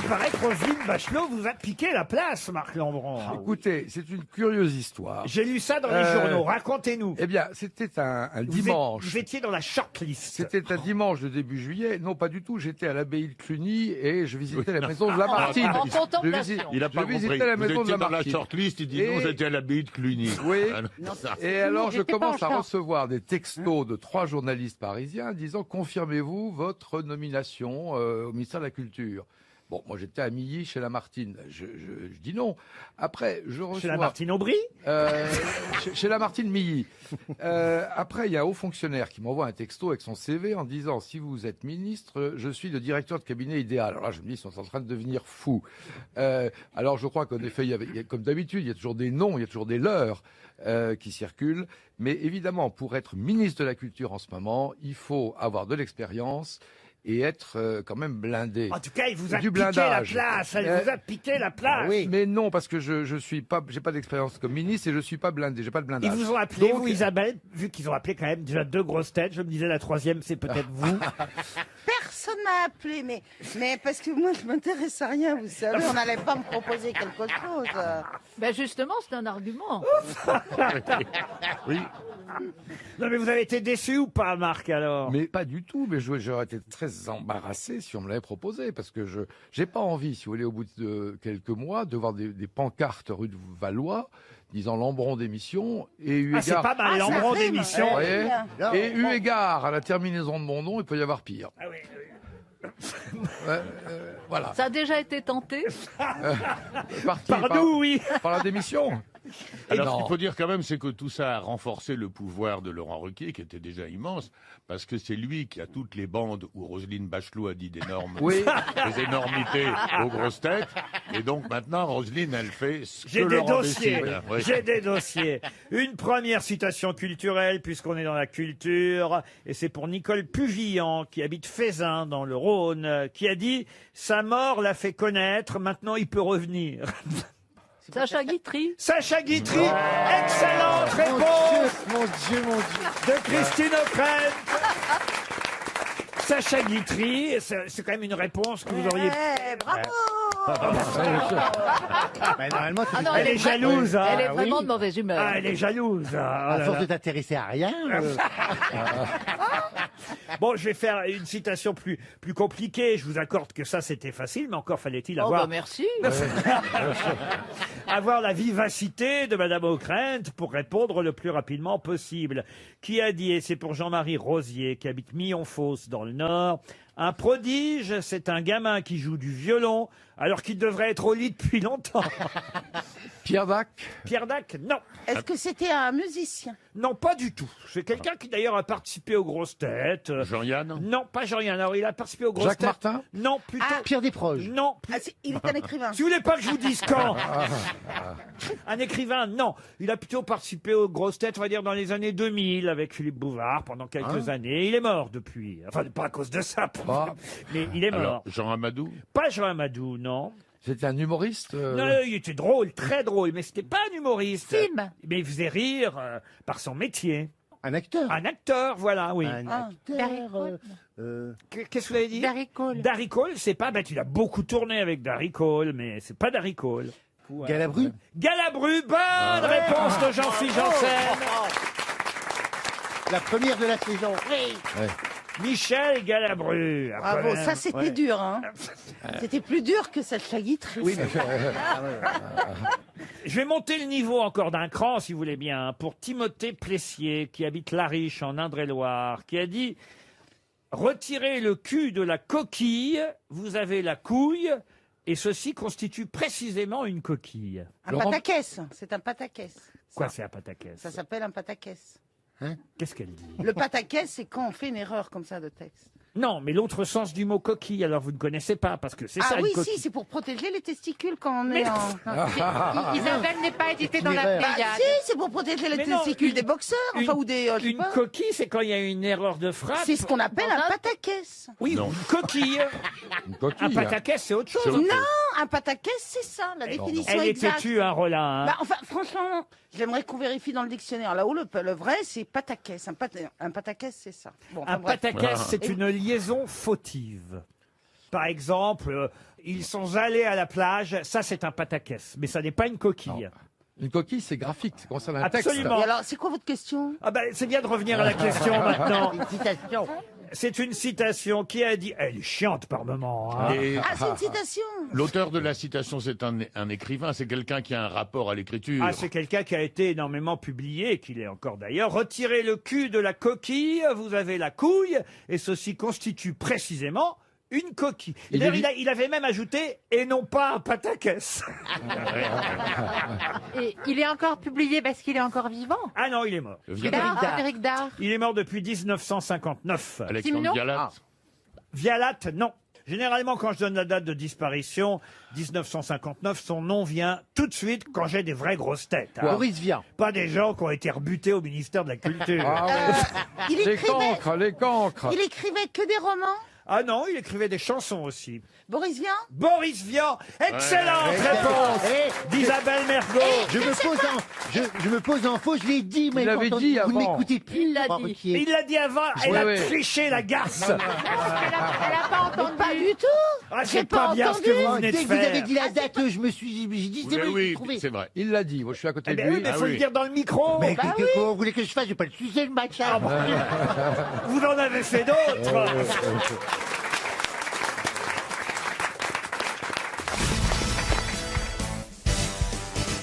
paraît que Roselyne Bachelot vous a piqué la place, Marc Lambron. Écoutez, c'est une curieuse histoire. J'ai lu ça dans les journaux. Racontez-nous. Eh bien, c'était un dimanche. Vous étiez dans la shortlist. C'était un dimanche de début juillet. Non, pas du tout. J'étais à l'abbaye de Cluny et je visitais la maison de Lamartine. En contemplation. Il a pas Je visitais compris. la Vous maison de étiez dans la Lamartine. shortlist, il dit Et- non, j'étais à l'abbaye de Cluny. Oui. Ah, non, ça. Et alors, je J'étais pas commence en à charge. recevoir des textos de 3 journalistes parisiens disant « Confirmez-vous votre nomination au ministère de la Culture ?» Bon, moi, j'étais à Milly, chez Lamartine. Je dis non. Après, je reçois... Chez la Martine Aubry. Chez Lamartine Milly. Après, il y a un haut fonctionnaire qui m'envoie un texto avec son CV en disant « Si vous êtes ministre, je suis le directeur de cabinet idéal. » Alors là, je me dis, ils sont en train de devenir fous. Alors, je crois qu'en effet, il y a, comme d'habitude, il y a toujours des noms, il y a toujours des leurs qui circulent. Mais évidemment, pour être ministre de la Culture en ce moment, il faut avoir de l'expérience et être quand même blindé. En tout cas, il vous a Du piqué la blindage. place. Elle vous a piqué la place. Oui. Mais non, parce que je suis pas, j'ai pas d'expérience comme ministre et je suis pas blindé, j'ai pas de Ils blindage. vous ont appelé, Donc, vous, Isabelle, vu qu'ils ont appelé quand même déjà 2 grosses têtes. Je me disais la 3e, c'est peut-être vous. Personne m'a appelé, mais parce que moi, je m'intéresse à rien, vous savez, on n'allait pas me proposer quelque chose. Ben justement, c'est un argument. Oui. Non, mais vous avez été déçu ou pas, Marc, alors? Mais pas du tout, mais j'aurais été très embarrassé si on me l'avait proposé, parce que je j'ai pas envie, si vous voulez, au bout de quelques mois, de voir des pancartes rue de Valois disant Lambron d'émission, et eu Ah, c'est égard... pas mal, Lambron rime. d'émission. Vous voyez Non, et eu égard à la terminaison de mon nom, il peut y avoir pire. Ah oui, Voilà. Ça a déjà été tenté. Par nous, oui. Par la démission. Alors, Non. ce qu'il faut dire quand même, c'est que tout ça a renforcé le pouvoir de Laurent Ruquier, qui était déjà immense, parce que c'est lui qui a toutes les bandes où Roselyne Bachelot a dit Oui. des énormités aux grosses têtes. Et donc maintenant, Roselyne, elle fait ce que J'ai des Laurent dossiers. décide. Oui. J'ai des dossiers. Une première citation culturelle, puisqu'on est dans la culture, et c'est pour Nicole Pugillan, qui habite Fézin, dans le Rhône, qui a dit « Sa mort l'a fait connaître, maintenant il peut revenir ». Sacha Guitry. Sacha Guitry, excellente réponse Mon Dieu, mon Dieu. de Christine O'Krent. Sacha Guitry, c'est quand même une réponse que vous auriez... Eh, bravo. Bah, normalement, Ah non, Elle est jalouse, hein. Elle est Ah vraiment oui. de mauvaise humeur. Ah, elle est jalouse. hein. Oh à là force là. de t'intéresser à rien. Bon, je vais faire une citation plus compliquée. Je vous accorde que ça, c'était facile, mais encore fallait-il Oh avoir... bah merci. avoir la vivacité de Madame O'Krent pour répondre le plus rapidement possible. Qui a dit, et c'est pour Jean-Marie Rosier, qui habite Millonfosse dans le Nord, un prodige, c'est un gamin qui joue du violon alors qu'il devrait être au lit depuis longtemps. Pierre Dac. Pierre Dac, non. Est-ce que c'était un musicien? Non, pas du tout. C'est quelqu'un qui d'ailleurs a participé aux grosses têtes. Jean-Yann. Non, pas Jean-Yann. Alors, il a participé aux grosses Jacques têtes. Martin. Non, plutôt. Pierre Desproges. Non, Ah, il est un écrivain. Si vous voulez pas que je vous dise quand. Un écrivain, non. Il a plutôt participé aux grosses têtes, on va dire, dans les années 2000, avec Philippe Bouvard, pendant quelques années. Il est mort depuis. Enfin, pas à cause de ça, mais il est mort. Alors, Jean Amadou. Pas Jean Amadou, non. C'était un humoriste. Non, il était drôle, très drôle, mais c'était pas un humoriste. Film. Mais il faisait rire par son métier. Un acteur. Un acteur, voilà, oui. Un Darry acteur. Cole. Qu'est-ce que vous avez dit? Darry Cole. Darry Cole, c'est pas... Ben, il a beaucoup tourné avec Darry Cole, mais c'est pas Darry Cole. Galabru. Galabru, bonne réponse de Jean-Philippe Janssen. La première de la saison. Michel Galabru. Ah, Bravo, quand même. ça c'était dur, hein. C'était plus dur que Sacha Guitry. Oui, mais Je vais monter le niveau encore d'un cran, si vous voulez bien, pour Timothée Plessier, qui habite Lariche, en Indre-et-Loire, qui a dit « Retirez le cul de la coquille, vous avez la couille, et ceci constitue précisément une coquille. Un Laurent- pataquès, c'est un pataquès. » Quoi, c'est un pataquès? Ça s'appelle un pataquès. Qu'est-ce qu'elle dit? Le pataquès, c'est quand on fait une erreur comme ça de texte. Non, mais l'autre sens du mot coquille, alors vous ne connaissez pas, parce que c'est Ah ça, oui, une coquille. si, c'est pour protéger les testicules quand on est en... Isabelle n'est pas éditée dans la Itinéraire. Bah Pléiade. si, c'est pour protéger les Mais non, testicules une- des boxeurs, enfin, ou des... je sais Une pas. coquille, c'est quand il y a une erreur de frappe. C'est ce qu'on appelle un pataquès. Oui, Non. une coquille. Une Un coquille. pataquès, c'est autre chose. C'est autre chose. Non, un pataquès, c'est ça, la définition Elle était exacte. tue, hein, Roland. hein. Bah, enfin, franchement, j'aimerais qu'on vérifie dans le dictionnaire. Là-haut, le vrai, c'est pataquès. Un pataquès, c'est ça. Bon, enfin, Un bref. pataquès, Ah. c'est une liaison fautive. Par exemple, ils sont allés à la plage. Ça, c'est un pataquès, mais ça n'est pas une coquille. Une coquille, c'est graphique, ça concerne un Absolument. Et alors, c'est quoi votre question? Ah ben, c'est bien de revenir à la question maintenant. Une citation. C'est une citation qui a dit... Elle est chiante par moment. Hein. Et Ah, c'est une citation. l'auteur de la citation, c'est un écrivain, c'est quelqu'un qui a un rapport à l'écriture. Ah, c'est quelqu'un qui a été énormément publié, et qui l'est encore d'ailleurs. Retirez le cul de la coquille, vous avez la couille, et ceci constitue précisément une coquille. Et d'ailleurs, il avait même ajouté, et non pas un pataquès. Et il est encore publié parce qu'il est encore vivant. Ah non, il est mort. Frédéric Dard. Il est mort depuis 1959. Alexandre Simon Vialat. Vialat, non. Généralement, quand je donne la date de disparition, 1959, son nom vient tout de suite quand j'ai des vraies grosses têtes. hein. Boris Vian. Pas des gens qui ont été rebutés au ministère de la Culture. Ah ouais. Il Les écrivait, cancres, les cancres. il écrivait que des romans. Ah non, il écrivait des chansons aussi. Boris Vian. Boris Vian, excellente réponse d'Isabelle Mergo. Je me pose en faux, je l'ai dit, mais Il l'avait quand dit vous ne avant. m'écoutez plus. Il l'a Laurent dit. Ruquier. Il l'a dit avant, elle Ouais, a ouais. triché la garce. Elle a pas entendu. Pas du tout. Ah, J'ai c'est pas pas bien ce que entendu. vous venez de Dès que vous avez faire. dit la date, je me suis dit, j'ai dit, c'est Oui, vrai, j'ai oui, trouvé. c'est vrai. Il l'a dit, moi je suis à côté Eh de ben oui, lui. mais Ah faut oui. le dire dans le micro. Mais que vous voulez que je fasse? Je vais pas le sucer le match. Ah, Vous en avez fait d'autres.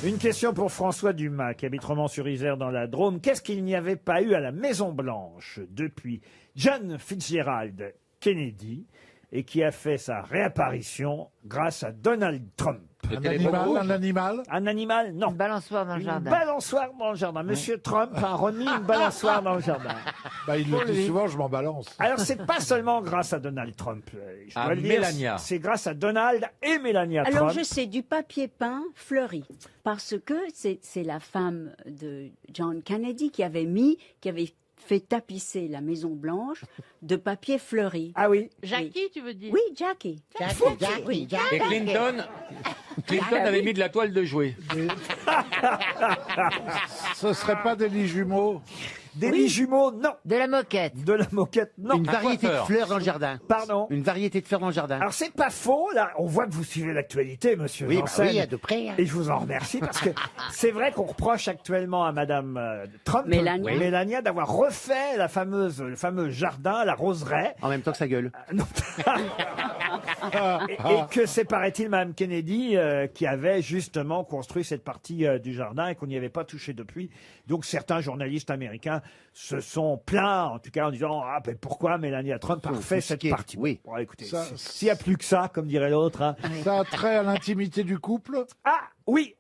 Une question pour François Dumas, qui habite Romans-sur-Isère dans la Drôme. Qu'est-ce qu'il n'y avait pas eu à la Maison-Blanche depuis John Fitzgerald Kennedy et qui a fait sa réapparition grâce à Donald Trump? Un animal Un animal? Non. Une balançoire dans le Une jardin. balançoire dans le jardin. Monsieur Trump a remis une balançoire dans le jardin. Bah, il le dit souvent, je m'en balance. Alors, c'est pas seulement grâce à Donald Trump. Je dois À le dire, Mélania. C'est grâce à Donald et Mélania Alors Trump. je sais, du papier peint fleuri, parce que c'est la femme de John Kennedy qui avait fait tapisser la Maison Blanche de papier fleuri. Ah oui. Jackie, tu veux dire? Oui, Jackie. Oui, Et Clinton avait mis de la toile de jouet. Ce serait pas des lits jumeaux? Des lits jumeaux, non. De la moquette. De la moquette, non. Une variété de coiffeur. fleurs dans le jardin. Pardon. Une variété de fleurs dans le jardin. Alors, c'est pas faux, là. On voit que vous suivez l'actualité, monsieur Oui, bah Janssen. oui, à de près. hein. Et je vous en remercie parce que c'est vrai qu'on reproche actuellement à Madame Trump, Mélania. Mélania, d'avoir refait le fameux jardin, la roseraie. En même temps que sa gueule. Non. et que c'est, paraît-il, Mme Kennedy qui avait justement construit cette partie du jardin et qu'on n'y avait pas touché depuis. Donc certains journalistes américains se sont plaints, en tout cas en disant « Ah, ben pourquoi Mélania Trump a refait cette offusqué, partie ?» oui. Bon, écoutez, Ça- s'il n'y a plus que ça, comme dirait l'autre... hein. Ça a trait à l'intimité du couple? Ah, oui,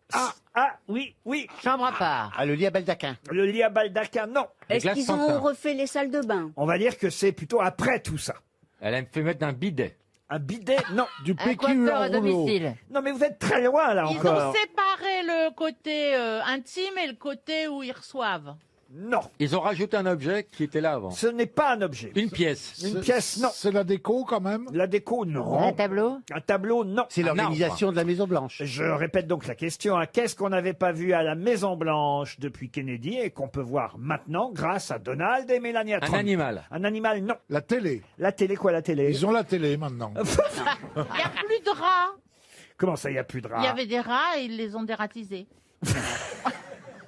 oui. Chambre à part. Ah, le lit à baldaquin. Le lit à baldaquin, non. Est-ce glace qu'ils Fanta. ont refait les salles de bain? On va dire que c'est plutôt après tout ça. Elle a fait mettre un bidet. Un bidet, non. Du Un PQ coiffeur à en rouleau? domicile. Non, mais vous êtes très loin, là, Ils encore. ont séparé le côté intime et le côté où ils reçoivent. Non, Ils ont rajouté un objet qui était là avant. ce n'est pas un objet. Une pièce. Une pièce, non. C'est la déco quand même? La déco, Un non. tableau. Un tableau, non. C'est l'organisation de la Maison Blanche. Je répète donc la question. Hein. Qu'est-ce qu'on n'avait pas vu à la Maison-Blanche depuis Kennedy et qu'on peut voir maintenant grâce à Donald et Mélania Un Trump? animal. Un animal, non. La télé. La télé, quoi, la télé? Ils ont la télé maintenant. Il n'y a plus de rats. Comment ça, il n'y a plus de rats? Il y avait des rats et ils les ont dératisés.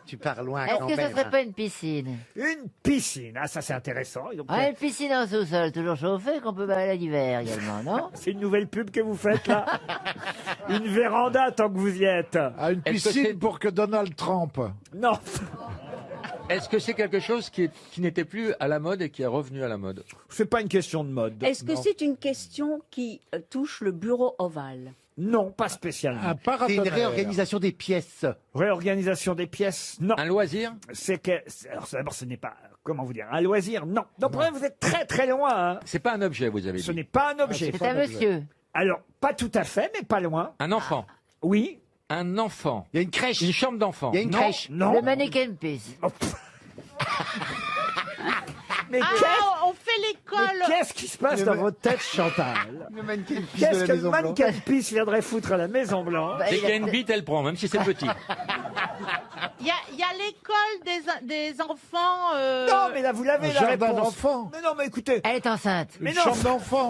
Tu pars loin Est-ce quand que ce même. serait pas une piscine? Une piscine. Ah, ça, c'est intéressant. Et donc, Ah, une piscine en sous-sol, toujours chauffée, qu'on peut balader l'hiver également, non? c'est une nouvelle pub que vous faites, là. Une véranda, tant que vous y êtes. À une Est-ce que piscine c'est- pour que Donald Trump. Non. Est-ce que c'est quelque chose qui n'était plus à la mode et qui est revenu à la mode? C'est pas une question de mode. Est-ce que c'est une question qui touche le bureau ovale? Non, pas spécialement. Un C'est une paratonnerre. réorganisation des pièces. Réorganisation des pièces, non. Un loisir? C'est que, alors d'abord, ce n'est pas, comment vous dire, un loisir, non. Donc, pour vous êtes très très loin. Hein. C'est pas un objet, vous avez Ce dit. n'est pas un objet. C'est un monsieur. Alors, pas tout à fait, mais pas loin. Un enfant. Oui. Un enfant. Il y a une crèche. Une chambre d'enfant. Il y a une Non. crèche. Non. Le mannequin piece. Oh, pff. Mais Ah, on fait mais l'école. qu'est-ce qui se passe dans votre tête, Chantal? Le mannequin piece de Qu'est-ce la que le Maison Blanche. mannequin pisse viendrait foutre à la Maison Blanche? Bah, Dès il qu'il y a a- une bite, elle prend, même si c'est petit. Il y a l'école des enfants. Non, mais là, vous l'avez Un la jardin réponse. d'enfants. Mais non, mais écoutez. Elle est enceinte. Mais Une non. chambre d'enfant.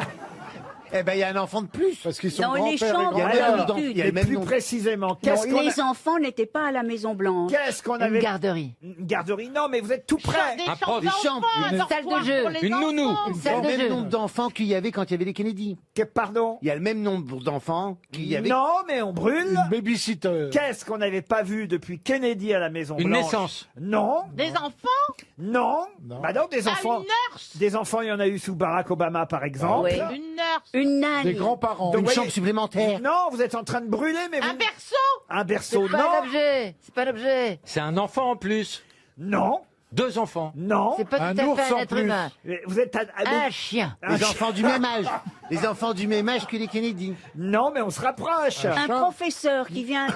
Eh ben, il y a un enfant de plus. Parce qu'ils sont Dans les grands-pères et chambres, grands-mères. Il y a le même Alors, nom- il y a le Mais même plus nom. précisément, Non, qu'est-ce qu'on les enfants n'étaient pas à la Maison Blanche. avait... Une garderie. Une garderie, non, mais vous êtes tout près. Des Un chambres prof, des chambres, d'enfants, une un salle de dortoir jeu, pour les une nounou. enfants. Une Il y a salle le de même jeu. nombre d'enfants qu'il y avait quand il y avait les Kennedy. Pardon? Il y a le même nombre d'enfants qu'il y avait. Non, mais on brûle. Une babysitter. Qu'est-ce qu'on n'avait pas vu depuis Kennedy à la Maison Une Blanche? naissance. Non, Des enfants. non, Non. bah non, des Ah, enfants. une nurse. Des enfants, il y en a eu sous Barack Obama, par exemple. Oui. Une nurse. Une nanny. Des grands-parents. Donc, Une voyez- chambre supplémentaire. Non, vous êtes en train de brûler, mais vous... Un berceau. Un berceau, C'est pas non. l'objet. C'est pas l'objet. C'est un enfant en plus. Non, 2 enfants. non. C'est pas Un tout à ours fait un en être plus. humain. Mais vous êtes Un chien. Un Les chien. enfants du même âge. Les enfants du même âge que les Kennedy. Non, mais on se rapproche. Un professeur qui vient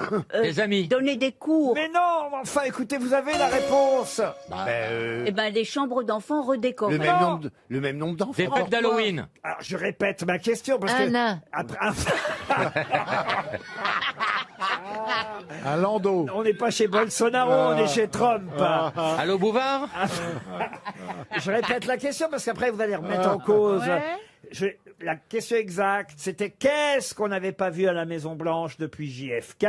Des amis. donner des cours. Mais non, enfin, écoutez, vous avez la réponse. Eh ben, des chambres d'enfants redécorées. Le même nombre d'enfants. Des fêtes d'Halloween. Alors, je répète ma question parce Un que nain. après, Un landau. on n'est pas chez Bolsonaro, on est chez Trump. Allô, Bouvard? Je répète la question parce qu'après vous allez remettre en cause. Ouais. La question exacte, c'était qu'est-ce qu'on n'avait pas vu à la Maison Blanche depuis JFK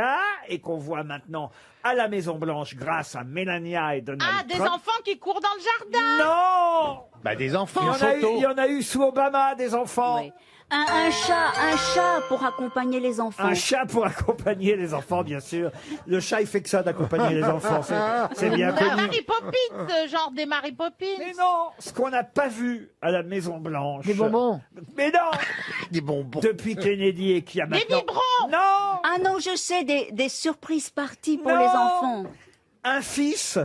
et qu'on voit maintenant à la Maison Blanche grâce à Melania et Donald Ah, des Trump. enfants qui courent dans le jardin. Non, Bah, des il y, enfants. il y en a eu sous Obama des enfants. Oui. Un chat pour accompagner les enfants. Un chat pour accompagner les enfants, bien sûr. Le chat, il fait que ça d'accompagner les enfants. C'est bien Des connu. Mary Poppins, genre des Mary Poppins. Mais non, ce qu'on n'a pas vu à la Maison Blanche. Des bonbons. Mais non, Des bonbons. depuis Kennedy et qui a Des maintenant. biberons. Non, Ah non, je sais, des surprises parties pour Non. les enfants. un fils,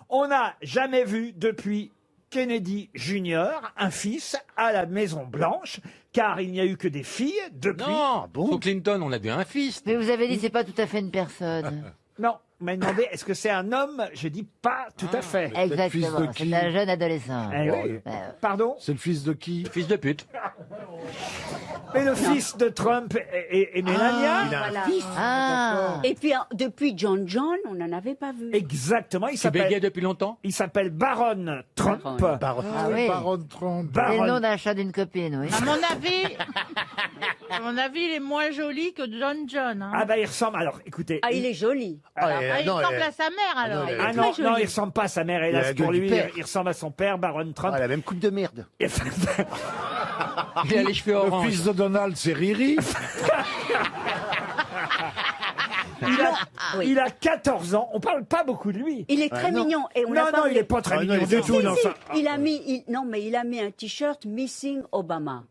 on n'a jamais vu depuis Kennedy Junior, un fils à la Maison Blanche, car il n'y a eu que des filles depuis. Non, sous Clinton, on a vu un fils. Mais vous avez dit c'est pas tout à fait une personne. Non, vous m'avez demandé est-ce que c'est un homme? J'ai dit pas tout à fait. fils de Exactement. qui? C'est un jeune adolescent. Eh oui. Pardon? C'est le fils de qui? Fils de pute. Mais le fils de Trump et Melania. Il a un Voilà. fils. Ah. Et puis, depuis John, on n'en avait pas vu. Exactement, il Tu bégayais s'appelle. depuis longtemps? Il s'appelle Baron Trump. Baron. Ah oui. Baron Trump. C'est le nom Baron. d'un chat d'une copine, oui. À mon avis, il est moins joli que John. Hein. Ah bah il ressemble. Alors écoutez. Ah, il est joli. Ah, il ressemble à sa mère alors. non, Ah très non, joli. non, il ressemble pas à sa mère, hélas Il a la pour gueule du lui. père. Il ressemble à son père, Baron Trump. Ah, la même coupe de merde. Il a les cheveux Le orange. fils de Donald, c'est Riri. Oui. Il a 14 ans. On parle pas beaucoup de lui. Il est très non. mignon. Et on Non, a non, parlé- il est pas très Ah, non, mignon il est du tout. Si, non, si, ça- il a mis un t-shirt Missing Obama.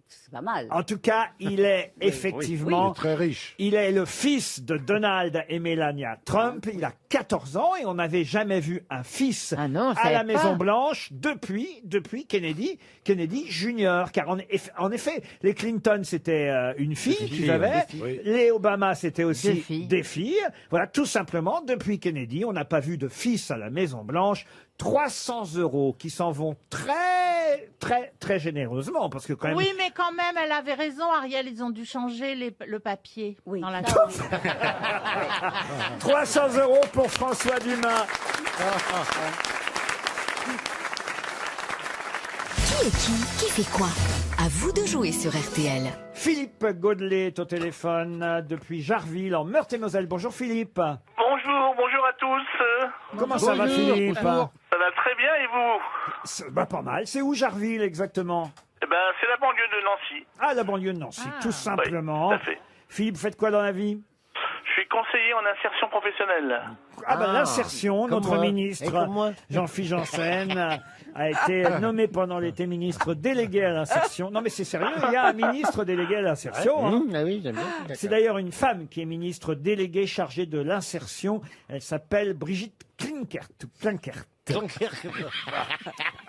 C'est pas mal. En tout cas, il est Il effectivement. est très riche. Il est le fils de Donald et Melania Trump. Il a 14 ans et on n'avait jamais vu un fils Ah non, à la savais Maison pas. Blanche depuis Kennedy Junior. Car en effet, les Clinton c'était une fille qu'ils avaient, Oui. les Obama c'était aussi Deux filles. des filles. Voilà, tout simplement depuis Kennedy, on n'a pas vu de fils à la Maison Blanche. 300 € qui s'en vont très, très, très généreusement parce que quand même. Oui, mais quand même, elle avait raison, Ariel. Ils ont dû changer le papier Oui. dans la 300 € pour François Dumas. Qui est qui fait quoi? À vous de jouer sur RTL. Philippe Gaudelet est au téléphone depuis Jarville, en Meurthe-et-Moselle. Bonjour Philippe. Bonjour à tous. Comment ça va Philippe? Ça va très bien et vous? Bah pas mal. C'est où Jarville exactement? Eh ben, c'est la banlieue de Nancy. Ah, la banlieue de Nancy, tout simplement. Oui, tout à fait. Philippe, faites quoi dans la vie? Je suis conseiller en insertion professionnelle. Ah ben l'insertion, comme notre moi. Et ministre comme moi. Jean-Philippe Janssen a été nommé pendant l'été ministre délégué à l'insertion. Non mais c'est sérieux, il y a un ministre délégué à l'insertion. hein. Ah oui, j'aime bien. C'est d'ailleurs une femme qui est ministre déléguée chargée de l'insertion. Elle s'appelle Brigitte Klinkert. Klinkert.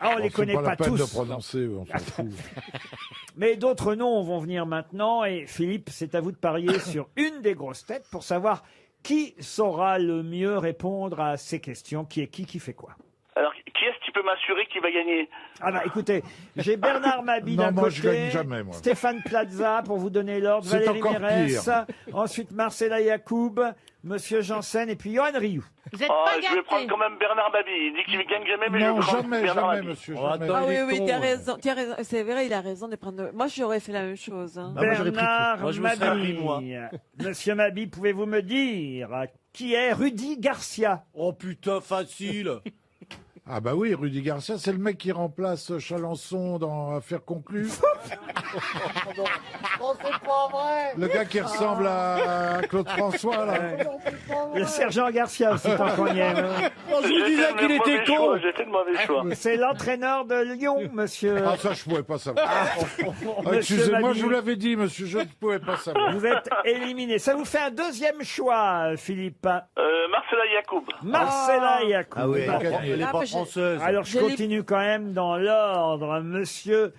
Ah, on les C'est connaît pas la pas peine de tous. prononcer, on s'en fout. Mais d'autres noms vont venir maintenant. Et Philippe, c'est à vous de parier sur une des grosses têtes pour savoir qui saura le mieux répondre à ces questions. Qui est qui fait quoi? Alors, qui est-ce qui peux m'assurer qui va gagner. Ah bah écoutez, j'ai Bernard Mabie Non, d'un moi, côté, je gagne jamais, moi. Stéphane Plaza pour vous donner l'ordre, C'est Valérie encore Mérès, pire. ensuite Marcella Yacoub, Monsieur Janssen et puis Johan Rioux. Vous êtes Ah, pas je vais prendre gâtés. quand même Bernard Mabie. Il dit qu'il ne gagne jamais, mais je Non, vais prendre jamais, Bernard jamais, Mabie. monsieur, Oh, jamais. attends, Ah oui, les oui, cons, t'as raison. C'est vrai, il a raison de prendre. Moi, j'aurais fait la même chose. Hein. moi, j'aurais pris Bernard moi, je me serais Mabie. pris, moi. Monsieur Mabie, pouvez-vous me dire qui est Rudy Garcia? Oh putain, facile. Ah bah oui, Rudy Garcia, c'est le mec qui remplace Chalençon dans Affaires conclues. Oh, c'est pas vrai. Le gars qui ressemble à Claude François, là. Le sergent Garcia aussi, tant qu'on y est. Oh, je vous disais qu'il était con. J'ai fait de mauvais choix. C'est l'entraîneur de Lyon, monsieur. Ah, ça, je pouvais pas savoir. Ah, Monsieur excusez-moi, Mabie. je vous l'avais dit, monsieur, je ne pouvais pas savoir. Vous êtes éliminé. Ça vous fait un deuxième choix, Philippe. Marcella Yacoub. Marcella Yacoub. Ah oui. Elle est Ah, pas mais j'ai- française. Alors, je Je l'ai- continue quand même dans l'ordre. Monsieur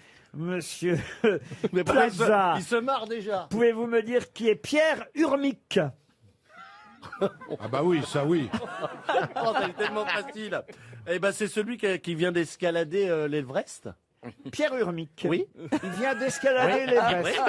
Plaza, Il se marre déjà. pouvez-vous me dire qui est Pierre Urmic? Ah bah oui, ça oui. Oh, c'est tellement facile. Eh ben, c'est celui qui vient d'escalader l'Everest. Pierre Urmic. Oui. Il vient d'escalader l'Everest.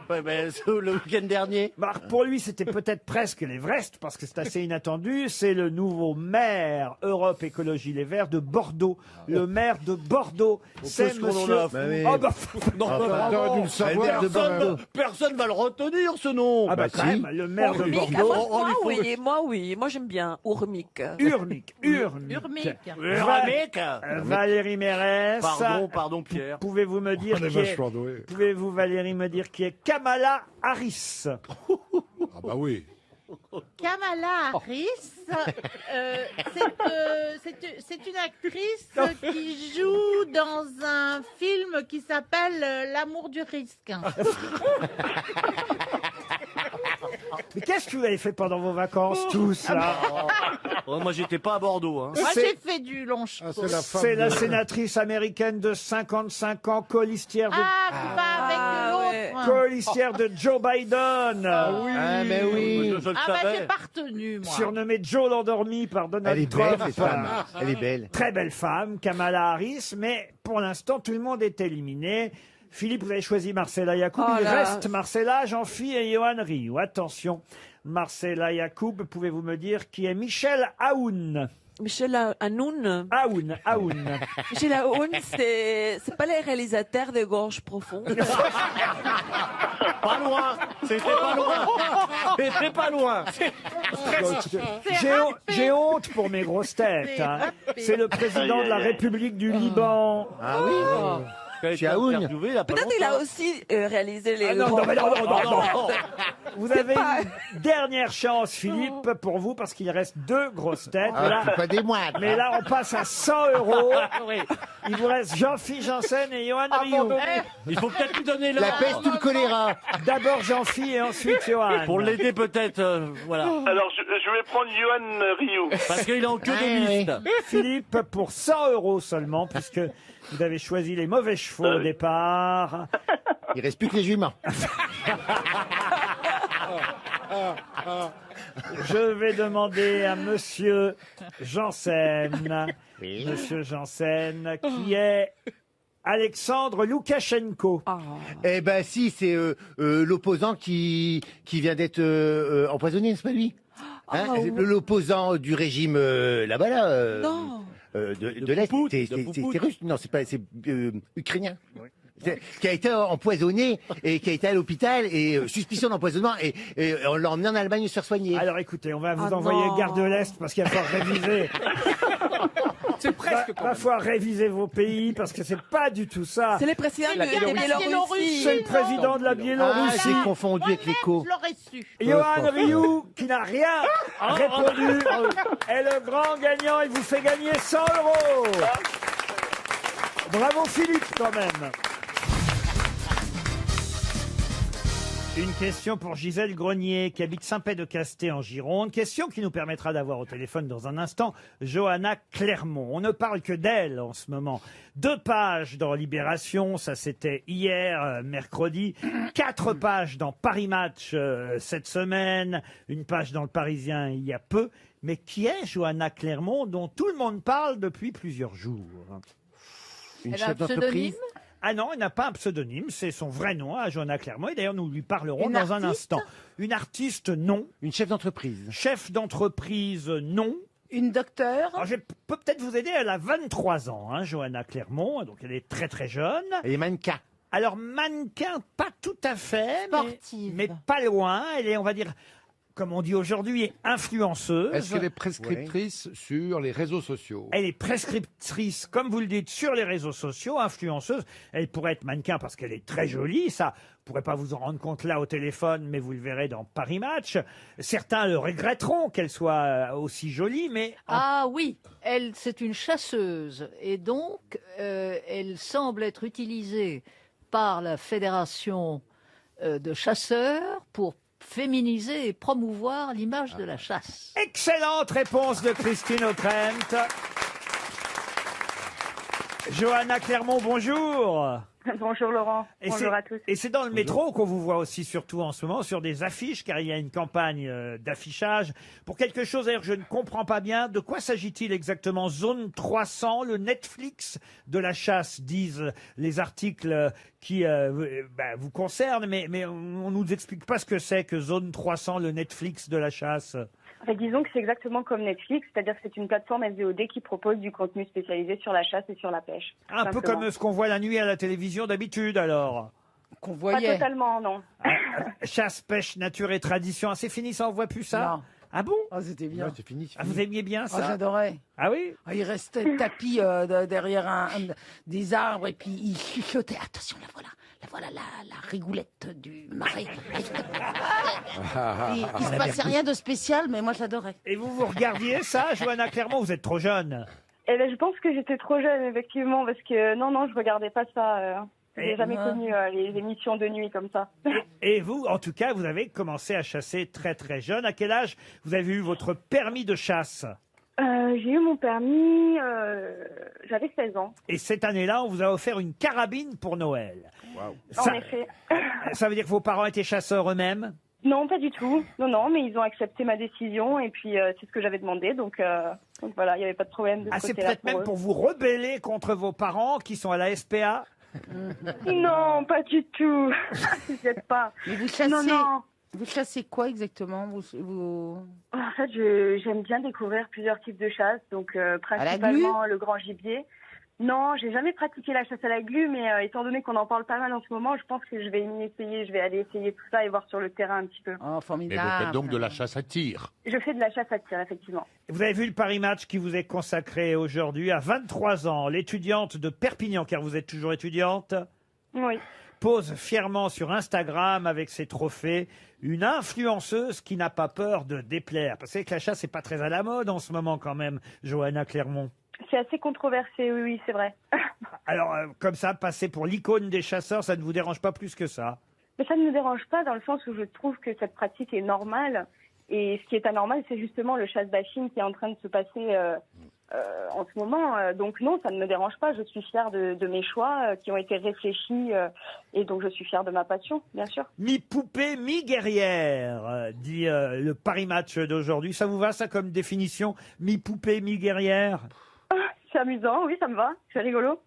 C'est le week-end dernier. Bah, pour lui, c'était peut-être presque l'Everest, parce que c'est assez inattendu. C'est le nouveau maire Europe Écologie Les Verts de Bordeaux. Le maire de Bordeaux, c'est qu'est-ce qu'on en monsieur... a à foutre Oh, bah, Non, T'aurais dû le savoir. personne va le retenir, ce nom. ah bah, quand même, le maire de Urmic, Bordeaux. moi, oui, moi j'aime bien Urmic. Urmic. Urmic. Valérie Mérès. Pardon, Pierre. Pouvez-vous me dire On est qui est... vachement doués. Pouvez-vous, Valérie, me dire qui est Kamala Harris? Ah bah oui. Kamala Harris, c'est une actrice qui joue dans un film qui s'appelle L'amour du risque. Mais qu'est-ce que vous avez fait pendant vos vacances, tous, là? Moi, j'étais pas à Bordeaux. Hein. Moi, C'est- j'ai fait du long Ah, chemin. c'est la femme C'est la de- sénatrice américaine de 55 ans, colistière de... Ah, pas avec l'autre. Colistière de Joe Biden, Ah, mais oui. Je le Ah, bah, savais. j'ai pas retenu, moi. surnommée Joe l'endormi par Donald Elle est Trump. belle, cette femme. Elle est belle. Très belle femme, Kamala Harris, mais pour l'instant, tout le monde est éliminé. Philippe, vous avez choisi Marcella Yacoub. Oh Il là. reste Marcella, Jean-Phi et Johan Rioux. Attention, Marcella Yacoub, pouvez-vous me dire qui est Michel Aoun? Michel Hanoun. Aoun. Michel Hanoun, c'est pas les réalisateurs de Gorge Profonde. Pas loin. C'était pas loin. C'était pas loin. J'ai honte pour mes grosses têtes. C'est hein. râpé. C'est le président de la République du Liban. Ah oui. Chez Aoun. Peut-être il a aussi réalisé les. Ah non, non, mais non, non, non, non. Vous C'est avez pas- une dernière chance, Philippe, pour vous, parce qu'il reste 2 grosses têtes. Ah, Là- c'est pas des moindres. mais là, on passe à 100 €. Il vous reste Jean-Philippe Janssen et Johan Rioux. Il faut peut-être lui donner La l'ordre. peste ou le choléra. D'abord Jean-Philippe et ensuite Johan. Pour l'aider peut-être, voilà. Alors, je vais prendre Johan Rioux. Parce qu'il est en queue Ouais, de ouais. liste. Philippe, pour 100 € seulement, puisque vous avez choisi les mauvais chevaux au départ. Il reste plus que les juments. Je vais demander à Monsieur Janssen, Monsieur Janssen, qui est Alexandre Loukachenko. Eh ben si, c'est l'opposant qui vient d'être empoisonné, n'est-ce pas lui Hein, Ah, oui. L'opposant du régime là-bas là. Non. De l'Est. Poupoute, C'est de Poupoute. russe. Non, c'est pas. C'est ukrainien. Qui a été empoisonné et qui a été à l'hôpital et suspicion d'empoisonnement et on l'a emmené en Allemagne se faire soigner. Alors écoutez, on va vous Ah envoyer non. Gare de l'Est parce qu'il va falloir réviser. C'est presque. Va falloir réviser vos pays parce que c'est pas du tout ça. C'est le président de la la Biélorussie. C'est le président de la Ah, Biélorussie. j'ai confondu avec l'écho. Je l'aurais su. Johan Rioux, qui n'a rien répondu, est le grand gagnant. Il vous fait gagner 100 €. Bravo Philippe quand même. Une question pour Gisèle Grenier, qui habite Saint-Pé-de-Casté en Gironde. Question qui nous permettra d'avoir au téléphone dans un instant Johanna Clermont. On ne parle que d'elle en ce moment. 2 pages dans Libération, ça c'était hier, mercredi. 4 pages dans Paris Match cette semaine. 1 page dans Le Parisien il y a peu. Mais qui est Johanna Clermont, dont tout le monde parle depuis plusieurs jours? Une Elle a un chef d'entreprise. pseudonyme Ah non, elle n'a pas un pseudonyme, c'est son vrai nom, à Johanna Clermont. Et d'ailleurs, nous lui parlerons Une dans un artiste instant. Une artiste, non. Une chef d'entreprise. Chef d'entreprise, non. Une docteure. Alors, je peux peut-être vous aider, elle a 23 ans, hein, Johanna Clermont, donc elle est très très jeune. Elle est mannequin. Alors, mannequin, pas tout à fait, Sportive. mais pas loin. Elle est, on va dire, comme on dit aujourd'hui, influenceuse. Est-ce qu'elle est prescriptrice sur les réseaux sociaux? Elle est prescriptrice, comme vous le dites, sur les réseaux sociaux, influenceuse. Elle pourrait être mannequin parce qu'elle est très jolie, ça. Vous ne pourrez pas vous en rendre compte là au téléphone, mais vous le verrez dans Paris Match. Certains le regretteront qu'elle soit aussi jolie, mais... Ah oui, elle, c'est une chasseuse. Et donc, elle semble être utilisée par la fédération de chasseurs pour féminiser et promouvoir l'image de la chasse. Excellente réponse de Christine O'Krent. Johanna Clermont, bonjour. Bonjour Laurent, bonjour à tous. Et c'est dans le métro qu'on vous voit aussi, surtout en ce moment, sur des affiches, car il y a une campagne d'affichage pour quelque chose, d'ailleurs, je ne comprends pas bien. De quoi s'agit-il exactement? Zone 300, le Netflix de la chasse, disent les articles qui vous concernent, mais on ne nous explique pas ce que c'est que Zone 300, le Netflix de la chasse. En fait, disons que c'est exactement comme Netflix, c'est-à-dire que c'est une plateforme SVOD qui propose du contenu spécialisé sur la chasse et sur la pêche. Un peu simplement. comme ce qu'on voit la nuit à la télévision d'habitude, alors. Qu'on Pas voyait. totalement, non. Chasse, pêche, nature et tradition. Ah, c'est fini, ça, on voit plus ça? Non. Ah bon? Ah, c'était bien. Ouais, c'est fini. Ah, vous aimiez bien Ah, ça? j'adorais. Ah oui? Ah, il restait tapis derrière des arbres et puis il chuchotait. Attention, la voilà la rigoulette du marais. Il se passait rien de spécial, mais moi j'adorais. Et vous regardiez ça, Johanna Clermont? Vous êtes trop jeune. Eh ben, je pense que j'étais trop jeune, effectivement, parce que non, je regardais pas ça. J'ai jamais connu les émissions de nuit comme ça. Et vous, en tout cas, vous avez commencé à chasser très très jeune. À quel âge vous avez eu votre permis de chasse? J'ai eu mon permis, j'avais 16 ans. Et cette année-là, on vous a offert une carabine pour Noël. En effet. Ça veut dire que vos parents étaient chasseurs eux-mêmes? Non, pas du tout. Non, mais ils ont accepté ma décision et puis c'est ce que j'avais demandé. Donc voilà, il n'y avait pas de problème de ce Ah, c'est côté-là peut-être même eux. pour vous rebeller contre vos parents qui sont à la SPA? Non, pas du tout. T'inquiète pas. Mais vous chassez, Non. vous chassez quoi exactement En fait, j'aime bien découvrir plusieurs types de chasse, donc principalement le grand gibier. Non, j'ai jamais pratiqué la chasse à la glu, mais étant donné qu'on en parle pas mal en ce moment, je pense que je vais y essayer. Je vais aller essayer tout ça et voir sur le terrain un petit peu. Oh, Mais formidable. vous faites donc de la chasse à tir. Je fais de la chasse à tir, effectivement. Vous avez vu le Paris Match qui vous est consacré aujourd'hui à 23 ans. L'étudiante de Perpignan, car vous êtes toujours étudiante, Oui. pose fièrement sur Instagram avec ses trophées une influenceuse qui n'a pas peur de déplaire. Parce que la chasse, c'est pas très à la mode en ce moment quand même, Johanna Clermont. C'est assez controversé, oui, c'est vrai. Alors, comme ça, passer pour l'icône des chasseurs, ça ne vous dérange pas plus que ça? Mais ça ne me dérange pas dans le sens où je trouve que cette pratique est normale. Et ce qui est anormal, c'est justement le chasse-bashing qui est en train de se passer en ce moment. Donc non, ça ne me dérange pas. Je suis fière de mes choix qui ont été réfléchis. Et donc je suis fière de ma passion, bien sûr. Mi-poupée, mi-guerrière, dit le Paris Match d'aujourd'hui. Ça vous va, ça, comme définition? Mi-poupée, mi-guerrière? C'est amusant, oui, ça me va. C'est rigolo.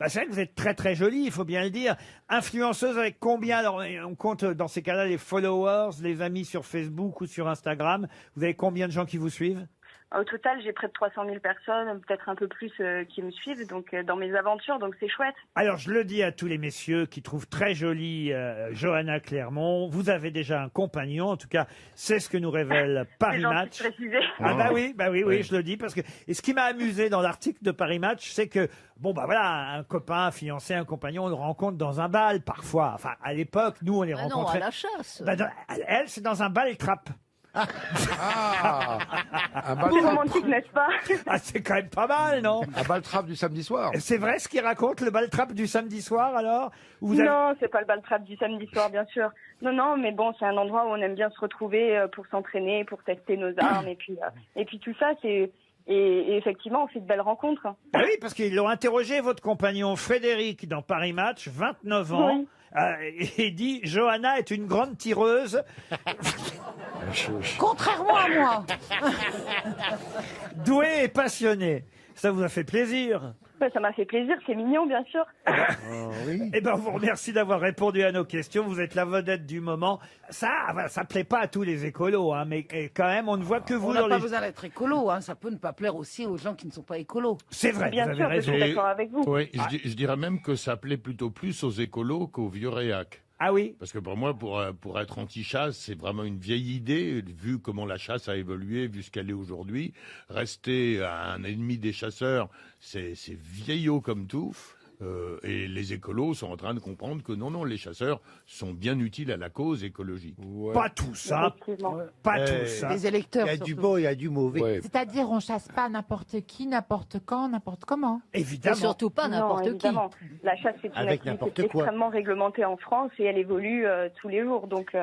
Bah, c'est vrai que vous êtes très très jolie, il faut bien le dire. Influenceuse avec combien? Alors, on compte dans ces cas-là les followers, les amis sur Facebook ou sur Instagram. Vous avez combien de gens qui vous suivent? Au total, j'ai près de 300 000 personnes, peut-être un peu plus, qui me suivent donc dans mes aventures, donc c'est chouette. Alors, je le dis à tous les messieurs qui trouvent très jolie Johanna Clermont, vous avez déjà un compagnon, en tout cas, c'est ce que nous révèle Paris C'est gentil de Match. préciser. Ah bah oui, je le dis parce que et ce qui m'a amusé dans l'article de Paris Match, c'est que bon bah voilà, un copain, un fiancé, un compagnon, on le rencontre dans un bal parfois. Enfin, à l'époque, nous on les Ah non, rencontrait. à la chasse. Bah, elle, c'est dans un bal trap. Ah, un Plus romantique, n'est-ce pas? Ah, c'est quand même pas mal, non? Un bal-trap du samedi soir. C'est vrai ce qu'il raconte, le bal-trap du samedi soir, alors? Vous avez- Non, c'est pas le bal-trap du samedi soir, bien sûr. Non, mais bon, c'est un endroit où on aime bien se retrouver pour s'entraîner, pour tester nos armes, et puis tout ça, c'est... Et effectivement, on fait de belles rencontres. Ah oui, parce qu'ils l'ont interrogé, votre compagnon Frédéric, dans Paris Match, 29 ans, Oui. et dit « Johanna est une grande tireuse. Contrairement à moi. Douée et passionnée. » Ça vous a fait plaisir? Ouais, ça m'a fait plaisir, c'est mignon, bien sûr. Eh ben, on vous remercie d'avoir répondu à nos questions. Vous êtes la vedette du moment. Ça plaît pas à tous les écolos, hein, mais quand même, on ne voit que vous On n'a dans pas les... besoin d'être écolo, hein. Ça peut ne pas plaire aussi aux gens qui ne sont pas écolos. C'est vrai, Bien vous avez sûr, je raison. suis d'accord avec vous. Oui, je dirais même que ça plaît plutôt plus aux écolos qu'aux vieux réacs. Ah oui? Parce que pour moi, pour être anti-chasse, c'est vraiment une vieille idée, vu comment la chasse a évolué, vu ce qu'elle est aujourd'hui. Rester un ennemi des chasseurs, c'est vieillot comme tout. Et les écolos sont en train de comprendre que non, les chasseurs sont bien utiles à la cause écologique. Pas tous, hein. Effectivement. Pas tous, hein. Les électeurs. Il y a du surtout. beau, il y a du mauvais. C'est-à-dire, on chasse pas n'importe qui, n'importe quand, n'importe comment. Et Évidemment. surtout pas Non, n'importe qui. évidemment. La chasse, c'est une Avec activité n'importe quoi. extrêmement réglementée en France et elle évolue tous les jours. Donc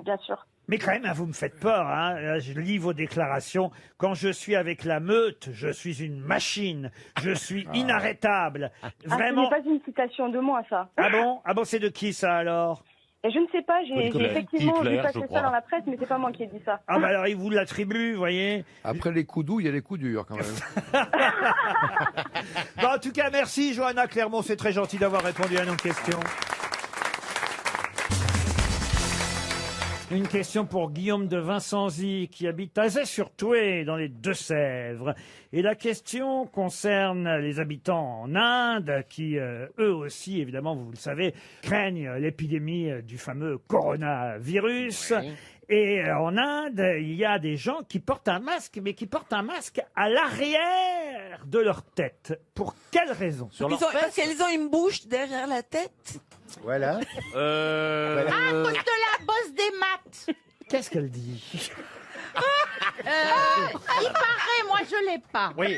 bien sûr. Mais quand même, hein, vous me faites peur. Hein. Là, je lis vos déclarations. Quand je suis avec la meute, je suis une machine. Je suis inarrêtable. Vraiment. Ah, ce n'est pas une citation de moi, ça. Ah bon, c'est de qui ça alors? Et je ne sais pas, j'ai Comme effectivement Hitler, vu je passer crois. ça dans la presse, mais c'est pas moi qui ai dit ça. Ah bah alors il vous l'attribue, vous voyez. Après les coups doux, il y a les coups durs quand même. Bon, en tout cas, merci Johanna Clermont, c'est très gentil d'avoir répondu à nos questions. Une question pour Guillaume de Vincenzy qui habite Azay-sur-Thoué dans les Deux-Sèvres. Et la question concerne les habitants en Inde qui, eux aussi, évidemment, vous le savez, craignent l'épidémie du fameux coronavirus. Oui. Et en Inde, il y a des gens qui portent un masque, mais qui portent un masque à l'arrière de leur tête. Pour quelle raison? Parce qu'elles ont une bouche derrière la tête. Voilà. Ah, à cause de la bosse des maths. Qu'est-ce qu'elle dit? Il paraît, moi je l'ai pas. Oui.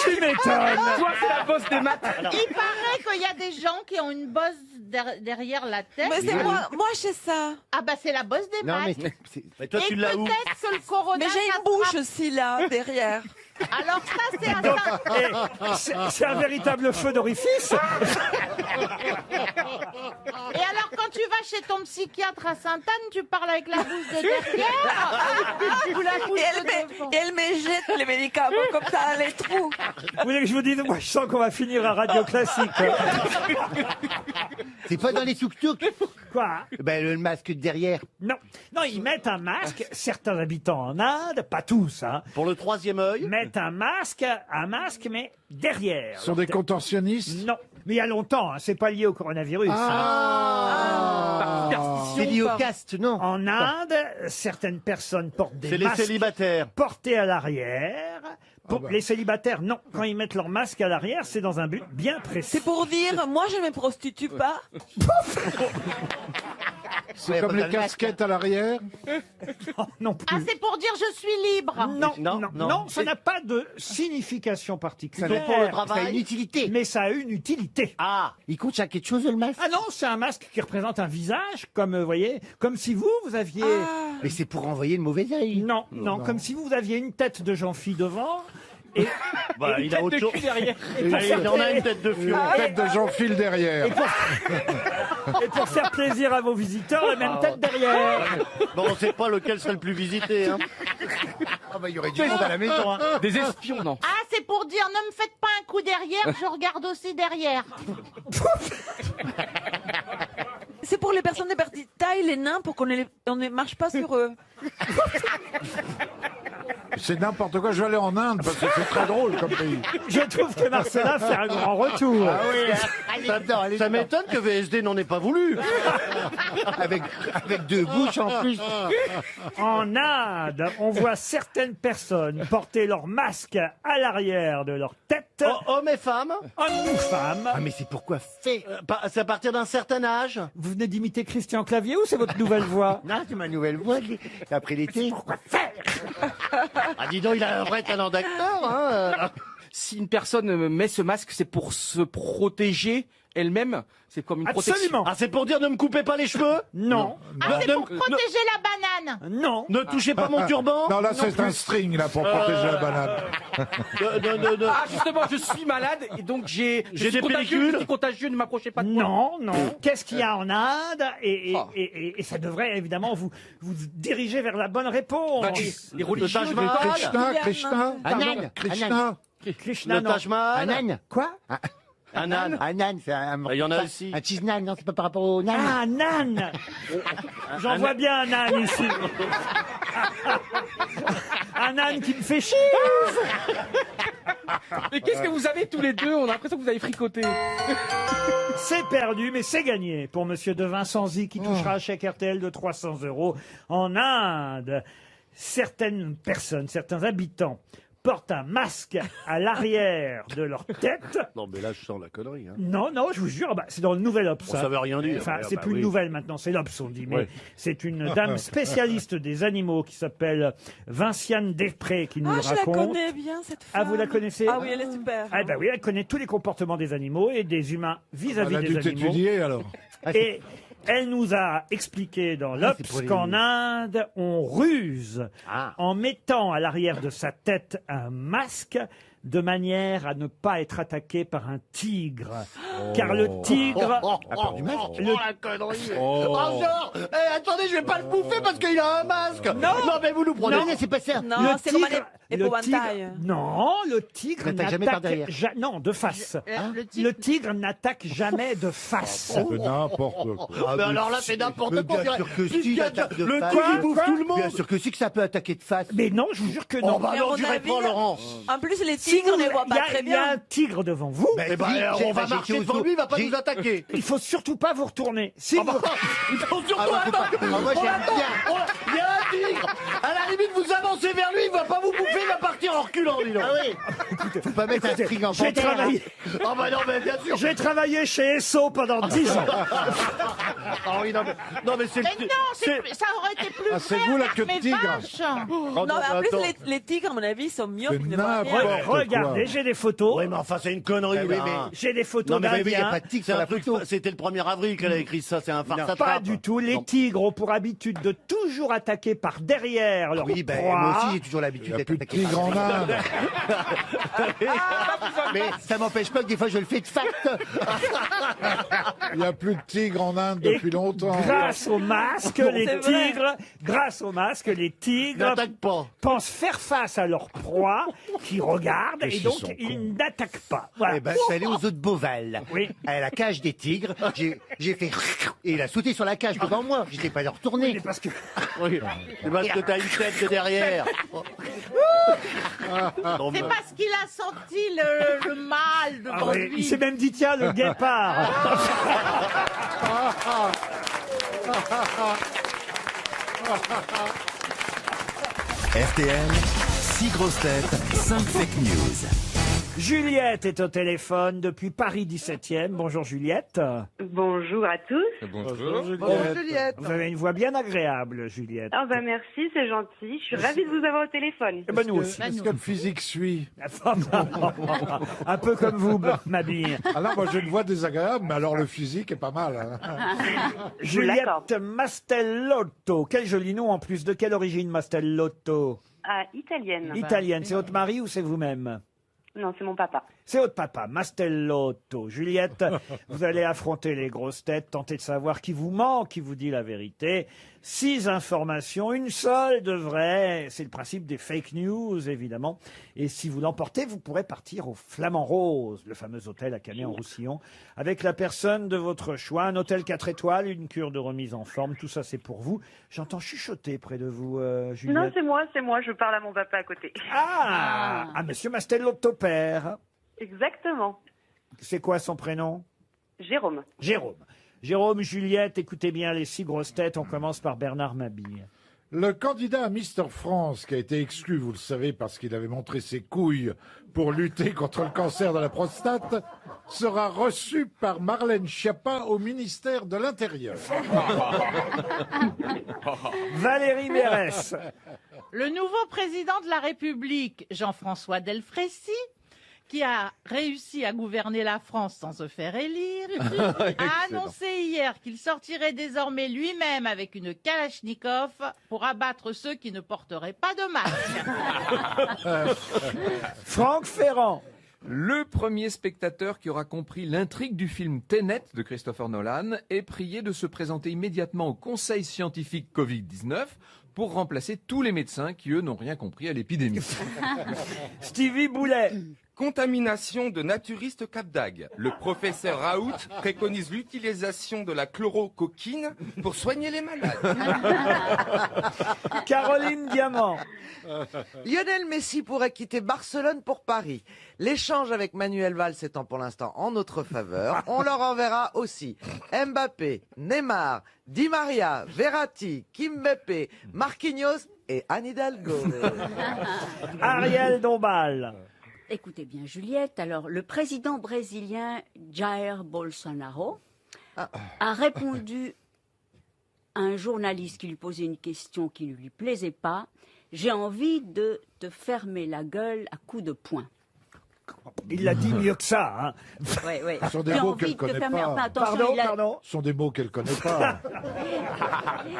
Tu m'étonnes. Toi, c'est la bosse des maths. Il paraît qu'il y a des gens qui ont une bosse derrière la tête. Mais c'est moi j'ai ça. Ah bah c'est la bosse des Non, mais maths. Mais toi, Et tu l'as où? peut-être que le corona. Mais j'ai une bouche aussi là, derrière. Alors ça c'est un. C'est un véritable feu d'orifice. Et alors quand tu vas chez ton psychiatre à Sainte-Anne, tu parles avec la bouche de derrière ou la bouche de devant. Et elle me jette les médicaments comme ça dans les trous. Vous voulez que je vous dise, moi je sens qu'on va finir à Radio Classique. C'est pas dans les tuk-tuk. Quoi? Ben, le masque derrière. Non, ils mettent un masque. Certains habitants en Inde, pas tous, hein, Pour le troisième œil. mettent un masque, mais derrière. Ce sont des contorsionnistes. Non, mais il y a longtemps, hein, c'est pas lié au coronavirus. C'est lié au caste, non? En Inde, certaines personnes portent des C'est les masques célibataires. portés à l'arrière. Pour bah. les célibataires, non. Quand ils mettent leur masque à l'arrière, c'est dans un but bien précis. C'est pour dire, moi je me prostitue pas. C'est comme les casquettes à l'arrière. Non Ah plus. c'est pour dire je suis libre. Non, ça n'a pas de signification particulière. C'est pour le travail. Ça a une utilité. Mais ça a une utilité. Ah, il compte à quelque chose, le masque? Ah non, c'est un masque qui représente un visage, comme vous voyez, comme si vous aviez. Mais c'est pour envoyer le mauvais œil. Non, comme si vous aviez une tête de Jean-Phi devant. Et, Bah, et il a autre chose. derrière. Et Allez, il en a une tête de fion. Une tête de Jean-Phil derrière. Et pour faire plaisir à vos visiteurs, la même tête derrière. Bon, on sait pas lequel serait le plus visité. Hein. Ah bah il y aurait du monde à la maison. Hein. Des espions, non? Ah c'est pour dire ne me faites pas un coup derrière, je regarde aussi derrière. C'est pour les personnes de petite taille, les nains, pour qu'on ne marche pas sur eux. C'est n'importe quoi. Je vais aller en Inde parce que c'est très drôle comme pays. Je trouve que Marcella fait un grand retour. Ah oui, ça m'étonne que VSD n'en ait pas voulu. Avec deux bouches en plus. En Inde, on voit certaines personnes porter leur masque à l'arrière de leur tête. Hommes et femmes. Hommes ou femmes. Ah, mais c'est pourquoi fait C'est à partir d'un certain âge. Vous venez d'imiter Christian Clavier ou c'est votre nouvelle voix? Non, c'est ma nouvelle voix après l'été. Pourquoi faire? Ah, dis donc, il a un vrai talent d'acteur, hein. Si une personne met ce masque, c'est pour se protéger elle-même. C'est comme une protection. Absolument. Ah, c'est pour dire ne me coupez pas les cheveux? Non. Ah, c'est pour protéger la banane. Non. Ne touchez pas mon turban? Non, là, c'est un string, là, pour protéger la banane. Ah, justement, je suis malade et donc j'ai des contagieux, pellicules. je suis contagieux, ne m'approchez pas de moi. Non, non. Qu'est-ce qu'il y a en Inde et ça devrait évidemment vous diriger vers la bonne réponse. Bah, les religions, Taj Mahal. Krishna. Anan. Krishna. Krishna, Le non. Taj Mahal. Anan. Quoi? Un âne. Un âne, c'est un. Il y en a aussi. Un cheese nan, non, c'est pas par rapport au nan. Ah, un âne. J'en vois bien un âne ici. Un âne qui me fait chier. Mais qu'est-ce que vous avez tous les deux? On a l'impression que vous avez fricoté. C'est perdu, mais c'est gagné pour Monsieur de Vincenzi qui touchera un chèque RTL de 300 €. En Inde, certaines personnes, certains habitants portent un masque à l'arrière de leur tête. Non, mais là, je sens la connerie. Hein. Non, non, je vous jure, bah, c'est dans le Nouvel Obs. Bon, ça veut rien dire. Enfin, Ouais, c'est bah plus une oui. nouvelle maintenant, c'est l'Obs, on dit. Mais Ouais. c'est une dame spécialiste des animaux qui s'appelle Vinciane Després qui nous Ah, le je la raconte. connais bien, cette femme. Ah, vous la connaissez? Ah oui, elle est super. Ah, bah oui, elle connaît tous les comportements des animaux et des humains vis-à-vis Elle a des dû animaux. t'étudier, alors. Et elle nous a expliqué dans c'est l'Obs pour les- qu'en Inde, on ruse en mettant à l'arrière de sa tête un masque de manière à ne pas être attaqué par un tigre. Car le tigre... La connerie. Oh, genre, attendez, je vais pas le bouffer parce qu'il a un masque. Non, mais vous nous prenez. Non. C'est pas ça. Non, Le c'est comme tigre- un le épouvantail. tigre- Non, le tigre N'attaque jamais par n'attaque derrière. non, de face. Le Le tigre n'attaque jamais de face. C'est n'importe quoi. Mais alors là, c'est n'importe quoi. Bien sûr que si, Bien l'attaque sûr, de le face. tigre, il bouffe tout le Bien monde. sûr que si, que ça peut attaquer de face. Mais non, je vous jure que Oh, non. bah Mais alors, à tu mon réponds, avis, Laurent. En plus, les Si tigres vous- ne voient il y pas a- très il y a bien. un tigre devant vous. Eh ben, on va marcher devant lui, il va pas nous attaquer. Il faut surtout pas vous retourner. Si vous... Il faut surtout Ah, moi, faut pas- attendre. Ah, moi, j'aime attend. bien. Il y a un tigre. À la limite, vous avancez vers lui, il va pas vous bouffer, il va partir en reculant, dis donc. Ah oui. Faut pas mettre un string en J'ai panthère. travaillé, Ah bah non, mais bien sûr. j'ai travaillé chez Esso pendant 10 ans. Ah oui, non, mais c'est... Mais non, ça aurait été plus Ah, c'est vrai vous, la avec queue de mes tigre. vaches. Non, mais en plus, attends. les tigres, à mon avis, sont mieux C'est qu'ils ne voient rien. n'importe quoi. Regardez, j'ai des photos. Oui, mais enfin, c'est une connerie, Ah oui, là. mais- J'ai des photos Non, mais il n'y a d'Indiens. pas de tigre, c'est un truc. C'était le 1er avril qu'elle a écrit ça, c'est un farce à Pas trappe. du tout. Les Non. tigres ont pour habitude de toujours attaquer par derrière leur Oui, ben, proie. moi aussi, j'ai toujours Il l'habitude n'y a d'être plus de attaqué tigre par- en Inde. Mais ça m'empêche pas que des fois je le fais de fact. Il n'y a plus de tigre en Inde Et depuis longtemps. grâce au masque, les C'est vrai. tigres, grâce au masque, les tigres N'attaque pas. pensent faire face à leur proie, qui regardent, et Qu'est-ce donc qu'ils sont ils n'attaquent pas. Voilà. Eh ben, je suis allé aux eaux de Beauval. Oui. À la cage des tigres. J'ai fait. Et il a sauté sur la cage devant moi. J'étais pas retourné. Mais parce que Oui, c'est parce que t'as une tête de derrière. Non, mais- C'est parce qu'il a senti le mal Ah devant oui, il lui. s'est même dit tiens le guépard. RTL, 6 grosses têtes, 5 fake news. Juliette est au téléphone depuis Paris 17e. Bonjour Juliette. Bonjour à tous. Bonjour Juliette. Vous avez une voix bien agréable, Juliette. Ah bah merci, c'est gentil. Je suis ravie de vous avoir au téléphone. Eh ben, nous aussi. Est-ce que le physique suit? Un peu comme vous, Mabille. Alors, moi, j'ai une voix désagréable, mais alors le physique est pas mal. Hein. Juliette Mastellotto. Quel joli nom en plus. De quelle origine Mastellotto? Ah, italienne. Italienne. C'est votre mari ou c'est vous-même? Non, c'est mon papa. C'est votre papa, Mastelotto. Juliette, vous allez affronter les grosses têtes, tenter de savoir qui vous ment, qui vous dit la vérité. 6 informations, une seule de vraie. C'est le principe des fake news, évidemment. Et si vous l'emportez, vous pourrez partir au Flamand Rose, le fameux hôtel à Canet-en-Roussillon, avec la personne de votre choix. Un hôtel 4 étoiles, une cure de remise en forme. Tout ça, c'est pour vous. J'entends chuchoter près de vous, Juliette. Non, c'est moi, je parle à mon papa à côté. Ah, monsieur Mastelotto père. Exactement. C'est quoi son prénom? Jérôme. Jérôme, Juliette, écoutez bien les 6 grosses têtes. On commence par Bernard Mabille. Le candidat à Mister France, qui a été exclu, vous le savez, parce qu'il avait montré ses couilles pour lutter contre le cancer de la prostate, sera reçu par Marlène Schiappa au ministère de l'Intérieur. Valérie Mérès. Le nouveau président de la République, Jean-François Delfrécy, qui a réussi à gouverner la France sans se faire élire, a annoncé hier qu'il sortirait désormais lui-même avec une Kalachnikov pour abattre ceux qui ne porteraient pas de masque. Franck Ferrand. Le premier spectateur qui aura compris l'intrigue du film Tenet de Christopher Nolan est prié de se présenter immédiatement au Conseil scientifique Covid-19 pour remplacer tous les médecins qui, eux, n'ont rien compris à l'épidémie. Stevie Boulet. Contamination de naturistes Cap d'Agde. Le professeur Raoult préconise l'utilisation de la chlorocoquine pour soigner les malades. Caroline Diamant. Lionel Messi pourrait quitter Barcelone pour Paris. L'échange avec Manuel Valls étant pour l'instant en notre faveur, on leur enverra aussi Mbappé, Neymar, Di Maria, Verratti, Kimpembe, Marquinhos et Anne Hidalgo. Ariel Dombal. Écoutez bien, Juliette. Alors, le président brésilien Jair Bolsonaro a répondu à un journaliste qui lui posait une question qui ne lui plaisait pas. J'ai envie de te fermer la gueule à coups de poing. Il l'a dit mieux que ça. Hein. Ouais. Ce sont des mots qu'elle ne connaît pas. Enfin, attention, Pardon. Ce sont des mots qu'elle ne connaît pas.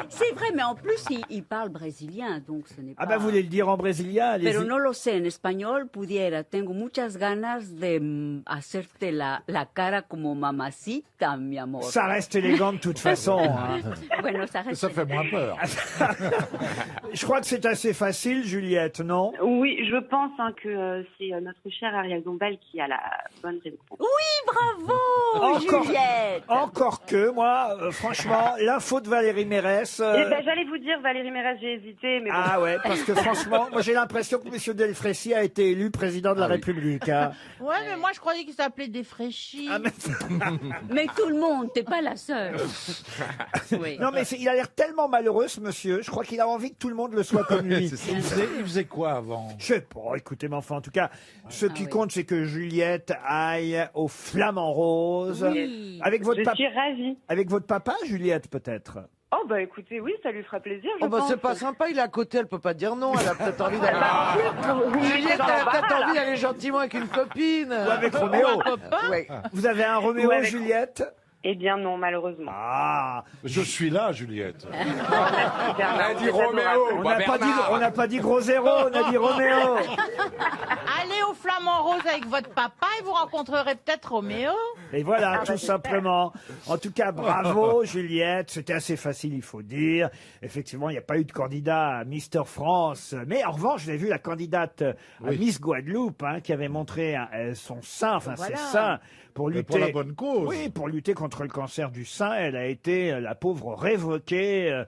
C'est vrai, mais en plus, il parle brésilien, donc ce n'est pas... Ah ben, vous voulez le dire en brésilien, allez-y. Pero no lo sé en español, pudiera. Tengo muchas ganas de hacerte la cara como mamacita, mi amor. Ça reste élégant de toute façon. Hein. Bueno, ça reste... Ça fait moins peur. Je crois que c'est assez facile, Juliette, non? Oui, je pense que c'est notre cher Ariel Dombal qui a la bonne réponse. Oui, bravo, Juliette. Encore que, moi, franchement, l'info de Valérie Mérès... J'allais vous dire, Valérie Mérès, j'ai hésité, mais bon. Ah ouais, parce que franchement, moi j'ai l'impression que M. Delfrécy a été élu président de la République. Hein. Ouais, mais moi je croyais qu'il s'appelait Desfréchy. Mais tout le monde, t'es pas la seule. Oui. Non, mais il a l'air tellement malheureux, ce monsieur. Je crois qu'il a envie que tout le monde le soit comme lui. Il faisait quoi avant? Je sais pas, écoutez, mais enfin, en tout cas, ce qui compte, c'est que Juliette aille au Flamand Rose. Oui. Avec votre Je suis ravie. Avec votre papa, Juliette, peut-être? Oh, bah écoutez, oui, ça lui fera plaisir, je Oh bah pense. c'est pas sympa, il est à côté, elle peut pas dire non, elle a peut-être envie d'aller... Juliette, Juliette, elle a peut-être envie d'aller gentiment avec une copine. Ou avec Roméo. Ouais. Vous avez un Roméo, Ouais, avec- Juliette? Eh bien non, malheureusement. Ah, Je suis là, Juliette. Elle a dit Roméo. on n'a pas dit gros zéro, on a dit Roméo. Allez au Flamand Rose avec votre papa et vous rencontrerez peut-être Roméo. Et voilà, tout simplement. En tout cas, bravo, Juliette. C'était assez facile, il faut dire. Effectivement, il n'y a pas eu de candidat à Mister France. Mais en revanche, j'ai vu la candidate à Miss Guadeloupe, hein, qui avait montré son sein, enfin Voilà. ses seins, pour Mais lutter. pour la bonne cause. Oui, pour lutter contre le cancer du sein. Elle a été, la pauvre, révoquée.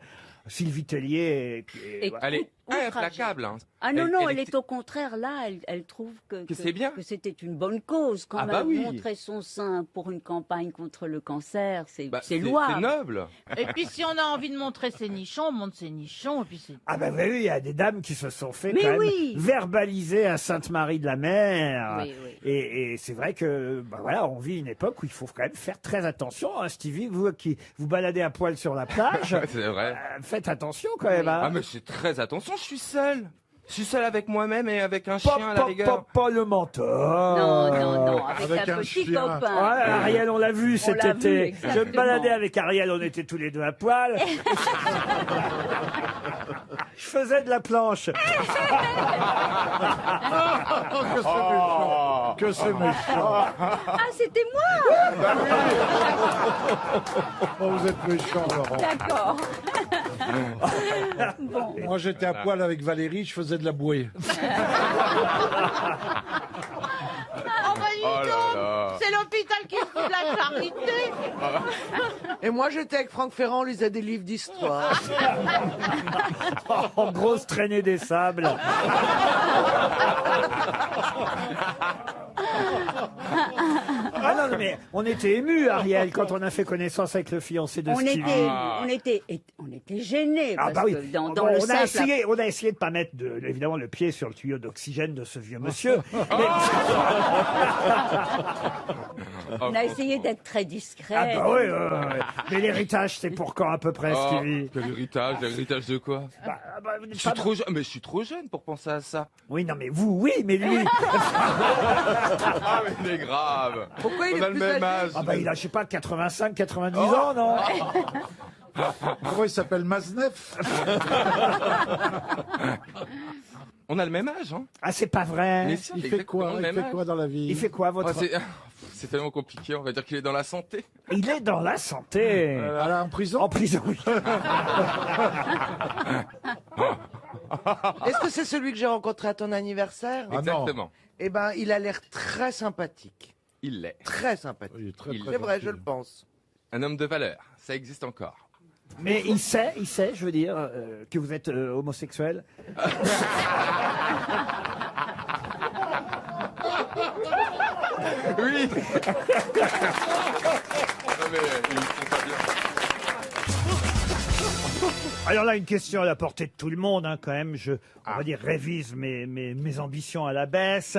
Sylvie Tellier. Et Elle est outragée. implacable. Hein. Ah non, non, elle est au contraire là, elle trouve que c'est bien. que c'était une bonne cause quand Ah même. bah oui. Montrer son sein pour une campagne contre le cancer, c'est Bah, c'est louable. C'est noble. Et puis si on a envie de montrer ses nichons, on montre ses nichons et puis c'est... Ah ben oui, il y a des dames qui se sont fait Mais quand même oui. verbaliser à Sainte-Marie-de-la-Mer. Oui, oui. Et c'est vrai que bah voilà, on vit une époque où il faut quand même faire très attention. Hein, Stevie, vous qui vous baladez à poil sur la plage, C'est vrai. faites attention quand même. Hein. Ah mais c'est très attention, je suis seul. Je suis seul avec moi-même et avec un chien à la rigueur. Pas le menteur. Non, avec un petit chien. copain. Ouais, Ariel, on l'a vu cet l'a vu, été. Je exactement. me baladais avec Ariel, on était tous les deux à poil. Je faisais de la planche. Que c'est méchant. Ah, c'était moi. Oh, vous êtes méchant, Laurent. D'accord. Moi, j'étais à poil avec Valérie, je faisais de la bouée. Oh bah dis Oh là donc, là. c'est l'hôpital qui fout de la charité. Et moi, j'étais avec Franck Ferrand, on lisait des livres d'histoire. En grosse traînée des sables. Ah non, non, mais on était émus, Ariel, quand on a fait connaissance avec le fiancé de On Stevie. était gênés. Ah parce bah oui. que dans Bon, le on a cercle, essayé de pas mettre évidemment le pied sur le tuyau d'oxygène de ce vieux monsieur. on a essayé d'être très discret. Ah bah oui, mais l'héritage c'est pour quand à peu près, Oh, Stevie? quel héritage? L'héritage de quoi? vous n'êtes Je suis pas- trop jeune, mais je suis trop jeune pour penser à ça. Oui, non, mais vous, oui, mais lui. Ah, mais il est grave. Pourquoi il On est a le plus même âgé âge. Ah bah il a, je sais pas, 85, 90 Oh. ans, non? Comment il s'appelle, Maznef? On a le même âge, hein? Ah, c'est pas vrai. Mais si, Il fait exactement quoi? le Il même fait âge. quoi dans la vie? Il fait quoi, votre... Oh, c'est tellement compliqué, on va dire qu'il est dans la santé. Il est dans la santé. En prison? En prison, oui. Est-ce que c'est celui que j'ai rencontré à ton anniversaire? Exactement. Eh ben, il a l'air très sympathique. Il l'est. Très sympathique. Il est très, très C'est vrai, gentil. je le pense. Un homme de valeur, ça existe encore. Mais il sait, je veux dire, que vous êtes homosexuel. Oui. Non, mais ils font pas bien. Alors là, une question à la portée de tout le monde, hein, quand même. On va dire, révise mes ambitions à la baisse.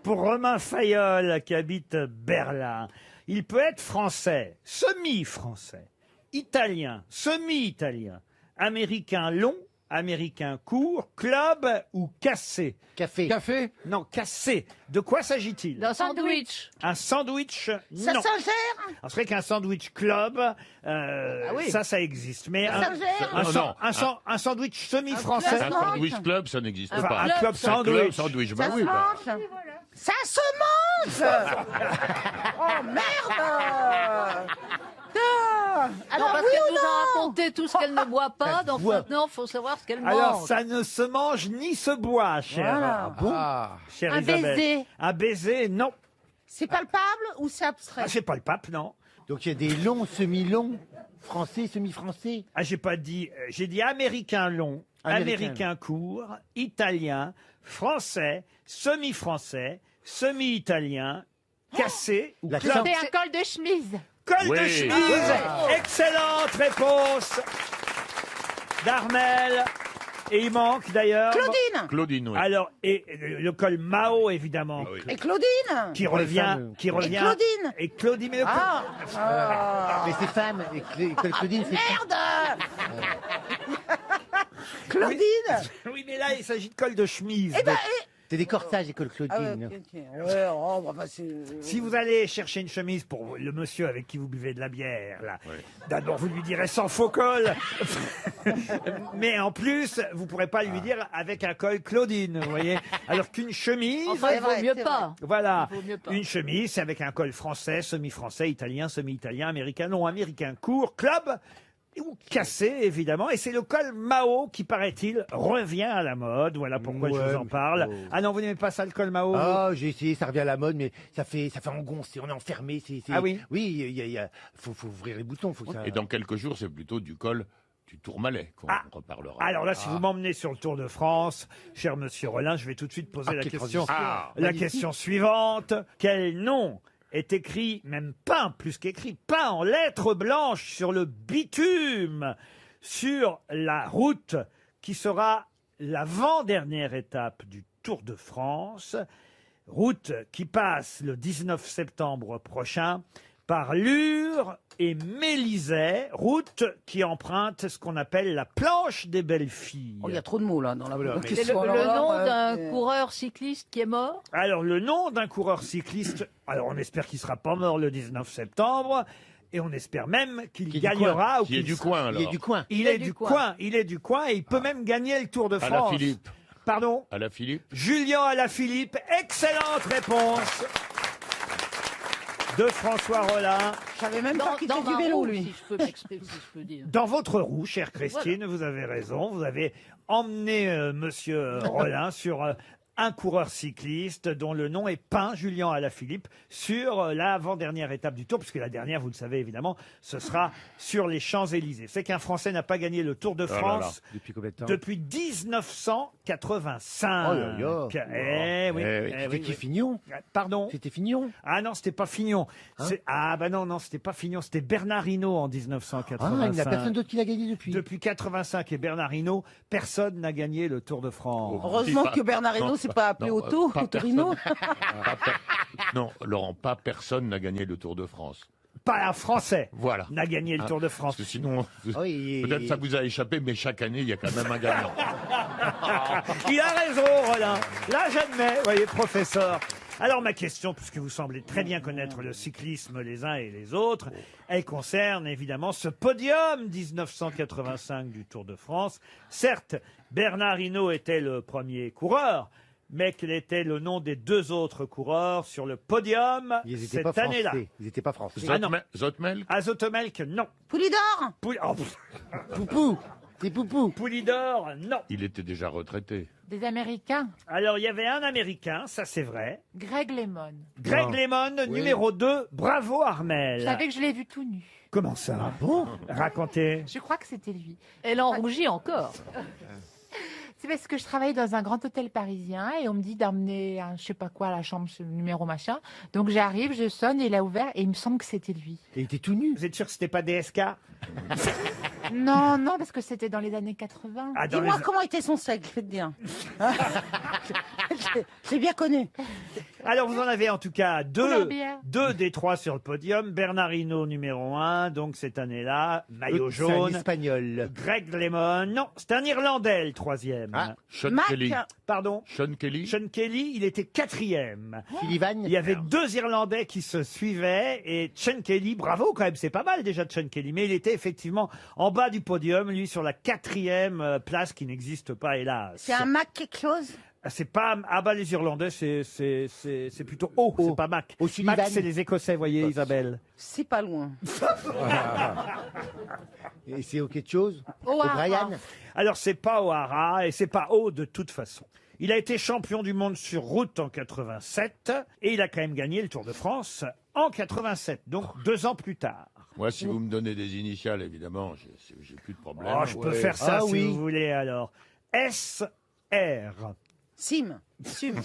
Pour Romain Fayolle, qui habite Berlin. Il peut être français, semi-français, italien, semi-italien, américain long, américain court, club ou cassé. Café? Non, cassé. De quoi s'agit-il? D'un sandwich. Un sandwich? Ça Non. s'ingère. Alors, c'est vrai qu'un sandwich club, oui. ça existe. Mais Ça s'ingère. un sandwich semi-français. Un sandwich club, ça n'existe Enfin, pas. un club Club sandwich. sandwich, Ça bah se oui. bah. mange. Ça se mange. Oh merde. Alors, parce qu'elle nous a raconté tout ce qu'elle ne boit pas, donc maintenant, il faut savoir ce qu'elle mange. Alors, ça ne se mange ni se boit, chère. Voilà. Chère Un Isabelle. baiser. Un baiser, non. C'est palpable ou c'est abstrait? Ah, c'est pas le pape, non. Donc il y a des longs, semi-longs, français, semi-français. Ah, j'ai pas dit. J'ai dit américain long, américain court, italien, français, semi-français, semi-italien, cassé ou La club. chambre- C'est un col de chemise. Col de Oui. chemise. Excellente réponse d'Armel. Et il manque d'ailleurs. Claudine. Claudine, oui. Alors, et le col Mao, évidemment. Ah oui. Et Claudine. Qui Pour les revient, femmes. qui revient. Claudine. Et Claudine. Mais Mais c'est femme. Et Claudine, c'est Merde. Claudine. oui, mais là, il s'agit de col de chemise. Eh ben, Donc, c'est des corsages, école ah ouais, Claudine. ok, ok. Ouais, oh, bah, c'est... si vous allez chercher une chemise pour le monsieur avec qui vous buvez de la bière, là, d'abord vous lui direz sans faux col. Mais en plus, vous pourrez pas lui dire avec un col Claudine, vous voyez. Alors qu'une chemise. Enfin, il vaut vrai, mieux c'est pas. Voilà, Il vaut mieux pas. une chemise, c'est avec un col français, semi-français, italien, semi-italien, américain, non, américain court, club ou cassé, évidemment. Et c'est le col Mao qui, paraît-il, revient à la mode. Voilà pourquoi je Ouais, vous en mais parle. oh. Ah non, vous n'aimez pas ça, le col Mao vous Ah, j'ai essayé, ça revient à la mode, mais ça fait engoncer, on est enfermé. Ah oui. Oui, faut ouvrir les boutons. Faut que ça... Et dans quelques jours, c'est plutôt du col du Tourmalet qu'on reparlera. Alors là, si vous m'emmenez sur le Tour de France, cher monsieur Rollin, je vais tout de suite poser la quelle question, transition. la question suivante. Quel nom est écrit, même peint, plus qu'écrit, peint en lettres blanches sur le bitume, sur la route qui sera l'avant-dernière étape du Tour de France, route qui passe le 19 septembre prochain par Lure et Mélisay, route qui emprunte ce qu'on appelle la planche des belles filles. Oh, il y a trop de mots là dans la C'est question. le Alors là, nom ouais. d'un coureur cycliste qui est mort. Alors, le nom d'un coureur cycliste, alors on espère qu'il ne sera pas mort le 19 septembre, et on espère même qu'il gagnera. Qui est du coin, alors. Il est du coin. Il est du coin, il est du coin, et il peut même gagner le Tour de France. Alaphilippe. Pardon? Alaphilippe. Julien Alaphilippe, excellente réponse de François Rollin. Je savais même pas qu'il était du vélo, lui. Si je peux m'exprimer, si je peux dire. Dans votre roue, chère Christine, vous avez raison, vous avez emmené Monsieur Rollin sur un coureur cycliste dont le nom est peint, Julien Alaphilippe, sur l'avant-dernière étape du Tour, puisque la dernière, vous le savez évidemment, ce sera sur les Champs-Élysées. C'est qu'un Français n'a pas gagné le Tour de France Depuis combien de temps depuis 1985. Oh là là. Eh oui. C'était qui, Fignon? Pardon? C'était Fignon? Ah non, c'était pas Fignon. Ah bah non, c'était pas Fignon, c'était Bernard Hinault en 1985. Ah, il n'y a personne d'autre qui l'a gagné depuis. Depuis 85 et Bernard Hinault, personne n'a gagné le Tour de France. Heureusement que Bernard Hinault s'est pas appelé Auto, Autorino. Non, Laurent, pas personne n'a gagné le Tour de France. Pas un Français Voilà. n'a gagné le Tour de France. Parce que sinon, Oui, peut-être ça vous a échappé, mais chaque année, il y a quand même un gagnant. Il a raison, Rollin. Là, j'admets, voyez, professeur. Alors, ma question, puisque vous semblez très bien connaître le cyclisme les uns et les autres, elle concerne évidemment ce podium 1985 du Tour de France. Certes, Bernard Hinault était le premier coureur, mais quel était le nom des deux autres coureurs sur le podium Ils étaient cette pas année-là? français. Ils n'étaient pas français. Ah non. Zotemelk. À Zotemelk, non. Poulidor. Poupou. C'est Poupou. Poulidor, non. Il était déjà retraité. Des Américains. Alors, il y avait un Américain, ça c'est vrai. Greg Lemon. Greg Lemon, numéro 2. Bravo, Armel. Je savais que je l'ai vu tout nu. Comment ça? Bon. Racontez. Je crois que c'était lui. Elle en rougit encore. C'est parce que je travaillais dans un grand hôtel parisien et on me dit d'emmener je sais pas quoi à la chambre, ce numéro machin. Donc j'arrive, je sonne, il a ouvert et il me semble que c'était lui. Et il était tout nu. Vous êtes sûr que c'était pas DSK? Non, non, parce que c'était dans les années 80. Ah, dans Dis-moi les- comment était son sexe, faites dire. J'ai bien connu. Alors, vous en avez en tout cas Couleur bière. deux des trois sur le podium. Bernard Hinault, numéro 1, donc cette année-là, maillot C'est un jaune. Espagnol. Greg Lemon, non, c'est un Irlandais, le troisième. Sean Mac. Kelly. Pardon? Sean Kelly. Sean Kelly, il était quatrième. Sullivan. Il y avait deux Irlandais qui se suivaient et Sean Kelly, bravo quand même, c'est pas mal déjà de Sean Kelly, mais il était effectivement en bas du podium, lui sur la quatrième place qui n'existe pas, hélas. C'est un Mac quelque chose. C'est pas ah bah les Irlandais c'est plutôt haut, c'est pas Mac. Sullivan. Mac c'est les Écossais, voyez Isabelle. C'est pas loin. Et c'est au quelque chose. O'Hara. O'Brien. Alors c'est pas O'Hara et c'est pas haut de toute façon. Il a été champion du monde sur route en 87 et il a quand même gagné le Tour de France en 87, donc 2 ans plus tard. Moi, si vous me donnez des initiales, évidemment, j'ai plus de problème. Oh, je peux faire ça Ah si oui. vous voulez alors. SR. Sim. Sum.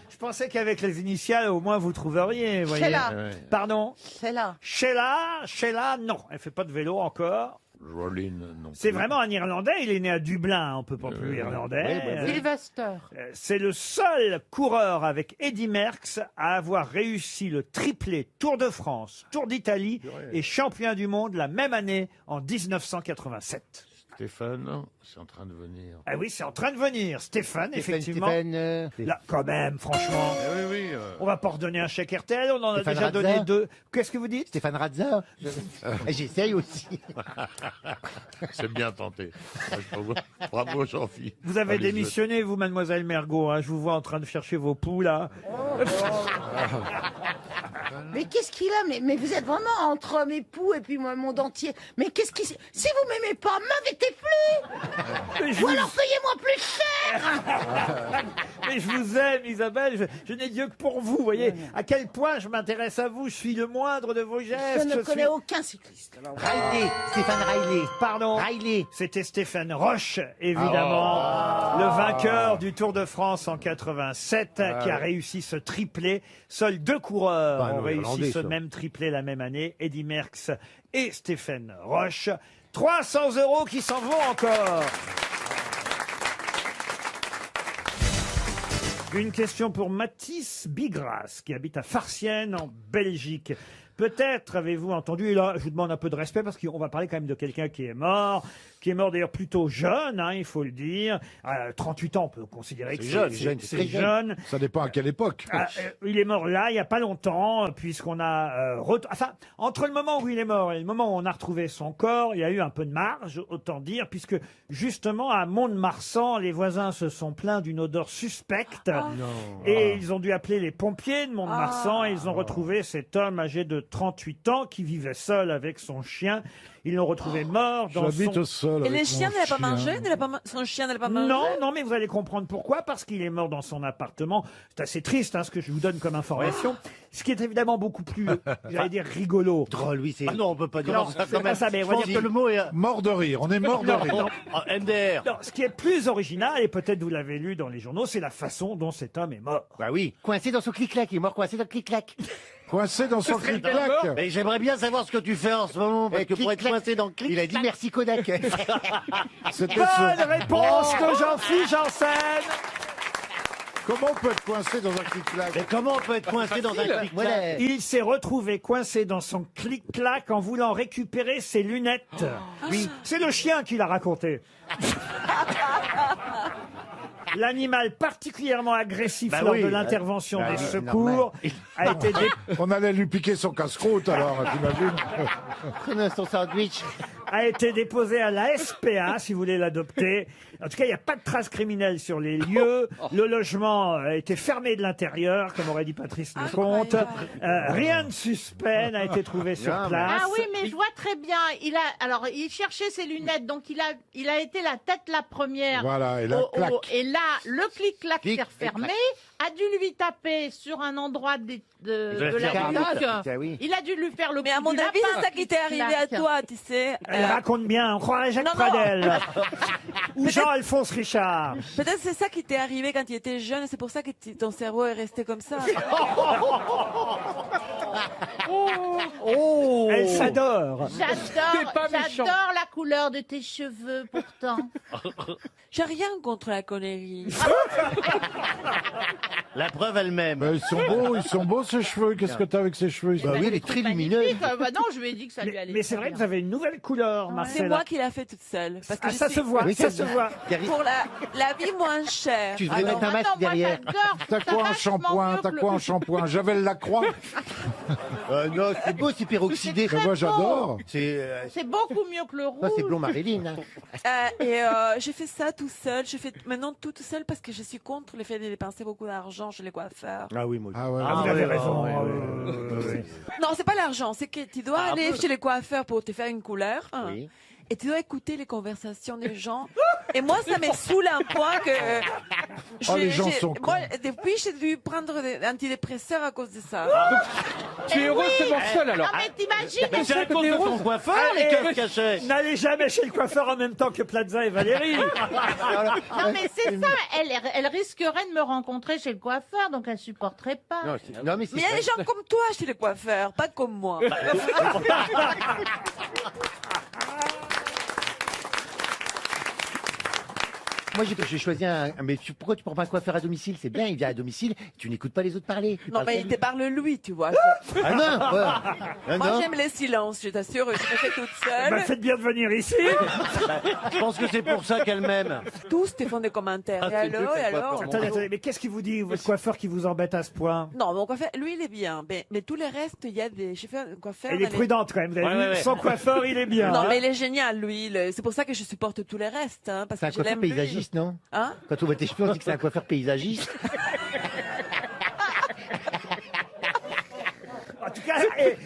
Je pensais qu'avec les initiales, au moins, vous trouveriez. Voyez. Sheila. Pardon? C'est là. Sheila, non. Elle fait pas de vélo encore. Rolin, non. C'est vraiment un Irlandais. Il est né à Dublin. On peut pas plus irlandais. Sylvester. C'est le seul coureur avec Eddy Merckx à avoir réussi le triplé Tour de France, Tour d'Italie et champion du monde la même année en 1987. Stéphane, c'est en train de venir. Ah oui, c'est en train de venir. Stéphane, effectivement. Stéphane. Là, quand même, franchement. Oui. On va pas redonner un chèque RTL, on en a Stéphane déjà Radza. donné 2. Qu'est-ce que vous dites? Stéphane Radza. J'essaye aussi. C'est bien tenté. Bravo, Jean-Philippe. Vous avez Allez, démissionné, vous, mademoiselle Mergot. Hein. Je vous vois en train de chercher vos poux, là. Mais qu'est-ce qu'il a mais vous êtes vraiment entre mes poux et puis moi, le monde entier. Mais qu'est-ce qui... Si vous m'aimez pas, m'invitez plus. Ou alors payez-moi plus cher. Mais je vous aime, Isabelle. Je n'ai Dieu que pour vous. Vous voyez à quel point je m'intéresse à vous. Je suis le moindre de vos gestes. Je ne connais aucun cycliste. alors. Riley. Stéphane Riley. Pardon. Riley. C'était Stéphane Roche, évidemment, le vainqueur du Tour de France en 87, qui a réussi ce triplé. Seuls 2 coureurs Bah, ont non, réussi Irlandais, ce ça. même triplé la même année, Eddy Merckx et Stéphane Roche. 300 € qui s'en vont encore. Une question pour Mathis Bigras, qui habite à Farciennes, en Belgique. Peut-être avez-vous entendu, et là je vous demande un peu de respect parce qu'on va parler quand même de quelqu'un qui est mort d'ailleurs plutôt jeune, il faut le dire. À 38 ans, on peut considérer que c'est jeune. Ça dépend à quelle époque. Il est mort là, il n'y a pas longtemps, puisqu'on a... entre le moment où il est mort et le moment où on a retrouvé son corps, il y a eu un peu de marge, autant dire, puisque justement à Mont-de-Marsan, les voisins se sont plaints d'une odeur suspecte. Et ils ont dû appeler les pompiers de Mont-de-Marsan et ils ont retrouvé cet homme âgé de 38 ans qui vivait seul avec son chien. Ils l'ont retrouvé mort dans son... Et les chiens ne l'avaient pas mangé? Son chien ne l'a pas mangé? Non, mais vous allez comprendre pourquoi. Parce qu'il est mort dans son appartement. C'est assez triste, ce que je vous donne comme information. Ce qui est évidemment beaucoup plus, j'allais dire, rigolo. Drôle, oui, c'est... Ah non, on peut pas dire Non, ça. c'est pas ça, mais on va dire que le mot est... Mort de rire, on est mort de rire. MDR. Non, ce qui est plus original, et peut-être vous l'avez lu dans les journaux, c'est la façon dont cet homme est mort. Bah oui, coincé dans son clic-clac, il est mort coincé dans le clic-clac. Coincé dans son clic-clac. Mais j'aimerais bien savoir ce que tu fais en ce moment, parce que pour être coincé dans le clic... Il a dit merci Kodak. Bonne réponse de Jean-Philippe Janssen. Comment on peut être coincé dans un clic-clac? Mais comment on peut être coincé dans un clic-clac? Il s'est retrouvé coincé dans son clic-clac en voulant récupérer ses lunettes. Oui, c'est le chien qui l'a raconté. L'animal particulièrement agressif lors de l'intervention des secours a été On allait lui piquer son casse-croûte alors, t'imagines? Son sandwich. a été déposé à la SPA, si vous voulez l'adopter. En tout cas, il n'y a pas de traces criminelles sur les lieux. Le logement a été fermé de l'intérieur, comme aurait dit Patrice Lecomte. Rien de suspect n'a été trouvé sur place. Ah oui, mais je vois très bien. Il cherchait ses lunettes, donc il a été la tête la première. Voilà, et la claque. Et là, le clic-clac s'est refermé, a dû lui taper sur un endroit de la nuque. Il a dû lui faire le coup Mais à mon du avis, lapin, c'est ça qui t'est arrivé à toi, tu sais. Elle raconte bien, on croirait Jacques Pradel. Ou Jean-Alphonse Richard. Peut-être c'est ça qui t'est arrivé quand tu étais jeune, et c'est pour ça que ton cerveau est resté comme ça. Elle s'adore. J'adore la couleur de tes cheveux, pourtant. J'ai rien contre la connerie. La preuve elle-même. Ils sont beaux ces cheveux. Qu'est-ce que t'as avec ces cheveux? Bah oui, elle est très lumineuse. Bah non, je lui ai dit que ça lui allait. Mais c'est vrai que vous avez une nouvelle couleur, Marcella. C'est moi qui l'ai fait toute seule. Parce que ça se voit, ça se voit. Pour la vie moins chère. Tu devrais mettre un masque derrière. T'as quoi en shampoing? Javel Lacroix? Non, c'est beau, c'est peroxydé. Moi j'adore. C'est beaucoup mieux que le rouge. Ça, c'est blond Marilyn. J'ai fait ça tout seul. Je fais maintenant tout seul parce que je suis contre le fait de dépenser beaucoup d'argent chez les coiffeurs. Ah oui, moi. Vous avez raison. Non, c'est pas l'argent, c'est que tu dois aller chez les coiffeurs pour te faire une couleur. Oui. Et tu dois écouter les conversations des gens. Et moi, ça me saoule un point que... les gens sont cons. Moi, depuis, j'ai dû prendre des antidépresseurs à cause de ça. Tu es heureuse de voir seul alors. Non, mais t'imagines. Mais c'est à cause de son coiffeur, les keufs cachets. N'allez jamais chez le coiffeur en même temps que Plaza et Valérie. Non, mais c'est ça. Elle risquerait de me rencontrer chez le coiffeur, donc elle supporterait pas. Non, mais Mais il y a des gens comme toi chez les coiffeurs, pas comme moi. Moi, j'ai choisi mais pourquoi tu prends pas un coiffeur à domicile? C'est bien, il vient à domicile, tu n'écoutes pas les autres parler. Non, mais il te parle lui, tu vois. Ah non, Moi, j'aime les silences, je t'assure, je me fais toute seule. Faites bien de venir ici. Je pense que c'est pour ça qu'elle m'aime. Tous te font des commentaires. Et alors Attendez, mais qu'est-ce qui vous dit, votre coiffeur qui vous embête à ce point? Non, mon coiffeur, lui, il est bien. Mais tous les restes, il y a des... J'ai fait un coiffeur... Elle est prudente quand même, vous avez vu, son coiffeur, il est bien. Non, mais il est génial, lui. C'est pour ça que je supporte tous les restes. Parce que je l'aime plus. Paysagiste, non? Hein? Quand on voit tes cheveux, on dit que c'est un coiffeur paysagiste.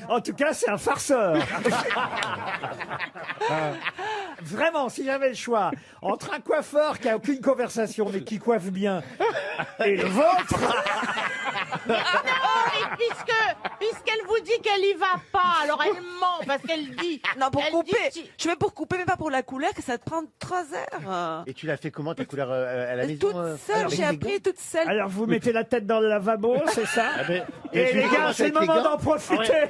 En tout cas, c'est un farceur. Vraiment, si j'avais le choix entre un coiffeur qui a aucune conversation mais qui coiffe bien et le vôtre. Non, mais puisqu'elle vous dit qu'elle y va pas, alors elle ment parce qu'elle dit. Non, pour couper. Je vais pour couper, mais pas pour la couleur, que ça te prend 3 heures. Et tu l'as fait comment ta couleur à la maison? Toute seule, j'ai appris toute seule. Alors vous mettez la tête dans le lavabo, c'est ça? Et les gars, c'est le moment d'en profiter.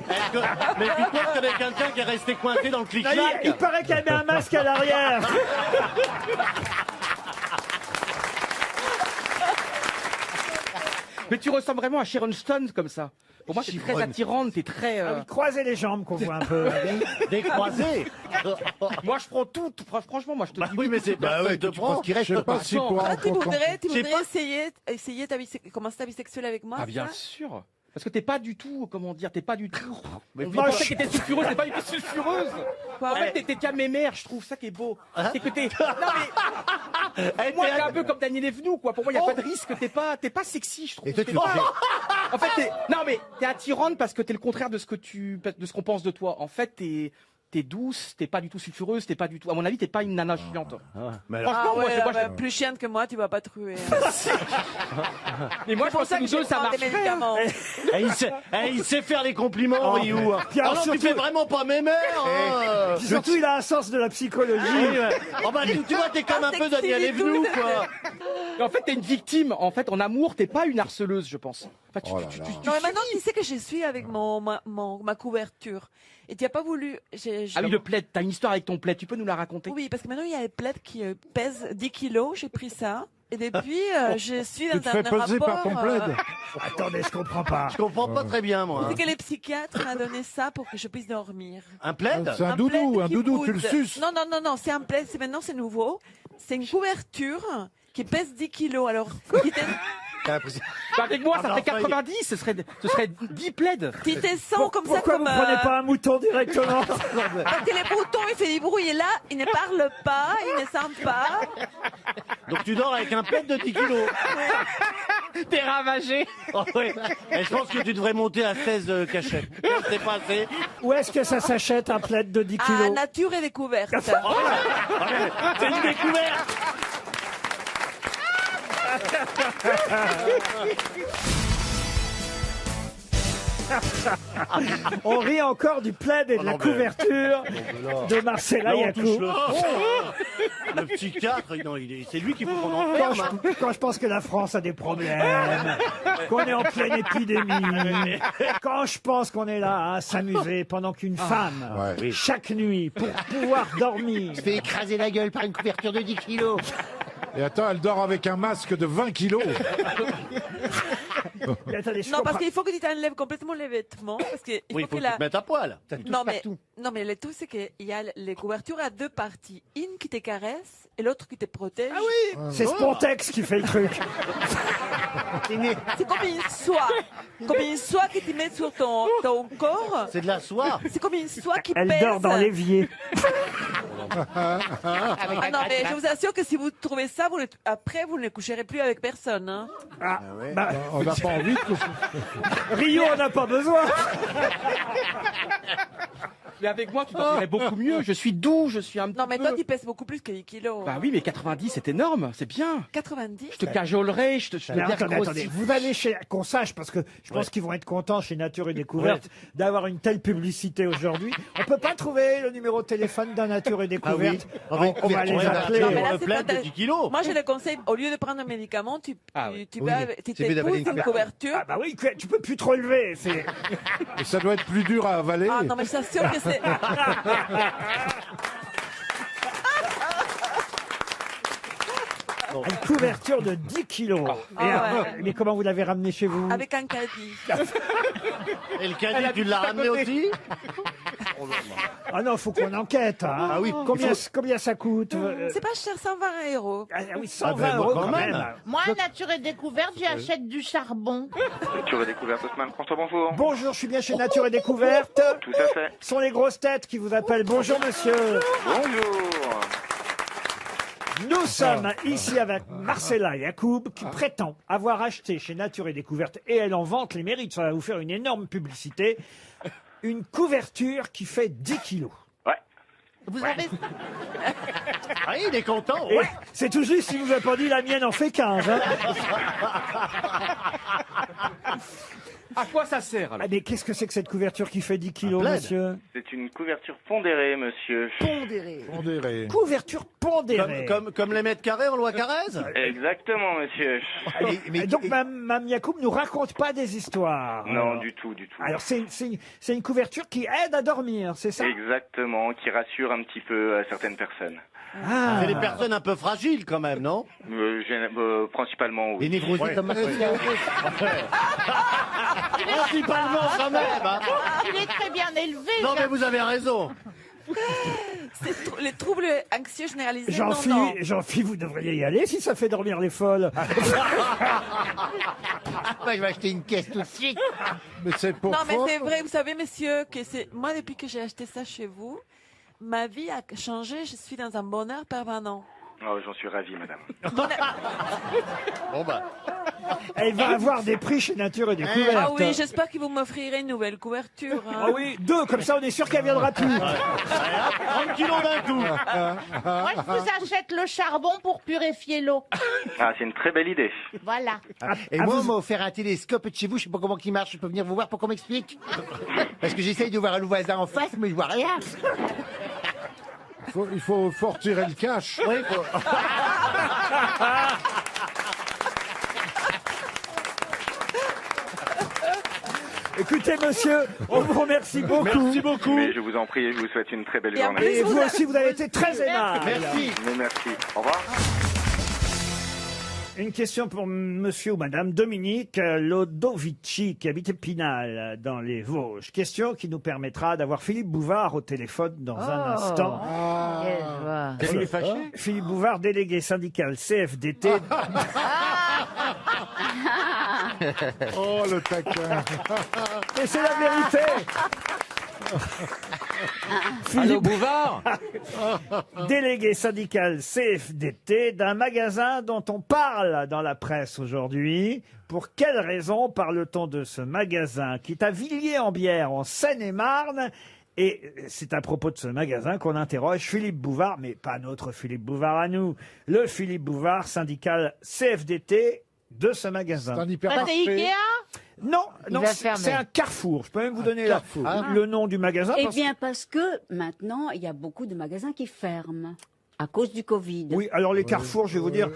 Mais dis-toi qu'il y avait quelqu'un qui est resté coincé dans le clic-clac. Il paraît qu'elle met un masque à l'arrière. Mais tu ressembles vraiment à Sharon Stone comme ça. Pour moi, t'es très attirante, t'es très... Ah oui, croisez les jambes qu'on voit un peu. Décroisé. Moi, je prends tout. Franchement, moi, je te dis... Oui, mais c'est Bah ouais, tu prends ce qui reste. Je sais pas si pour Ah, tu voudrais Je sais pas. essayer commencer ta vie sexuelle avec moi Ah bien ça sûr. Parce que t'es pas du tout, comment dire, t'es pas du tout... Mais Moi, je pensais que t'étais sulfureuse, t'es pas du tout sulfureuse. Quoi, En fait, ouais. t'es qu'à mémère, je trouve ça qui est beau. C'est que t'es... Non mais... Moi, t'es un peu comme Daniel Evenou, quoi. Pour moi, y a pas de risque, t'es pas sexy, je trouve. Et toi, tu En fait, non mais t'es attirante parce que t'es le contraire de ce qu'on pense de toi. En fait, t'es douce, t'es pas du tout sulfureuse, t'es pas du tout. À mon avis, t'es pas une nana chiante. Franchement, moi, je sais pas. Plus chienne que moi, tu vas pas trouver. Mais moi, je pense que nous deux, ça marcherait. Hein. Il sait faire les compliments, Ryu. Puis alors, Alors, tu surtout- fais vraiment pas mes mères. Puis surtout, il a un sens de la psychologie. Oh bah, tu vois, t'es comme un peu Daniel Evenou, quoi. Et en fait, t'es une victime. En fait, en amour, t'es pas une harceleuse, je pense. En fait, Non, mais maintenant, tu sais que je suis avec ma couverture. Et tu n'as pas voulu. Ah oui, le plaid. T'as une histoire avec ton plaid. Tu peux nous la raconter? Oui, parce que maintenant, il y a un plaid qui pèse 10 kilos. J'ai pris ça. Et depuis, je suis Tu dans te fais un peser rapport. par ton plaid. Attendez, je comprends pas. Je comprends pas très bien, moi. C'est que les psychiatres m'ont donné ça pour que je puisse dormir. Un plaid? C'est un doudou, plaid un qui doudou, tu le boude. suces. Non, c'est un plaid. Maintenant, c'est nouveau. C'est une couverture qui pèse 10 kilos. Alors, avec moi, ça Ah, fait bah, enfin, 90. Ce serait 10 plaids. tu te sens comme ça, Pourquoi comme. vous prenez pas un mouton directement? Parce que les boutons, il fait du bruit. Et là, il ne parle pas, il ne sent pas. Donc tu dors avec un plaid de 10 kilos. T'es ravagé. Oh, ouais. Et je pense que tu devrais monter à 16 cachets. C'est pas assez. Où est-ce que ça s'achète un plaid de 10 Ah, kilos? nature et découverte. C'est une découverte. On rit encore du plaid et de la couverture de Marcella Là, on touche Yacoub. le fond. Le psychiatre, non, c'est lui qu'il faut qu'on enferme. hein. Quand je pense que la France a des problèmes, qu'on est en pleine épidémie, quand je pense qu'on est là à s'amuser pendant qu'une femme, chaque nuit, pour pouvoir dormir, se fait écraser la gueule par une couverture de 10 kilos. Et attends, elle dort avec un masque de 20 kilos. Mais attendez, je Non, parce comprends- qu'il faut que tu t'enlèves complètement les vêtements. Parce que Oui, il faut que que tu te mettes à poil. non, mais le tout, c'est qu'il y a les couvertures à deux parties. Une qui te caresse et l'autre qui te protège. Ah oui c'est Spontex qui fait le truc. C'est comme une soie. Comme une soie que tu mets sur ton corps. C'est de la soie. C'est comme une soie qui Elle pèse. dort dans l'évier. Ah non, mais je vous assure que si vous trouvez ça, après, vous ne coucherez plus avec personne. Hein. Ah, bah, On n'a pas envie de... Rio, on n'a pas besoin. Mais avec moi, tu dormirais beaucoup mieux. Je suis doux, je suis un petit Non, mais peu... toi, tu pèses beaucoup plus que 10 kilos. Bah oui, mais 90, c'est énorme, c'est bien. 90 Je te cajolerai, je te Mais bien attendez, grossi. attendez, vous allez chez, qu'on sache, parce que je pense qu'ils vont être contents chez Nature et Découverte d'avoir une telle publicité aujourd'hui. On peut pas trouver le numéro de téléphone d'un Nature et Découverte. Ah oui. On va les Ouais, appeler. non, mais là, le c'est plaid pas de ta- 10 kilos. Moi, je le conseille, au lieu de prendre un médicament, tu oui. t'épouses d'avaler une couverture. Ah bah oui, tu peux plus trop lever. C'est... Et ça doit être plus dur à avaler. Ah non, mais je t'assure que c'est. Une couverture de 10 kilos. Ah ouais. Mais comment vous l'avez ramené chez vous? Avec un caddie. Et le caddie, tu l'as ramené aussi? Ah non, faut qu'on enquête. Hein. Ah oui, Combien ça coûte? C'est pas cher, 120 €. Ah oui, 120 € quand même. Moi, Nature et Découverte, j'achète du charbon. Nature et Découverte, Haussmann, François, bonjour. Bonjour, je suis bien chez Nature et Découverte. Tout à fait. Ce sont les grosses têtes qui vous appellent. Bonjour monsieur. Bonjour. Nous sommes ici avec Marcella Yacoub qui prétend avoir acheté chez Nature et Découverte, et elle en vante les mérites, ça va vous faire une énorme publicité, une couverture qui fait 10 kilos. Ouais. Vous avez... Ah, il est content. Et c'est tout juste, il nous a pas dit la mienne en fait 15. Hein. À quoi ça sert alors? Ah, mais qu'est-ce que c'est que cette couverture qui fait 10 kilos, plaid. monsieur? C'est une couverture pondérée, monsieur. Pondéré. Couverture pondérée. Comme les mètres carrés en loi Carrez? Exactement, monsieur. Et donc, Mme Yacoub ne nous raconte pas des histoires. Non, du tout, du tout. Alors, c'est une couverture qui aide à dormir, c'est ça? Exactement, qui rassure un petit peu certaines personnes. Ah. C'est des personnes un peu fragiles quand même, non? Principalement, oui. Les névrosés comme Principalement quand même. Hein. Il est très bien élevé. Non mais vous avez raison. Les troubles anxieux généralisés. Jean-Philippe, vous devriez y aller si ça fait dormir les folles. Moi, je vais acheter une caisse tout de suite. Mais c'est pour Non, mais fort. c'est vrai, vous savez, messieurs, que c'est moi depuis que j'ai acheté ça chez vous, ma vie a changé. Je suis dans un bonheur permanent. Oh, j'en suis ravi, madame. Bon bah. Elle va avoir des prix chez Nature et Découverte. Ah oui, j'espère que vous m'offrirez une nouvelle couverture. Hein. Ah oui, 2, comme ça on est sûr qu'elle viendra plus. 30 kilos d'un coup. Moi, je vous achète le charbon pour purifier l'eau. Ah, c'est une très belle idée. Voilà. Et moi, on m'a offert un télescope de chez vous, je sais pas comment il marche, je peux venir vous voir pour qu'on m'explique. Parce que j'essaye de voir le voisin en face, mais je vois rien. Il faut retirer le cash. Oui, Écoutez, monsieur, on vous remercie beaucoup. Merci beaucoup. Mais je vous en prie, je vous souhaite une très belle Et en journée. plus, Et vous aussi, vous avez été très aimable. Merci. Mais merci. Au revoir. Une question pour monsieur ou madame Dominique Lodovici, qui habite Épinal, dans les Vosges. Question qui nous permettra d'avoir Philippe Bouvard au téléphone dans un instant. Quelle joie. Philippe Bouvard, délégué syndical CFDT. Oh, le taquin. Et c'est la vérité. Allô, Bouvard? Délégué syndical CFDT d'un magasin dont on parle dans la presse aujourd'hui. Pour quelle raison parle-t-on de ce magasin qui est à Villiers-en-Bière, en Seine-et-Marne? Et c'est à propos de ce magasin qu'on interroge Philippe Bouvard, mais pas notre Philippe Bouvard à nous, le Philippe Bouvard, syndical CFDT de ce magasin. C'est un hyper Bah, c'est Ikea? Non, Il non, va c'est fermer. un Carrefour. Je peux même vous donner Carrefour. le nom du magasin. Eh parce- bien, parce que maintenant, il y a beaucoup de magasins qui ferment à cause du Covid. Oui, alors les Carrefours, je vais vous dire,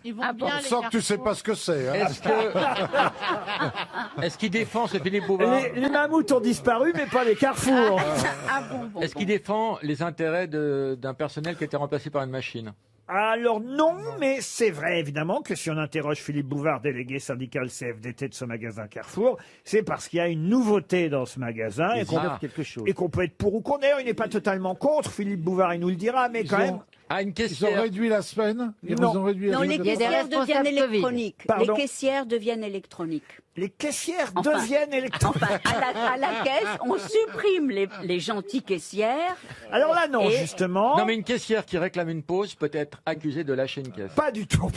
Ils vont Ah bien, bon, On les sent que tu sais Carrefour. pas ce que c'est. Hein. Est-ce qu'il défend ce Philippe Bouvard? les mammouths ont disparu, mais pas les Carrefours. Ah bon, Est-ce qu'il défend les intérêts d'un personnel qui a été remplacé par une machine? Alors non, mais c'est vrai évidemment que si on interroge Philippe Bouvard, délégué syndical CFDT de ce magasin Carrefour, c'est parce qu'il y a une nouveauté dans ce magasin et Ils qu'on offrent quelque chose. et qu'on peut être pour ou contre. D'ailleurs, il n'est pas totalement contre, Philippe Bouvard, il nous le dira, mais quand même... Ah, une Ils ont caissière. réduit la semaine. Ils Non. ont réduit la Non, les semaine. Il y a des caissières deviennent responsables Covid. électroniques. Pardon Les caissières deviennent électroniques. Les caissières Enfin, deviennent électroniques. Enfin, à la caisse, on supprime les gentilles caissières. Alors là, non, Et- justement, Non, mais une caissière qui réclame une pause peut être accusée de lâcher une caisse. pas du tout.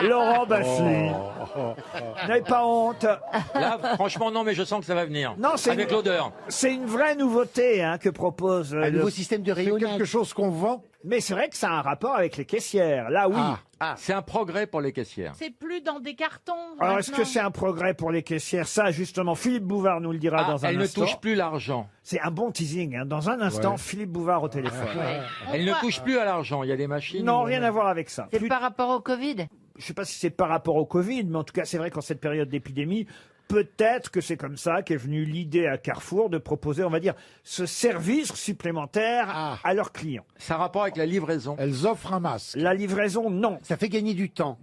Laurent Baffy, n'avez pas honte. Là, franchement, non, mais je sens que ça va venir. Non, c'est Avec une- l'odeur. C'est une vraie nouveauté hein, que propose Un le... nouveau système de C'est quelque rayonnage. chose qu'on vend. Mais c'est vrai que ça a un rapport avec les caissières. Là, oui. C'est un progrès pour les caissières. C'est plus dans des cartons. Alors, est-ce que maintenant. c'est un progrès pour les caissières? Ça, justement, Philippe Bouvard nous le dira dans un Elle ne instant. touche plus l'argent. C'est un bon teasing. Hein. Dans un instant, Ouais. Philippe Bouvard au téléphone. Elle ne touche plus à l'argent. Il y a des machines. Non, où- rien à voir avec ça. C'est par rapport au Covid? Je ne sais pas si c'est par rapport au Covid, mais en tout cas, c'est vrai qu'en cette période d'épidémie, peut-être que c'est comme ça qu'est venue l'idée à Carrefour de proposer, on va dire, ce service supplémentaire à leurs clients. Ça a rapport avec la livraison. Elles offrent un masque. La livraison, non. Ça fait gagner du temps.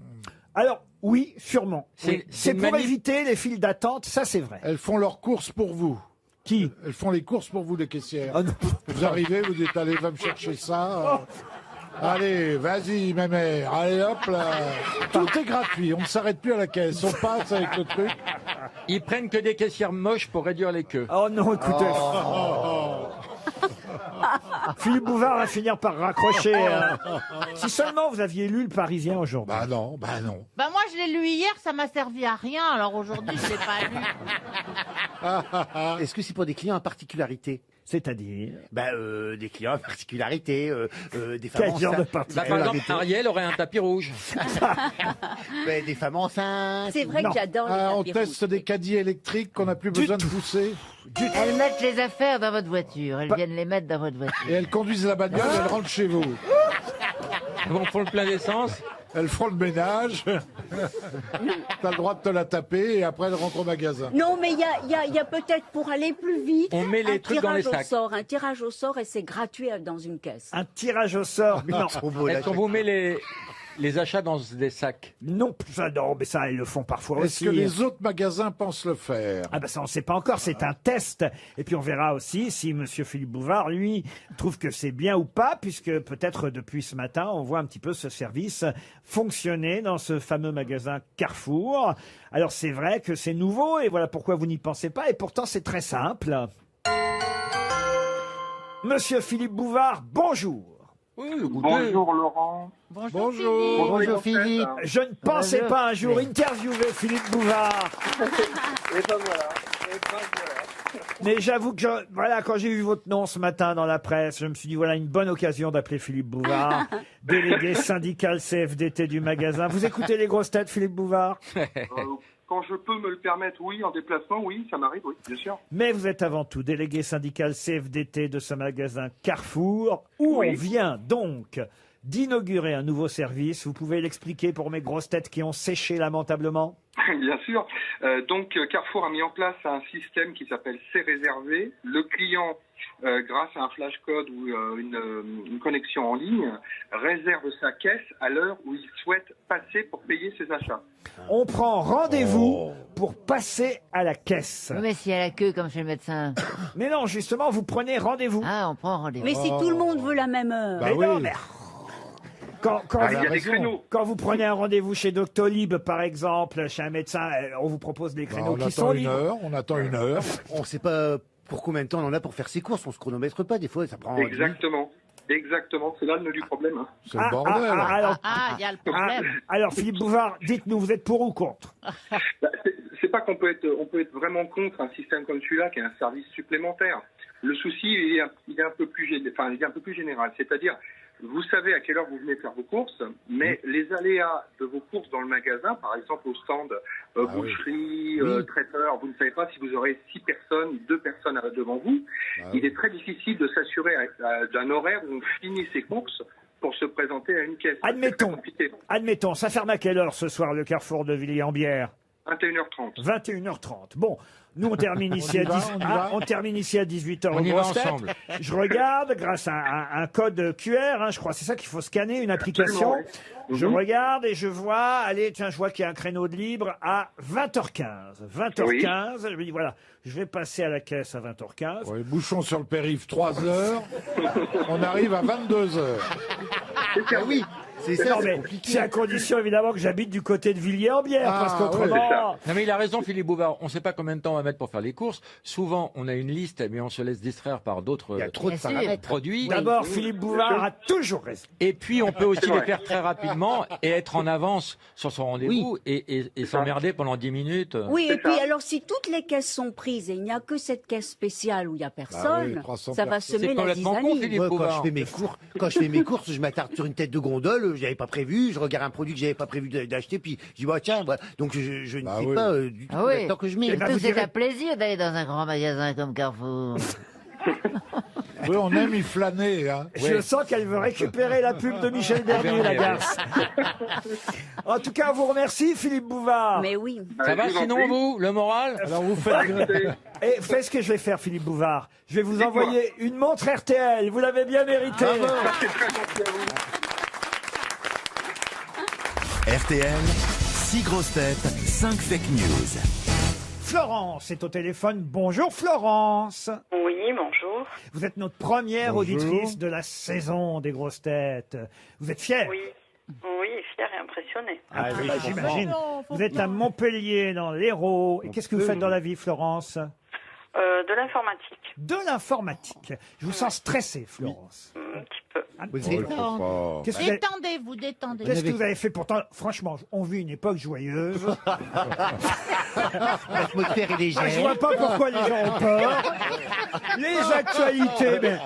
Alors, oui, sûrement. C'est- Oui. c'est C'est une pour manip- éviter les files d'attente, ça c'est vrai. Elles font leurs courses pour vous. Qui? Elles font les courses pour vous, les caissières. Ah non. Vous arrivez, vous dites, allez, va me chercher ça. Allez, vas-y, ma mère. Allez, hop là. Tout est gratuit. On ne s'arrête plus à la caisse. On passe avec le truc. Ils prennent que des caissières moches pour réduire les queues. Oh non, écoutez. Philippe Bouvard va finir par raccrocher. Si seulement vous aviez lu Le Parisien aujourd'hui. Bah non, bah non. Bah moi je l'ai lu hier, ça m'a servi à rien, alors aujourd'hui je l'ai pas lu. Est-ce que c'est pour des clients à particularité? C'est-à-dire Des clients à particularité, des femmes Quel enceintes. genre de particularité Par exemple, Ariel aurait un tapis rouge. Des femmes enceintes. C'est vrai que j'adore les On tapis teste des caddies électriques qu'on n'a plus besoin de pousser. Elles mettent les affaires dans votre voiture. Elles viennent les mettre dans votre voiture. Et elles conduisent la bagnole et elles rentrent chez vous. On font le plein d'essence. Elles feront le ménage. T'as le droit de te la taper et après elles rentrent au magasin. Non, mais il y a peut-être pour aller plus vite. On met les trucs dans les sacs. Un tirage au sort et c'est gratuit dans une caisse. Un tirage au sort? Non. Est-ce qu'on vous met les achats dans des sacs? Non, ça, non, mais ça, ils le font parfois Est-ce aussi. que les autres magasins pensent le faire? Ah ben ça, on ne sait pas encore, c'est un test. Et puis on verra aussi si Monsieur Philippe Bouvard, lui, trouve que c'est bien ou pas, puisque peut-être depuis ce matin, on voit un petit peu ce service fonctionner dans ce fameux magasin Carrefour. Alors c'est vrai que c'est nouveau, et voilà pourquoi vous n'y pensez pas, et pourtant c'est très simple. Monsieur Philippe Bouvard, bonjour. Bonjour Laurent. Bonjour Philippe. Je ne pensais pas un jour interviewer Philippe Bouvard. Et ben voilà. Mais j'avoue que voilà, quand j'ai vu votre nom ce matin dans la presse, je me suis dit voilà une bonne occasion d'appeler Philippe Bouvard, délégué syndical CFDT du magasin. Vous écoutez les grosses têtes, Philippe Bouvard? Quand je peux me le permettre, oui, en déplacement, oui, ça m'arrive, oui, bien sûr. Mais vous êtes avant tout délégué syndical CFDT de ce magasin Carrefour, où Oui. on vient donc d'inaugurer un nouveau service. Vous pouvez l'expliquer pour mes grosses têtes qui ont séché lamentablement? Bien sûr. Donc Carrefour a mis en place un système qui s'appelle C'est réservé. Le client, grâce à un flash code ou une connexion en ligne, réserve sa caisse à l'heure où il souhaite passer pour payer ses achats. On prend rendez-vous pour passer à la caisse. Oui, mais s'il y a la queue comme chez le médecin. Mais non, justement, vous prenez rendez-vous. Ah, on prend rendez-vous. Mais si tout le monde veut la même heure. Mais non, mais quand il y a des créneaux. quand vous prenez un rendez-vous chez Doctolib, par exemple, chez un médecin, on vous propose des créneaux on qui attend sont une libres. heure, on attend une heure. On sait pas pour combien de temps on en a pour faire ses courses. On se chronomètre pas. Des fois, ça prend. Exactement. Exactement, c'est là le nœud du problème. Hein. C'est le bordel. alors, il y a le problème. alors, Philippe Bouvard, dites-nous, vous êtes pour ou contre? C'est pas qu'on peut être vraiment contre un système comme celui-là qui est un service supplémentaire. Le souci il est un peu plus général, c'est-à-dire vous savez à quelle heure vous venez faire vos courses, mais les aléas de vos courses dans le magasin, par exemple au stand boucherie, traiteur, vous ne savez pas si vous aurez 6 personnes, 2 personnes devant vous. Il est très difficile de s'assurer d'un horaire où on finit ses courses pour se présenter à une caisse. Admettons, ça ferme à quelle heure ce soir le Carrefour de Villiers-en-Bière? 21h30. 21h30. Bon, nous on termine ici on termine ici à 18h. On y va ensemble. Je regarde grâce à un code QR, je crois, c'est ça qu'il faut scanner, une application. Absolument, Je regarde et je vois, allez, tiens, je vois qu'il y a un créneau de libre à 20h15. 20h15, je me dis voilà, je vais passer à la caisse à 20h15. Ouais, bouchon sur le périph', 3 heures. On arrive à 22 heures. Ah oui. C'est ça, Non, mais c'est à condition évidemment que j'habite du côté de Villiers-en-Bière, parce qu'autrement. Non mais il a raison Philippe Bouvard, on ne sait pas combien de temps on va mettre pour faire les courses. Souvent on a une liste mais on se laisse distraire par d'autres produits. D'abord, Philippe Bouvard a toujours raison. Et puis on peut aussi les faire très rapidement et être en avance sur son rendez-vous et s'emmerder pendant 10 minutes. Oui, et puis alors si toutes les caisses sont prises et il n'y a que cette caisse spéciale où il n'y a personne, ça va semer la zizanie. Quand je fais mes courses, je m'attarde sur une tête de gondole, j'avais pas prévu, je regarde un produit que j'avais pas prévu d'acheter, puis je dis tiens, voilà. Donc je ne sais pas du tout le temps que je mets. C'est un plaisir d'aller dans un grand magasin comme Carrefour. Oui, on aime y flâner. Hein. Je sens qu'elle veut récupérer la pub de Michel Bernier, la garce. En tout cas, on vous remercie, Philippe Bouvard. Mais oui. Ça va sinon vous, le moral? Alors vous faites... Et faites ce que je vais faire, Philippe Bouvard. Je vais vous envoyer une montre RTL. Vous l'avez bien mérité. RTL, 6 grosses têtes, 5 fake news. Florence est au téléphone. Bonjour Florence. Oui, bonjour. Vous êtes notre première auditrice de la saison des grosses têtes. Vous êtes fière? Oui. Oui, fière et impressionnée. J'imagine. Vous êtes à Montpellier, dans l'Hérault. Et qu'est-ce que vous faites dans la vie, Florence? De l'informatique. De l'informatique. Je vous sens stressée, Florence. Un petit peu. Détendez. Qu'est-ce que vous avez- Détendez-vous, détendez. Qu'est-ce que vous avez fait pourtant? Franchement, on vit une époque joyeuse. L'atmosphère est légère. Je vois pas pourquoi les gens ont peur. Les actualités, mais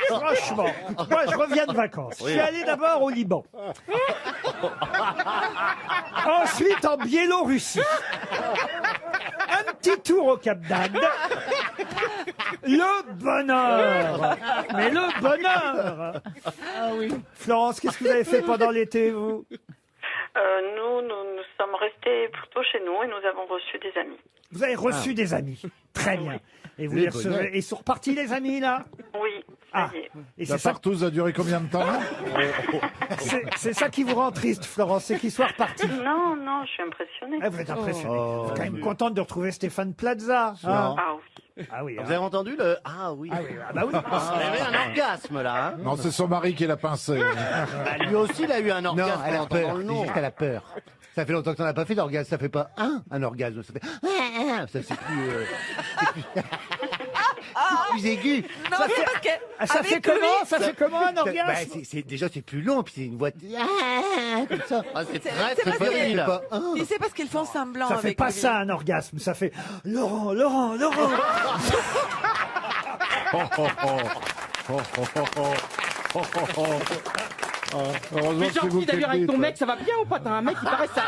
franchement, moi je reviens de vacances. Je suis allé d'abord au Liban. Ensuite en Biélorussie. Un petit tour au Cap d'Agde. Le bonheur. Mais le bonheur. Ah oui. Florence, qu'est-ce que vous avez fait pendant l'été, vous? Nous sommes restés plutôt chez nous et nous avons reçu des amis. Vous avez reçu des amis. Très bien. Et vous Les les recevez. bonheurs. Et ils sont repartis, les amis, là? Oui, Ah. ça y est. Et La c'est ça, partouze a duré combien de temps c'est ça qui vous rend triste, Florence, c'est qu'ils soient repartis. Non, non, je suis impressionnée. Ah, vous êtes impressionnée. Vous êtes quand même contente de retrouver Stéphane Plaza. hein. Ah oui. Ah oui. Vous hein. avez entendu le... Ah oui. Ah oui, ah bah oui. Il avait un orgasme, là. Hein. Non, c'est son mari qui l'a pincé. Bah, lui aussi, il a eu un Non, orgasme elle en a entendant peur. le C'est nom. juste qu'elle a peur. Ça fait longtemps que t'en as pas fait d'orgasme. Ça fait pas un orgasme. Ça fait ça c'est plus, c'est plus aigu. Non, Ça c'est fait- parce que. Ah, ça avec fait comment? lui- Ça fait comment un Bah, orgasme? déjà c'est plus long puis c'est une voix comme ça. Ah, c'est C'est très, c'est très parce viril. que- Pas un. Tu sais parce qu'ils font semblant Ça fait avec pas lui. ça un orgasme, ça fait Laurent. Heureusement Mais que c'est vous gentil qui d'ailleurs le avec ton dites. mec, ça va bien ou pas? T'as un mec qui paraît ça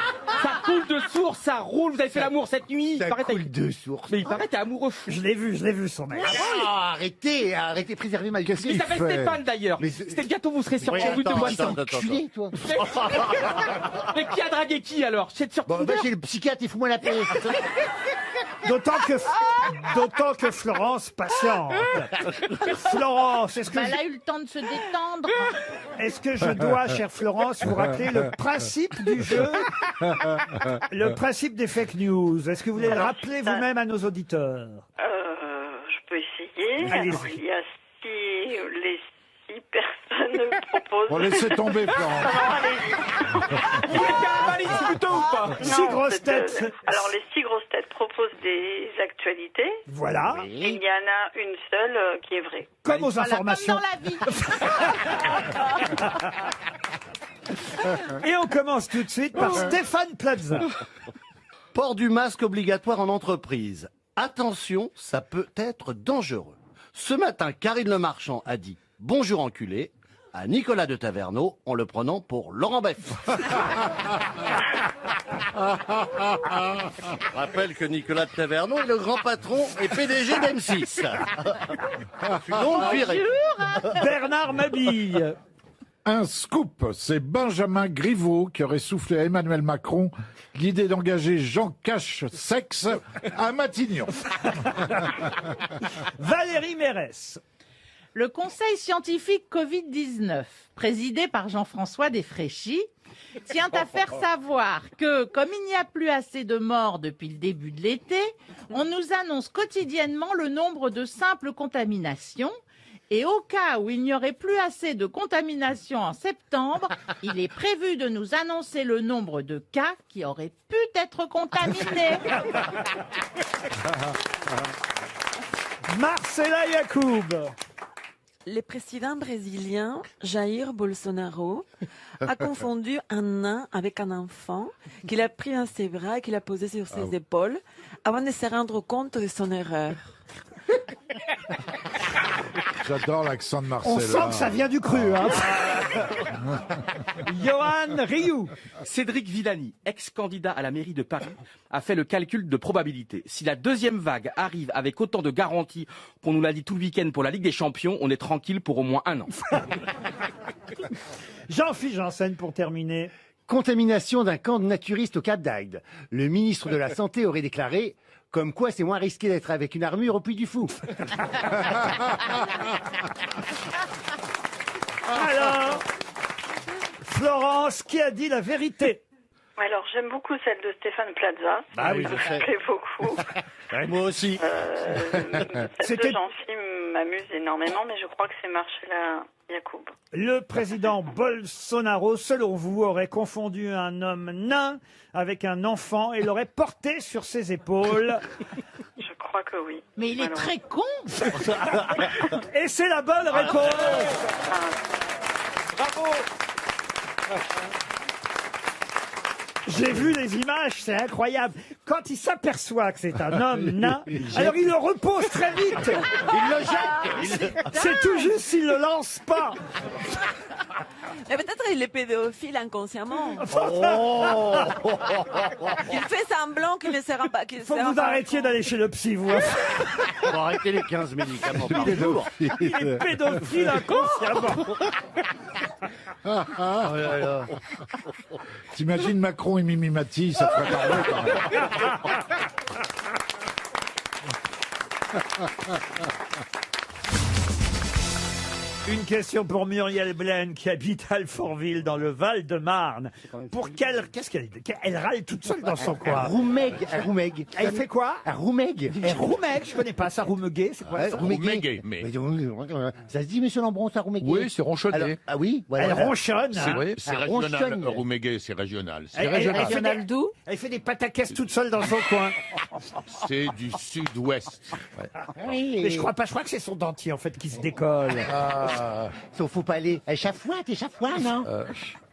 coule de source, ça roule. Vous avez fait l'amour cette nuit. Il Ça paraît coule de source. mais il paraît t'es amoureux fou. Je l'ai vu son mec. Ah, arrêtez, préservez ma Qu'est-ce Il qu'il s'appelle fait Stéphane d'ailleurs. Mais C'était bientôt vous serez sur Oui, rue de attends, moi. attends. Culé, toi. Mais qui a dragué qui alors? C'est sur Bon, Tinder. va chez le psychiatre et fous-moi la paix. D'autant que Florence patiente. Florence, est-ce que, Bah, elle a eu le temps de se détendre. est-ce que je dois, chère Florence, vous rappeler le principe du jeu, le principe des fake news? Est-ce que vous voulez le rappeler vous-même à nos auditeurs? Je peux essayer. Allez-y. Alors, il y a les 6 personnes proposent. Bon, laissez tomber, Florence. Non, allez-y. Valise plutôt ou pas? Six grosses têtes. Alors, les 6 grosses têtes proposent des actualités. Voilà. Et il y en a une seule qui est vraie. Comme aux Voilà, informations. comme dans la vie. Et on commence tout de suite par Stéphane Plaza. Port du masque obligatoire en entreprise. Attention, ça peut être dangereux. Ce matin, Karine Le Marchand a dit « Bonjour enculé » à Nicolas de Taverneau en le prenant pour Laurent Baffy. Je rappelle que Nicolas de Taverneau est le grand patron et PDG d'M6. Je suis donc viré. Bernard Mabille. Un scoop, c'est Benjamin Griveaux qui aurait soufflé à Emmanuel Macron l'idée d'engager Jean Cache-Sexe à Matignon. Valérie Mérès. Le Conseil scientifique Covid-19, présidé par Jean-François Desfréchis, tient à faire savoir que, comme il n'y a plus assez de morts depuis le début de l'été, on nous annonce quotidiennement le nombre de simples contaminations. Et au cas où il n'y aurait plus assez de contaminations en septembre, il est prévu de nous annoncer le nombre de cas qui auraient pu être contaminés. Marcella Yacoub. Le président brésilien Jair Bolsonaro a confondu un nain avec un enfant qu'il a pris dans ses bras et qu'il a posé sur ses épaules avant de se rendre compte de son erreur. J'adore l'accent de Marcella. On sent que ça vient du cru. Hein. Johan Rioux. Cédric Villani, ex-candidat à la mairie de Paris, a fait le calcul de probabilité. Si la deuxième vague arrive avec autant de garanties qu'on nous l'a dit tout le week-end pour la Ligue des Champions, on est tranquille pour au moins un an. Jean-Philippe Janssen pour terminer. Contamination d'un camp de naturistes au Cap d'Agde. Le ministre de la Santé aurait déclaré comme quoi c'est moins risqué d'être avec une armure au Puy du Fou. Alors, Florence, qui a dit la vérité? Alors, j'aime beaucoup celle de Stéphane Plaza. Ah oui, Ça je me sais. plaît beaucoup. Moi aussi. Celle C'était- de Jean-Philippe m'amuse énormément, mais je crois que c'est Marcella Yacoub. Le président Bolsonaro, selon vous, aurait confondu un homme nain avec un enfant et l'aurait porté sur ses épaules. Je crois que oui. Mais il est très con. Et c'est la bonne réponse. Bravo. J'ai vu les images, c'est incroyable. Quand il s'aperçoit que c'est un homme nain, alors il le repose très vite. Il le jette. C'est tout juste s'il le lance pas. Mais peut-être il est pédophile inconsciemment. Oh. Il fait semblant qu'il ne sera pas. Faut que vous arrêtiez d'aller chez le psy, vous. Faut arrêter les 15 médicaments par jour. Il est pédophile inconsciemment. Oh là là. T'imagines Macron et Mimi Mati, ça ferait parler quand même. Une question pour Muriel Blaine qui habite Alfortville dans le Val-de-Marne. Pour quelle... Qu'est-ce qu'elle... Elle râle toute seule dans son coin. Roumeg. Elle fait quoi? Un roumeg. Roumeg, je connais pas ça. Roumeguet, c'est quoi ça? Roumeguet. Ça se dit, monsieur Lambron, ça roumeguet? Oui, c'est ronchonné. Ah oui, voilà. Elle ronchonne. C'est hein. c'est régional. Roumégué, c'est régional. Elle d'où? Elle fait des pataquès toute seule dans son coin. C'est du sud-ouest. Mais je crois que c'est son dentier en fait qui se décolle. Faut pas aller. Chafouin, t'es chafouin, non?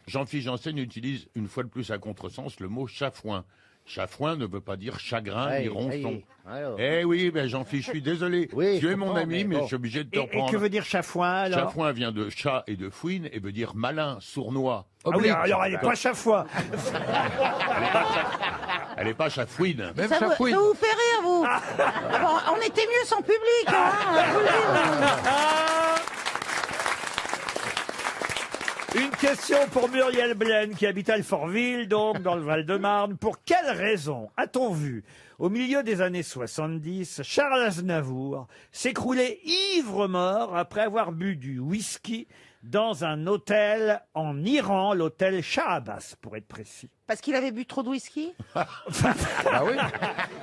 Jean-Philippe Janssen utilise une fois de plus à contresens le mot chafouin. Chafouin ne veut pas dire chagrin ni ronchon. Eh oui, ben Jean-Philippe, je suis désolé. Oui, tu es mon comprends, ami, mais je suis obligé de te Et reprendre. que veut dire chafouin alors? Chafouin vient de chat et de fouine et veut dire malin, sournois. Ah oui, alors elle est pas chafouin. Elle est pas chafouine. Même Ça chafouine. vous fait rire, vous. Ah bon, on était mieux sans public. Hein, je vous le dis. Une question pour Muriel Blaine qui habite Alfortville, donc dans le Val-de-Marne. Pour quelle raison a-t-on vu, au milieu des années 70, Charles Aznavour s'écrouler ivre-mort après avoir bu du whisky dans un hôtel en Iran, l'hôtel Shah Abbas, pour être précis? Parce qu'il avait bu trop de whisky. Ah oui.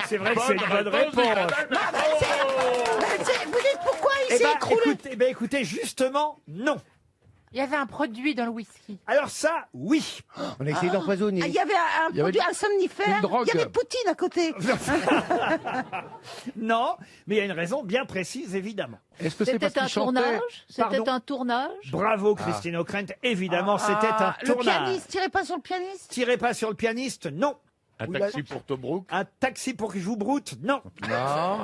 C'est vrai que c'est une bonne réponse. Vous dites pourquoi il s'est écroulé? Écoutez, justement, non. Il y avait un produit dans le whisky. Alors ça, oui. On a essayé d'empoisonner. Il y avait un produit, un somnifère. une drogue. Il y avait Poutine à côté. Non, mais il y a une raison bien précise, évidemment. Est-ce que c'est parce C'était un qu'il chantait? tournage? Pardon C'était un tournage? Bravo, Christine O'Krent. Évidemment, c'était un Le tournage. pianiste, tirez pas sur le pianiste. Tirez pas sur le pianiste, non. Un taxi pour Tobruk. Un taxi pour que je vous broute, non. Non.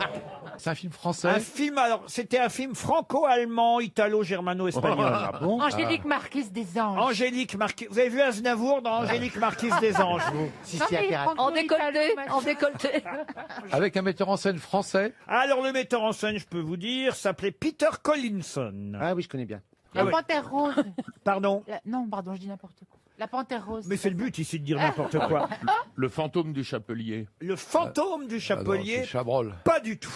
C'est un film français. Un film, alors, c'était un film franco-allemand, italo-germano-espagnol. Ah bon? Angélique Marquise des Anges. Angélique Marquise. Vous avez vu Aznavour dans Angélique Marquise des Anges, vous? Non, mais En décolleté, en décolleté. Avec un metteur en scène français. Alors, le metteur en scène, je peux vous dire, s'appelait Peter Collinson. Ah oui, je connais bien. La Panthère Rose. Pardon? Non, pardon, je dis n'importe quoi. La Panthère Rose. Mais c'est le but ici de dire n'importe quoi. Le fantôme du chapelier. Le fantôme du chapelier, C'est Chabrol. pas du tout.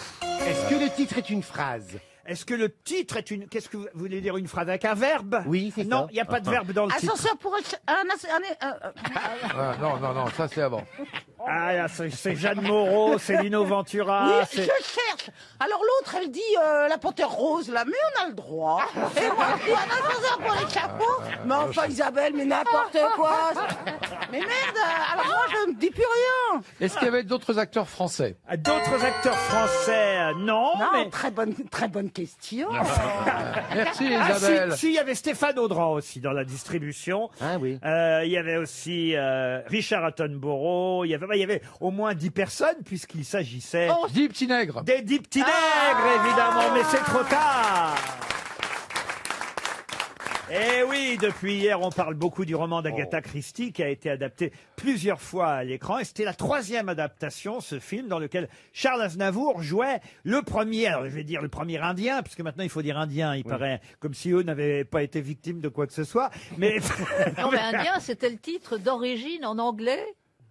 Est-ce que le titre est une phrase? Est-ce que le titre est une... Qu'est-ce que vous voulez dire, une phrase avec un verbe? Oui, c'est ça. Non, il n'y a pas de verbe dans le titre. Ascenseur pour Ah, non, ça c'est avant. Ah, là, c'est Jeanne Moreau, c'est Lino Ventura. Oui, c'est- je cherche. Alors l'autre, elle dit la panthère rose, là, mais on a le droit. Et moi, je dis un ascenseur pour les chapeaux. Mais enfin, Isabelle, mais n'importe quoi. Mais merde, alors moi, je ne dis plus rien. Est-ce qu'il y avait d'autres acteurs français? D'autres acteurs français, non, Non, mais... très bonne question. Merci Ah, Isabelle. si, il y avait Stéphane Audran aussi dans la distribution. Ah oui. Il y avait aussi Richard Attenborough. Il y avait au moins 10 personnes puisqu'il s'agissait Oh, 10 petits nègres. des 10 petits nègres, évidemment, mais c'est trop tard. Eh oui, depuis hier, on parle beaucoup du roman d'Agatha Christie qui a été adapté plusieurs fois à l'écran. Et c'était la 3e adaptation, ce film, dans lequel Charles Aznavour jouait le premier, alors je vais dire le premier indien, puisque maintenant il faut dire indien, il paraît, comme si eux n'avaient pas été victimes de quoi que ce soit. Mais Non, mais Indien, c'était le titre d'origine en anglais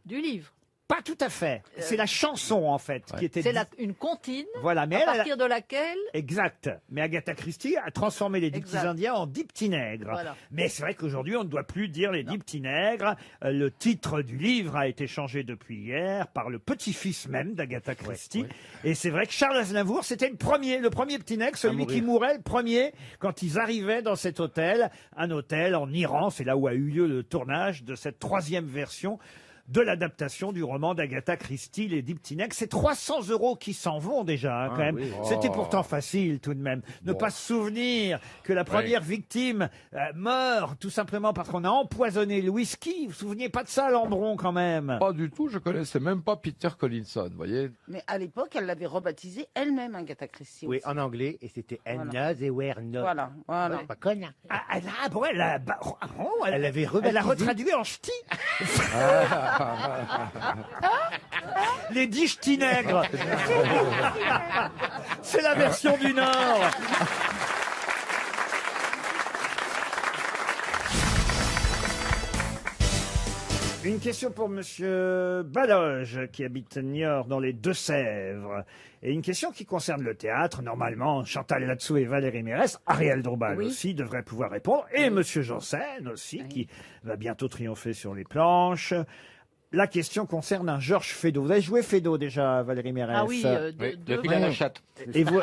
du livre. pas tout à fait. C'est la chanson, en fait, qui était... C'est une comptine, Voilà, mais à elle a- partir de laquelle... Exact. Mais Agatha Christie a transformé les 10 petits Exact. Indiens en 10 petits nègres. Voilà. Mais c'est vrai qu'aujourd'hui, on ne doit plus dire les 10 petits nègres. Le titre du livre a été changé depuis hier par le petit-fils même d'Agatha Christie. Et c'est vrai que Charles Aznavour, c'était le premier petit nègre, celui qui mourait le premier quand ils arrivaient dans cet hôtel. Un hôtel en Iran, c'est là où a eu lieu le tournage de cette 3e version de l'adaptation du roman d'Agatha Christie, Les 10 petits nègres. C'est 300 € qui s'en vont déjà, hein, quand même. oui. C'était Oh. pourtant facile, tout de même. Ne pas se souvenir que la première victime meurt tout simplement parce qu'on a empoisonné le whisky. Vous vous souveniez pas de ça, Lambron, quand même? Pas du tout, je connaissais même pas Peter Collinson, vous voyez. Mais à l'époque, elle l'avait rebaptisé elle-même, Agatha Christie. Oui, aussi. en anglais, et c'était Voilà. Anna Zewerno. Voilà, voilà. Pas conne. Elle avait elle a retraduit en ch'ti. Les 10 ch'tis nègres. C'est la version du Nord. Une question pour Monsieur Baloge, qui habite Niort, dans les Deux-Sèvres. Et une question qui concerne le théâtre. Normalement, Chantal Latsou et Valérie Mérès, Ariel Dombal Oui. aussi devraient pouvoir répondre. Et Monsieur Janssen aussi, qui va bientôt triompher sur les planches. La question concerne un Georges Feydeau. Vous avez joué Feydeau déjà, Valérie Mérès? Ah oui, Le fil à la chatte. Et vous,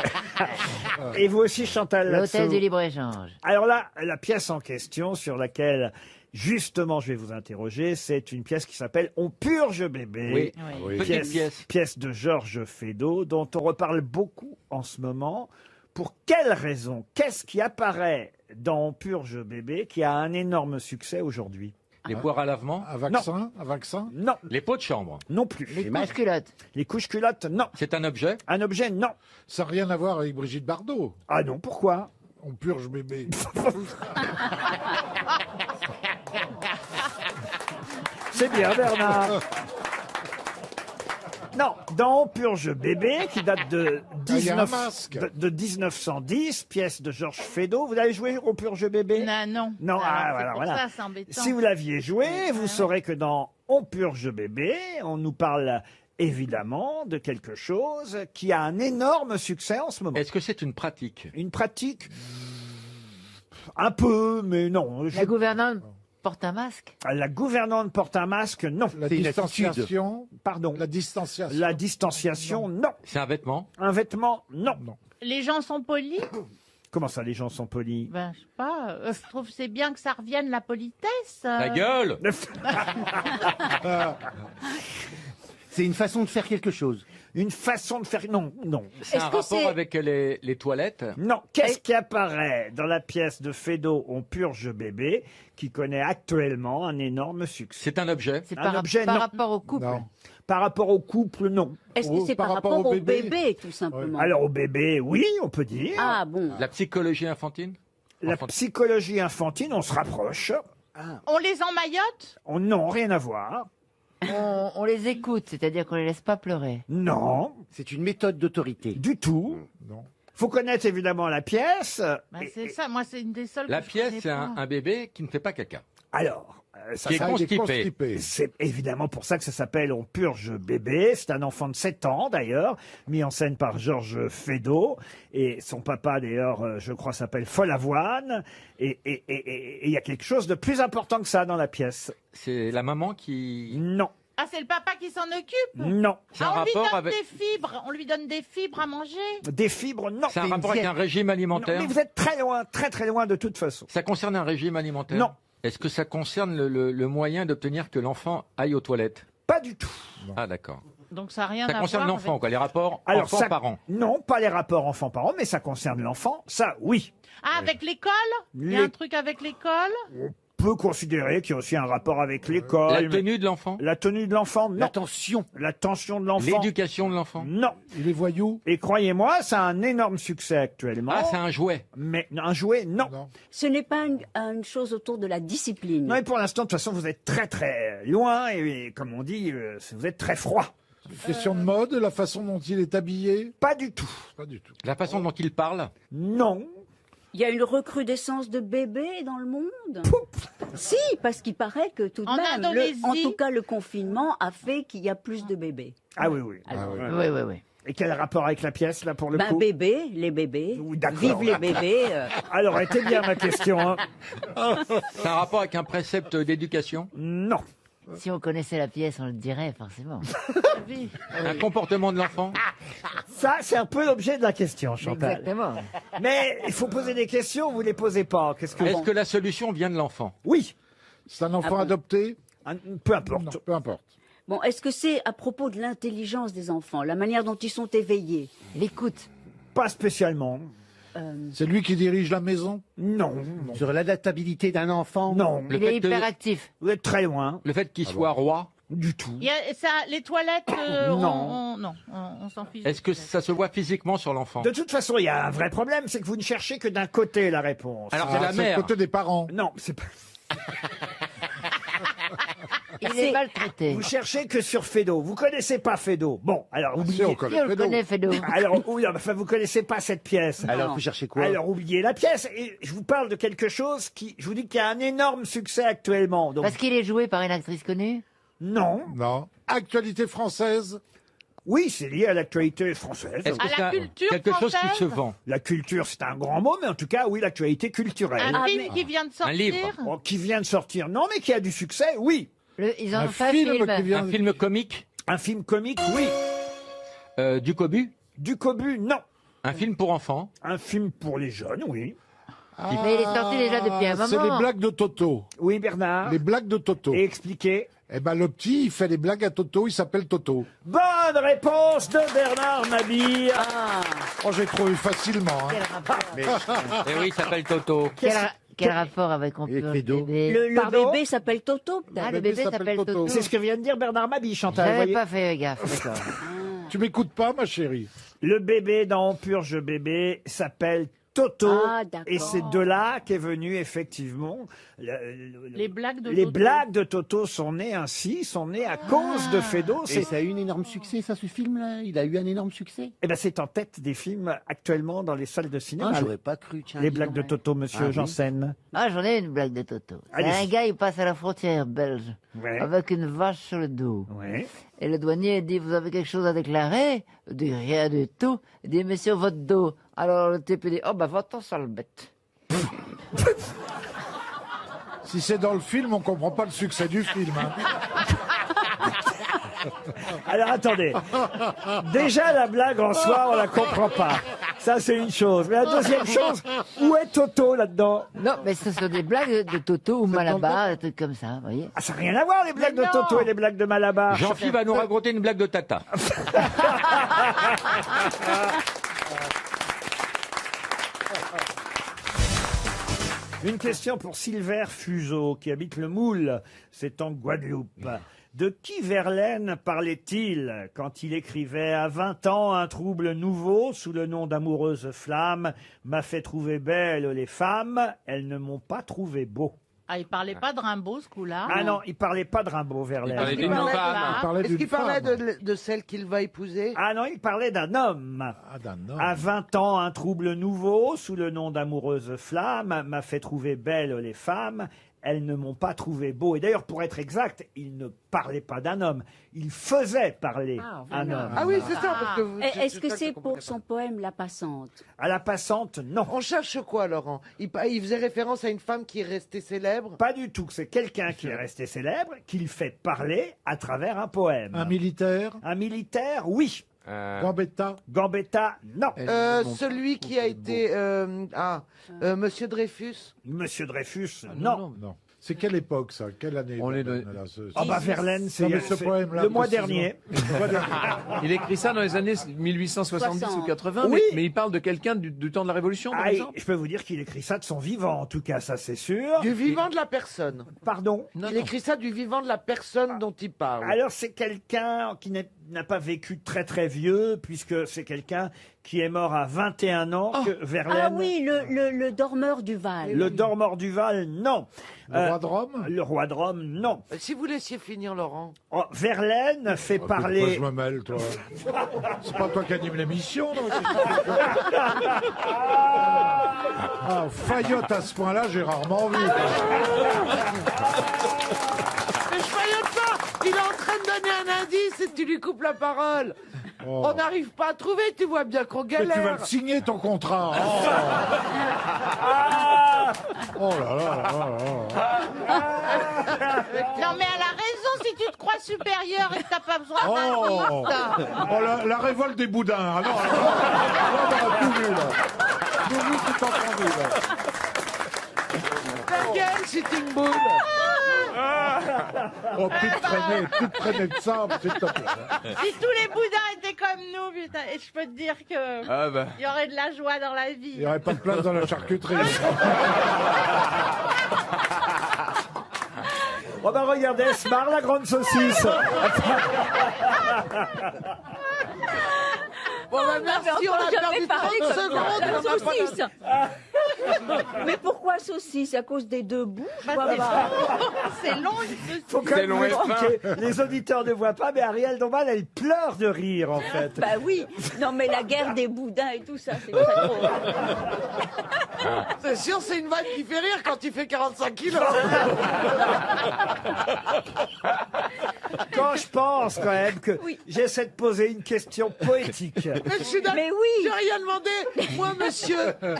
et vous aussi, Chantal Latsou? L'hôtel du libre-échange. Alors là, la pièce en question sur laquelle, justement, je vais vous interroger, c'est une pièce qui s'appelle On purge bébé. Oui. Oui. Petite pièce. De Georges Feydeau, dont on reparle beaucoup en ce moment. Pour quelle raison? Qu'est-ce qui apparaît dans On purge bébé qui a un énorme succès aujourd'hui? Les poires à lavement. Un vaccin? Un vaccin? Non. Les pots de chambre. Non plus. Les couches-culottes. Les couches-culottes, non. C'est un objet? Un objet, non. Ça n'a rien à voir avec Brigitte Bardot. Ah non, pourquoi? On purge bébé. C'est bien, Bernard. Non, dans On purge bébé, qui date de, il y a un masque. de 1910, pièce de Georges Feydeau. Vous avez joué On purge bébé? Non. Non, Alors, c'est pour voilà. ça, c'est embêtant. Si vous l'aviez joué, vous saurez que dans On purge bébé, on nous parle évidemment de quelque chose qui a un énorme succès en ce moment. Est-ce que c'est une pratique? Une pratique? Un peu, mais non. La gouvernante porte un masque. La gouvernante porte un masque, non. La distanciation? Pardon. La distanciation? La distanciation, non. C'est un vêtement? Un vêtement, non. Les gens sont polis? Comment ça, les gens sont polis? Ben, je sais pas. Je trouve que c'est bien que ça revienne, la politesse. La gueule! C'est une façon de faire quelque chose. Une façon de faire... Non, non. C'est un rapport avec les toilettes? Non. Qu'est-ce qui apparaît dans la pièce de Feydeau On purge bébé, qui connaît actuellement un énorme succès? C'est un objet? C'est Un par, objet, par non. rapport au couple. Non. Par rapport au couple, non. Est-ce que c'est par rapport au bébé, tout simplement? Alors au bébé, oui, on peut dire. Ah bon. La psychologie infantile? La psychologie infantile, on se rapproche. On les emmaillote? Non, rien à voir. On les écoute, c'est-à-dire qu'on les laisse pas pleurer. Non. C'est une méthode d'autorité. Du tout. Non. Faut connaître évidemment la pièce. Ben, c'est ça, moi c'est une des seules La que je pièce, connais c'est pas. un bébé qui ne fait pas caca. Alors, ça Qui est s'appelle- constipé. C'est évidemment pour ça que ça s'appelle On purge bébé. C'est un enfant de 7 ans d'ailleurs, mis en scène par Georges Feydeau. Et son papa d'ailleurs, je crois, s'appelle Follavoine. Et il y a quelque chose de plus important que ça dans la pièce. C'est la maman qui... Non. Ah, c'est le papa qui s'en occupe? Non. C'est un Ah, on lui rapport donne avec... des fibres. On lui donne des fibres à manger. Des fibres, non. C'est un rapport avec un régime Non, alimentaire? mais vous êtes très loin, très très loin de toute façon. Ça concerne un régime alimentaire? Non. Est-ce que ça concerne le moyen d'obtenir que l'enfant aille aux toilettes? Pas du tout. Ah d'accord. Donc ça n'a rien Ça à concerne voir l'enfant, avec- quoi, les rapports Alors, ça- enfant-parent. Non, pas les rapports enfant-parent, mais ça concerne l'enfant. Ça, oui. Ah, avec l'école? Il y a Les- un truc avec l'école? On peut considérer qu'il y a aussi un rapport avec l'école. La mais- tenue de l'enfant? La tenue de l'enfant, non. L'attention. L'attention de l'enfant, L'éducation de l'enfant? non. Il est voyou? Et croyez-moi, ça a un énorme succès actuellement. Ah, c'est un jouet. Mais un jouet, non. Non. Ce n'est pas une chose autour de la discipline. Non, et pour l'instant, de toute façon, vous êtes très très loin et comme on dit, vous êtes très froid. Question de mode, la façon dont il est habillé? Pas du tout. Pas du tout. La façon dont il parle? Non. Il y a une recrudescence de bébés dans le monde? Si, parce qu'il paraît que tout de En même, Indonésie. en tout cas, le confinement a fait qu'il y a plus de bébés. Ah oui, oui. Alors, Oui, oui, oui. Et quel rapport avec la pièce, là, pour le ben, coup bébés, les bébés, Oui, d'accord. vive les bébés. Alors, était bien ma question. Hein. C'est un rapport avec un précepte d'éducation? Non. Si on connaissait la pièce, on le dirait forcément. Un comportement de l'enfant? Ça, c'est un peu l'objet de la question, Chantal. Exactement. Mais il faut poser des questions, vous les posez pas. Qu'est-ce que Est-ce que la solution vient de l'enfant? Oui. C'est un enfant adopté? Peu importe. Non, peu importe. Bon, est-ce que c'est à propos de l'intelligence des enfants, la manière dont ils sont éveillés? L'écoute. Pas spécialement. C'est lui qui dirige la maison? Non. Sur l'adaptabilité d'un enfant? Non. Il est hyperactif. Vous êtes très loin. Le fait qu'il soit roi? Du tout. Il y a, ça, les toilettes, Non. on s'en fiche. Est-ce que ça se voit physiquement sur l'enfant? De toute façon, il y a un vrai problème, c'est que vous ne cherchez que d'un côté la réponse. Alors c'est la mère. Le côté des parents. Non, c'est pas... Il est maltraité. Vous cherchez que sur Fédo. Vous connaissez pas Fédo. Bon, alors oubliez. on Qui on le connaît, Fédo? Alors, oui, enfin, vous connaissez pas cette pièce. Alors, vous cherchez quoi? Alors, oubliez la pièce. Et je vous parle de quelque chose qui, je vous dis qu'il y a un énorme succès actuellement. Donc, Parce qu'il est joué par une actrice connue? non. Non. Actualité française? Oui, c'est lié à l'actualité française. Est-ce que À la c'est culture quelque chose qui française se vend? La culture, c'est un grand mot, mais en tout cas, oui, l'actualité culturelle. Un film qui vient de sortir. livre. Oh, qui vient de sortir. Non, mais qui a du succès, oui. Ils en Un ont fait un film film. qui vient Un film comique? Un film comique, oui. Du Cobu? Du Cobu, non. Un film pour enfants? Un film pour les jeunes, oui. Mais il est sorti déjà depuis un C'est les moment. blagues de Toto. Oui, Bernard. Les blagues de Toto. Et expliquez. Eh ben, le petit, il fait les blagues à Toto, il s'appelle Toto. Bonne réponse de Bernard Mabille. Oh, j'ai trouvé facilement. Hein. Eh oui, il s'appelle Toto. Quel rapport avec on peut Fédo. bébé? Le Pardon bébé s'appelle Toto. Ah, le bébé s'appelle Toto. C'est ce que vient de dire Bernard Mabille, Chantal. J'avais voyez. pas fait gaffe, d'accord. Tu m'écoutes pas, ma chérie? Le bébé dans On Purge Bébé s'appelle Toto. Ah, d'accord. Et c'est de là qu'est venu effectivement Les blagues de les Toto. blagues de Toto sont nées ainsi, sont nées à cause de Fédo. Et ça a eu un énorme succès, ça, ce film-là? Il a eu un énorme succès? Eh ben, c'est en tête des films actuellement dans les salles de cinéma. Ah, j'aurais pas cru, tiens. Les dis blagues donc. de Toto, monsieur Ah, oui. Janssen. Ah, j'en ai une blague de Toto. C'est Allez-y. un gars, il passe à la frontière belge Ouais. avec une vache sur le dos. Ouais. Et le douanier dit, vous avez quelque chose à déclarer? Il dit, rien du tout. Il dit, mais sur votre dos. Alors le type il dit, oh bah va-t'en sale bête. Si c'est dans le film, on comprend pas le succès du film. Hein. Alors attendez. Déjà la blague en soi, on la comprend pas. Ça c'est une chose. Mais la deuxième chose, où est Toto là-dedans? Non, mais ce sont des blagues de Toto ou Malabar, des trucs comme ça, vous voyez. Ah, ça n'a rien à voir les blagues de non. Toto et les blagues de Malabar. Jean-Philippe va nous raconter une blague de Tata. Une question pour Silver Fuseau, qui habite le Moule, c'est en Guadeloupe. De qui Verlaine parlait-il quand il écrivait « À 20 ans, un trouble nouveau, sous le nom d'amoureuse flamme, m'a fait trouver belles les femmes, elles ne m'ont pas trouvé beau ». Ah, il parlait pas de Rimbaud, ce coup-là. Ah non, il parlait pas de Rimbaud, Verlaine. parlait d'une femme. Est-ce qu'il parlait de celle qu'il va épouser? Ah non, il parlait d'un homme. Ah, d'un homme. À 20 ans, un trouble nouveau, sous le nom d'amoureuse flamme, m'a fait trouver belles les femmes, elles ne m'ont pas trouvé beau. Et d'ailleurs, pour être exact, il ne parlait pas d'un homme, il faisait parler un homme. Ah oui, c'est ça. Parce que Est-ce que c'est pour son poème La Passante? À la passante, non. On cherche quoi, Laurent? Il faisait référence à une femme qui est restée célèbre? Pas du tout, c'est quelqu'un qui est resté célèbre, qu'il fait parler à travers un poème. Un militaire? Un militaire, oui. Gambetta? Gambetta, non. Celui qui a été... Monsieur Dreyfus? Monsieur Dreyfus, non. Non. C'est quelle époque, ça? Quelle année? On est Verlaine, de- là, ce- Ah bah Verlaine, c'est Non, mais ce c'est poème-là, le mois précisément. dernier. Le mois dernier. Il écrit ça dans les années 1870 ou 80, Oui. mais il parle de quelqu'un du temps de la Révolution, par Ah, exemple. je peux vous dire qu'il écrit ça de son vivant, en tout cas, ça c'est sûr. Du vivant de la personne. Pardon? Il écrit ça du vivant de la personne dont il parle. Alors c'est quelqu'un qui n'a pas vécu très très vieux, puisque c'est quelqu'un qui est mort à 21 ans, que Verlaine. Ah oui, le dormeur du Val. Le dormeur du Val, non. Le roi de Rome? Le roi de Rome, non. Si vous laissiez finir, Laurent. Oh, Verlaine fait Pourquoi parler. je me mêle, toi? C'est pas toi qui anime l'émission, non? Ah, faillotte à ce point-là, j'ai rarement vu. Mais je faillote pas. Il est en train de donner un indice et tu lui coupes la parole. Oh. On n'arrive pas à trouver, tu vois bien qu'on Mais tu vas galère. le signer, ton contrat. Oh là là là là là. Non, mais elle a raison si tu te crois supérieur et que t'as pas besoin Oh, d'indice. oh la révolte des boudins. Ah non, là, on a tout vu, là. Tout vu, tout entendu, là. Ta gueule, Sitting Bull. Oh, plus de traîner de sable, s'il te plaît. Si tous les boudins étaient comme nous, putain, et je peux te dire que Ah bah. il y aurait de la joie dans la vie. Il n'y aurait pas de place dans la charcuterie. Oh bah regardez, elle se marre, la grande saucisse. Bon, bah, merci, on a perdu 30 secondes. La on a pas saucisse. Mais pourquoi saucisse? À cause des deux bouts? Je vois c'est pas. C'est long. Faut quand même vous expliquer. Les auditeurs ne voient pas, mais Ariel Dombal, elle pleure de rire, en fait. Bah oui. Non, mais la guerre des boudins et tout ça, c'est très drôle. C'est sûr, c'est une vanne qui fait rire quand il fait 45 kilos. Quand je pense, quand même, que j'essaie de poser une question poétique. Mais je suis d'accord. Mais oui. J'ai rien demandé. Moi,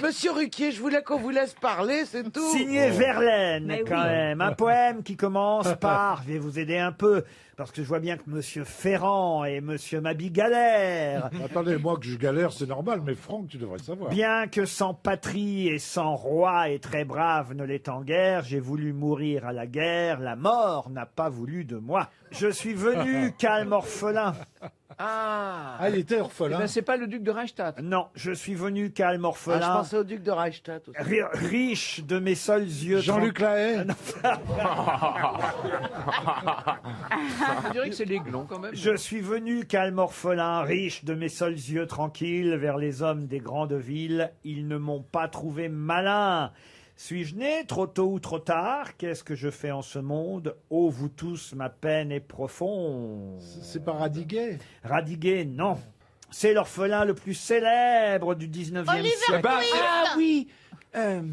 monsieur Ruquier, je voulais qu'on vous laisse parler, c'est tout. Signé Verlaine, Mais quand oui. même. Un poème qui commence par, je vais vous aider un peu, parce que je vois bien que Monsieur Ferrand et Monsieur Mabi galèrent. Attendez, moi que je galère, c'est normal, mais Franck, tu devrais savoir. Bien que sans patrie et sans roi et très brave ne l'est en guerre, j'ai voulu mourir à la guerre, la mort n'a pas voulu de moi. Je suis venu calme orphelin. Ah, il était orphelin. Eh ben, c'est pas le duc de Reichstadt. Non, je suis venu calme Ah, orphelin. je pensais au duc de Reichstadt aussi. Riche de mes seuls yeux. Jean-Luc Lahaye. Je dirais que c'est l'aiglon quand même. Je suis venu calme orphelin, riche de mes seuls yeux tranquilles, vers les hommes des grandes villes. Ils ne m'ont pas trouvé malin. Suis-je né trop tôt ou trop tard? Qu'est-ce que je fais en ce monde? Oh, vous tous, ma peine est profonde. C'est pas Radiguet. Radiguet, non. C'est l'orphelin le plus célèbre du 19e Oliver siècle. Twist. Ah oui.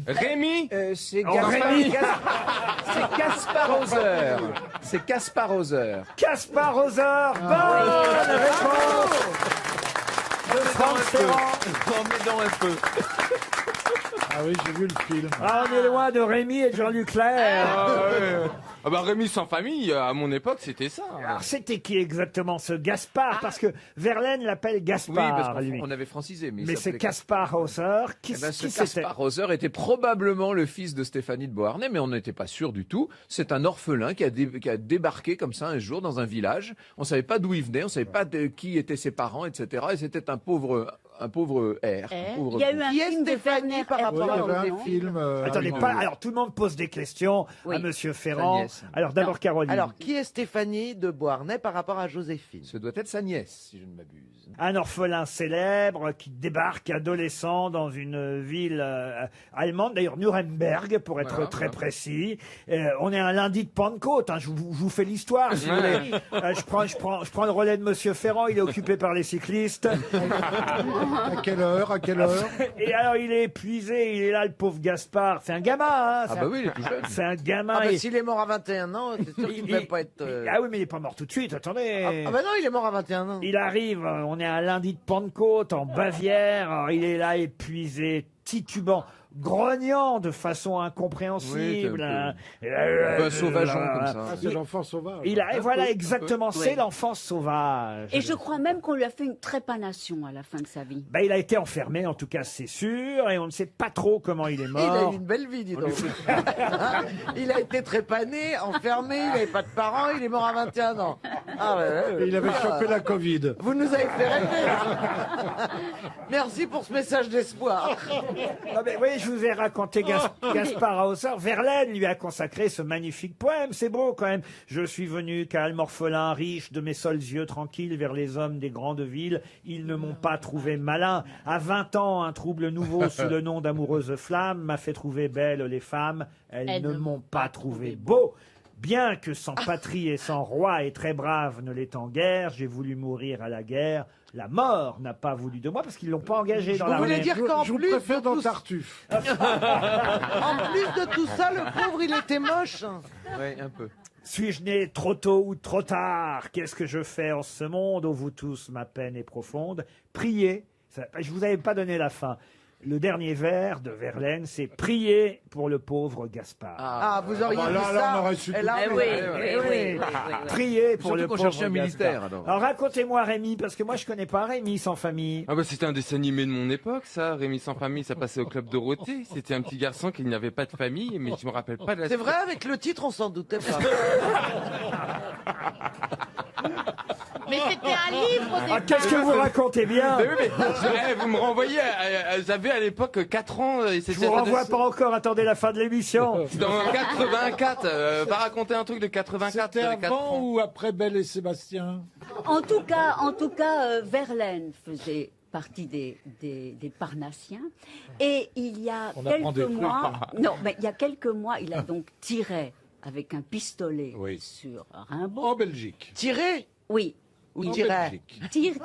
Rémi C'est Oh, Rémi. C'est Caspar Hauser. C'est Caspar Hauser. Caspar Hauser, bonne réponse de Franck Ferrand. En m'aidant un peu. Ah oui, j'ai vu le film. Ah, on est loin de Rémi et de Jean-Luc Lahaye. Ah bah Rémi sans famille, à mon époque, c'était ça. Alors, c'était qui exactement ce Gaspard? Parce que Verlaine l'appelle Oui, Gaspard, parce lui. qu'on avait francisé. Mais il c'est s'appelait Caspar Hauser. Qui, Eh ben, ce qui c'était? Caspar Hauser était probablement le fils de Stéphanie de Beauharnais, mais on n'était pas sûr du tout. C'est un orphelin qui a débarqué comme ça un jour dans un village. On savait pas d'où il venait, on savait pas de qui étaient ses parents, etc. Et c'était un pauvre R. un pauvre Il y a eu un Qui est film de Stéphanie par rapport Oui, il y à avait un Odéon film. Attendez, pas. Alors tout le monde pose des questions Oui. à Monsieur Ferrand. Sa nièce. Alors d'abord Caroline. Alors, qui est Stéphanie de Beauharnais par rapport à Joséphine? Ce doit être sa nièce, si je ne m'abuse. Un orphelin célèbre qui débarque adolescent dans une ville allemande, d'ailleurs Nuremberg pour être Voilà, très voilà. précis. On est un lundi de Pentecôte, hein, je vous fais l'histoire si vous voulez. Je prends le relais de Monsieur Ferrand, il est occupé par les cyclistes. À quelle heure? Et alors il est épuisé, il est là le pauvre Gaspard. C'est un gamin, hein, Ah bah oui, il est tout jeune. c'est un gamin. Ah bah et- s'il est mort à 21 ans, c'est sûr qu'il ne devait pas être... Ah oui, mais il est pas mort tout de suite, attendez. Ah bah non, il est mort à 21 ans. Il arrive, on est un lundi de Pentecôte en Bavière, alors il est là épuisé, titubant, grognant de façon incompréhensible. Oui, c'est hein. un peu sauvageon comme ça. Ah, c'est l'enfant sauvage. Voilà Un peu. exactement, c'est Oui. l'enfant sauvage. Et je crois même qu'on lui a fait une trépanation à la fin de sa vie. Ben, il a été enfermé, en tout cas c'est sûr, et on ne sait pas trop comment il est Il a mort. eu une belle vie, dis donc. Il a été trépané, enfermé, il n'avait pas de parents, il est mort à 21 ans. Ah ouais, Et il avait chopé la Covid. Vous nous avez fait rêver. Merci pour ce message d'espoir. Non, mais, oui, je vous ai raconté Gaspard Hauser. Verlaine lui a consacré ce magnifique poème. C'est beau quand même. Je suis venu calme, orphelin, riche, de mes seuls yeux tranquilles vers les hommes des grandes villes. Ils ne m'ont pas trouvé malin. À 20 ans, un trouble nouveau sous le nom d'amoureuse flamme m'a fait trouver belles les femmes. Elles ne m'ont pas trouvé beau. Bien que sans patrie et sans roi et très brave ne l'est en guerre, j'ai voulu mourir à la guerre. La mort n'a pas voulu de moi parce qu'ils l'ont pas engagé dans Vous l'armée. voulez dire qu'en Je vous plus, préfère de dans tout... Tartuffe. en plus de tout ça, le pauvre, il était moche. Oui, un peu. Suis-je né trop tôt ou trop tard? Qu'est-ce que je fais en ce monde? Oh, vous tous, ma peine est profonde. Priez. Je vous avais pas donné la fin. Le dernier vers de Verlaine, c'est « Priez pour le pauvre Gaspard ». Ah, vous auriez dit là, ça. on aurait su Et tout là, de oui, suite. oui. Priez pour Surtout le qu'on pauvre cherchait un Gaspard. militaire, alors. Alors racontez-moi Rémi, parce que moi je connais pas Rémi sans famille. Ah bah c'était un dessin animé de mon époque, ça. Rémi sans famille, ça passait au club Dorothée. C'était un petit garçon qui n'avait pas de famille, mais je me rappelle pas de la C'est vrai, avec le titre, on s'en doutait pas. Mais c'était un livre au Ah, qu'est-ce que vous racontez bien? Mais oui, mais vous me renvoyez, j'avais à l'époque 4 ans. Et Je vous renvoie pas encore, attendez la fin de l'émission. Dans 84, va raconter un truc de 84. C'était j'avais 4 avant ans. ou après Belle et Sébastien? En tout cas, Verlaine faisait partie des Parnassiens. Et il y a On apprend des quelques trucs, mois, hein. non, mais il y a quelques mois, il a donc tiré avec un pistolet sur Rimbaud. En Belgique. Tiré? Oui. Ou Il tirait? Tirait.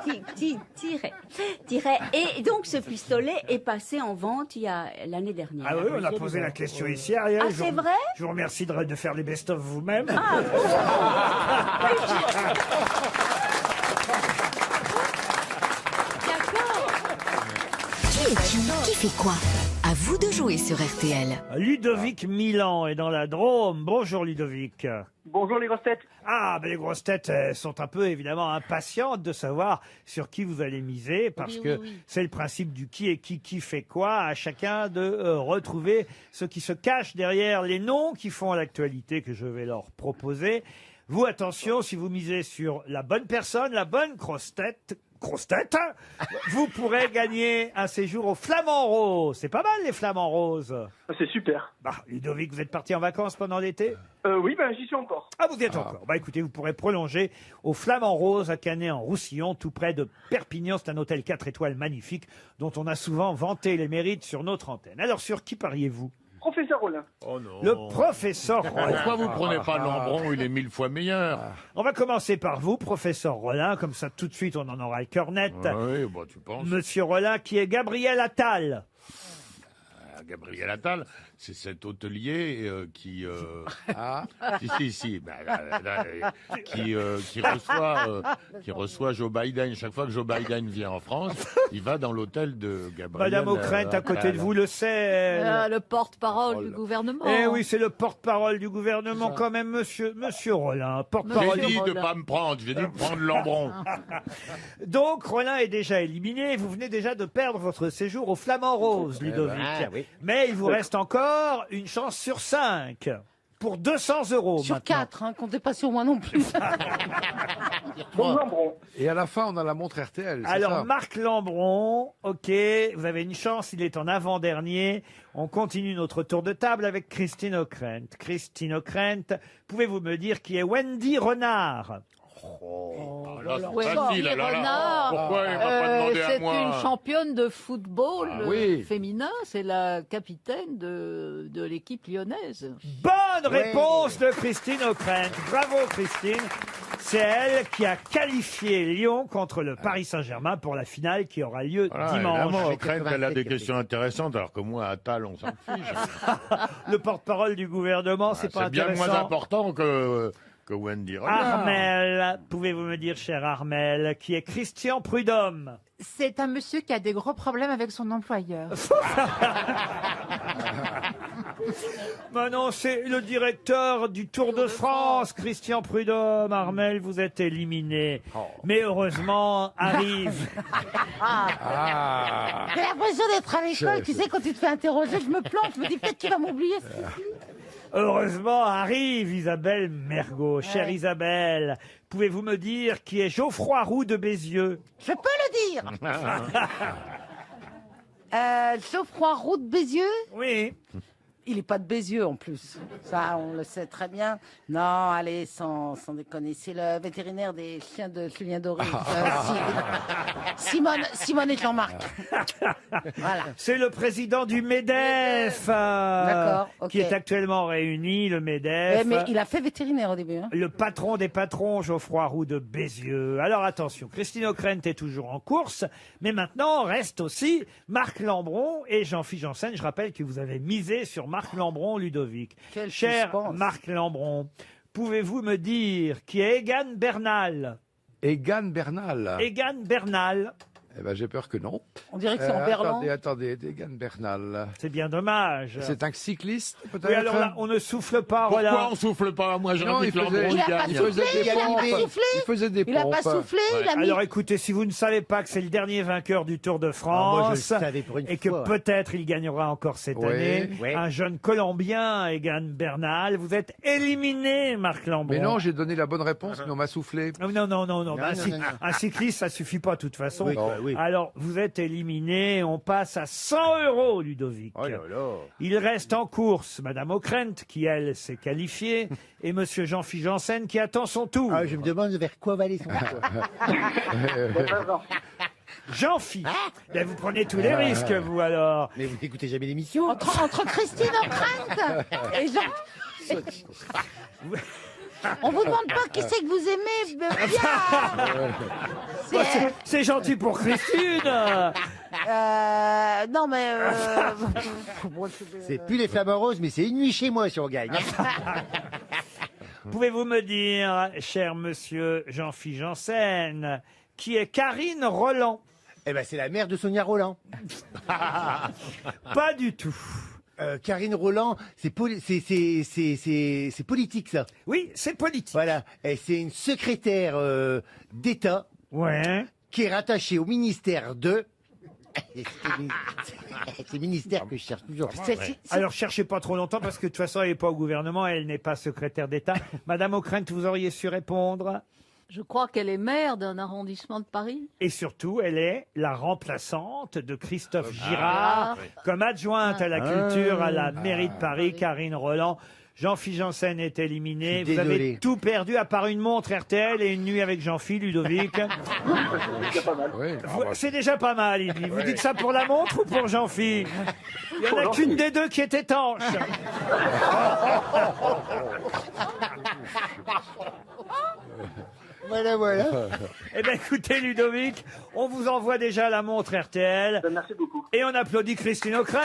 Et donc ce pistolet est passé en vente il y a l'année dernière. Ah oui, on a posé la question ici, Ariel. Ah, Je c'est vous- vrai Je vous remercie de faire les best-of vous-même. Qui est qui fait quoi? À vous de jouer sur RTL. Ludovic Milan est dans la Drôme. Bonjour Ludovic. Bonjour les grosses têtes. Ah, ben les grosses têtes sont un peu évidemment impatientes de savoir sur qui vous allez miser parce que c'est le principe du qui est qui fait quoi, à chacun de retrouver ce qui se cache derrière les noms qui font l'actualité que je vais leur proposer. Vous, attention, si vous misez sur la bonne personne, la bonne grosse tête, vous pourrez gagner un séjour au Flamand Rose. C'est pas mal les Flamands Roses. C'est super. Bah, Ludovic, vous êtes parti en vacances pendant l'été? Oui, ben j'y suis encore. Ah, vous y êtes encore. Bah écoutez, vous pourrez prolonger au Flamand Rose à Canet-en-Roussillon, tout près de Perpignan. C'est un hôtel 4 étoiles magnifique dont on a souvent vanté les mérites sur notre antenne. Alors, sur qui pariez-vous? Professeur Rollin. Oh non. Le professeur Rollin. Pourquoi vous prenez pas Lambron? Il est 1000 fois meilleur. On va commencer par vous, professeur Rollin, comme ça tout de suite on en aura le cœur net. Oui, bah, tu penses. Monsieur Rollin, qui est Gabriel Attal. Gabriel Attal, c'est cet hôtelier qui reçoit Joe Biden. Chaque fois que Joe Biden vient en France, il va dans l'hôtel de Gabriel. Madame Ockrent, à côté de vous, le sait. Le porte-parole du gouvernement. Eh oui, c'est le porte-parole du gouvernement quand même, monsieur Rollin. Porte-parole. J'ai dit de pas me prendre, j'ai dit de prendre Lambron. Donc, Rollin est déjà éliminé. Vous venez déjà de perdre votre séjour au Flamand Rose, Ludovic. Mais il vous reste encore une chance sur 5 pour 200 €. Sur maintenant. 4, hein, comptez pas sur moi non plus. Et à la fin, on a la montre RTL. c'est Alors, ça Marc Lambron, ok, vous avez une chance, il est en avant-dernier. On continue notre tour de table avec Christine Ockrent. Christine Ockrent, pouvez-vous me dire qui est Wendy Renard? Là, c'est Wendy facile, là, là. Renard, Pourquoi il m'a pas demandé à c'est moi? une championne de football oui. féminin. C'est la capitaine de l'équipe lyonnaise. Bonne réponse de Christine Ockrent. Bravo Christine. C'est elle qui a qualifié Lyon contre le Paris Saint-Germain pour la finale qui aura lieu Voilà, dimanche. évidemment, Ockrent, elle a des questions intéressantes, alors que moi, Attal, on s'en fiche. Le porte-parole du gouvernement, c'est pas C'est bien intéressant. moins important que Wendy Renard. Armel, pouvez-vous me dire, cher Armel, qui est Christian Prudhomme? C'est un monsieur qui a des gros problèmes avec son employeur. Mais non, c'est le directeur du Tour de France, Christian Prudhomme. Armel, vous êtes éliminé. Mais heureusement, arrive. J'ai l'impression d'être à l'école, tu sais, quand tu te fais interroger, je me plante, je me dis peut-être qu'il va m'oublier. Heureusement, arrive Isabelle Mergo. Chère Isabelle, pouvez-vous me dire qui est Geoffroy Roux de Bézieux? Je peux le dire. Geoffroy Roux de Bézieux? Oui. Il est pas de Bézieux en plus. Ça, on le sait très bien. Non, allez, sans déconner. C'est le vétérinaire des chiens de Julien Doré. Simone et Jean-Marc. Voilà. C'est le président du MEDEF D'accord, ok. qui est actuellement réuni, le MEDEF. Mais il a fait vétérinaire au début. Hein. Le patron des patrons, Geoffroy Roux de Bézieux. Alors attention, Christine Ockrent est toujours en course, mais maintenant reste aussi Marc Lambron et Jean-Philippe Janssen. Je rappelle que vous avez misé sur Marc Lambron, Ludovic. Quel Cher suspense. Marc Lambron, pouvez-vous me dire qui est Egan Bernal? Egan Bernal. Egan Bernal. Eh ben, j'ai peur que non. On dirait que c'est en Berlin. Attendez, Egan Bernal. C'est bien dommage. C'est un cycliste, peut-être? Oui, alors là, on ne souffle pas, Pourquoi Roland. on souffle pas? Moi, Non, j'aurais dit il que faisait- Lambron, Il a pas gagne. soufflé, il Il faisait des pompes. Il a pas soufflé, il a mis... Alors écoutez, si vous ne savez pas que c'est le dernier vainqueur du Tour de moi, je le France savais pour une et que fois. peut-être il gagnera encore cette Oui. année, Oui. un jeune Colombien, Egan Bernal, vous êtes éliminé, Marc Lambron. Mais non, j'ai donné la bonne réponse, mais on m'a soufflé. Non, non, non, non, Non, bah, non, si- non, non. un cycliste, ça suffit pas de toute façon. Oui, bah, oui. Alors, vous êtes éliminé, on passe à 100 €, Ludovic. Oh là là. Il reste en course Madame Ockrent, qui elle s'est qualifiée, et Monsieur Jean-Philippe Janssen, qui attend son tour. Ah, je me demande vers quoi va aller son Jean-Philippe, ben, vous prenez tous les risques, vous, alors. Mais vous n'écoutez jamais l'émission? Entre Christine Ockrent et Jean... On vous demande pas qui c'est que vous aimez bien. Bah, c'est gentil pour Christine. Non mais... C'est plus les flamants roses, mais c'est une nuit chez moi si on gagne. Pouvez-vous me dire, cher monsieur Jean-Philippe Janssen, qui est Karine Roland? Eh ben, c'est la mère de Sonia Roland. Pas du tout. Karine Roland, c'est politique, ça. Oui, c'est politique. Voilà. Et c'est une secrétaire d'État qui est rattachée au ministère de... C'est le ministère que je cherche toujours. Alors, cherchez pas trop longtemps, parce que de toute façon, elle n'est pas au gouvernement, elle n'est pas secrétaire d'État. Madame Ockrent, vous auriez su répondre? Je crois qu'elle est maire d'un arrondissement de Paris. Et surtout, elle est la remplaçante de Christophe Girard, comme adjointe à la culture à la mairie de Paris, Karine Roland. Jean-Philippe Janssen est éliminé. Je suis Vous avez désolé. tout perdu, à part une montre RTL et une nuit avec Jean-Philippe, Ludovic. C'est déjà pas mal, il dit. Vous dites ça pour la montre ou pour Jean-Philippe? Il n'y en a qu'une des deux qui est étanche. Voilà, voilà. Eh bien, écoutez, Ludovic, on vous envoie déjà la montre RTL. Merci beaucoup. Et on applaudit Christine Ockrent.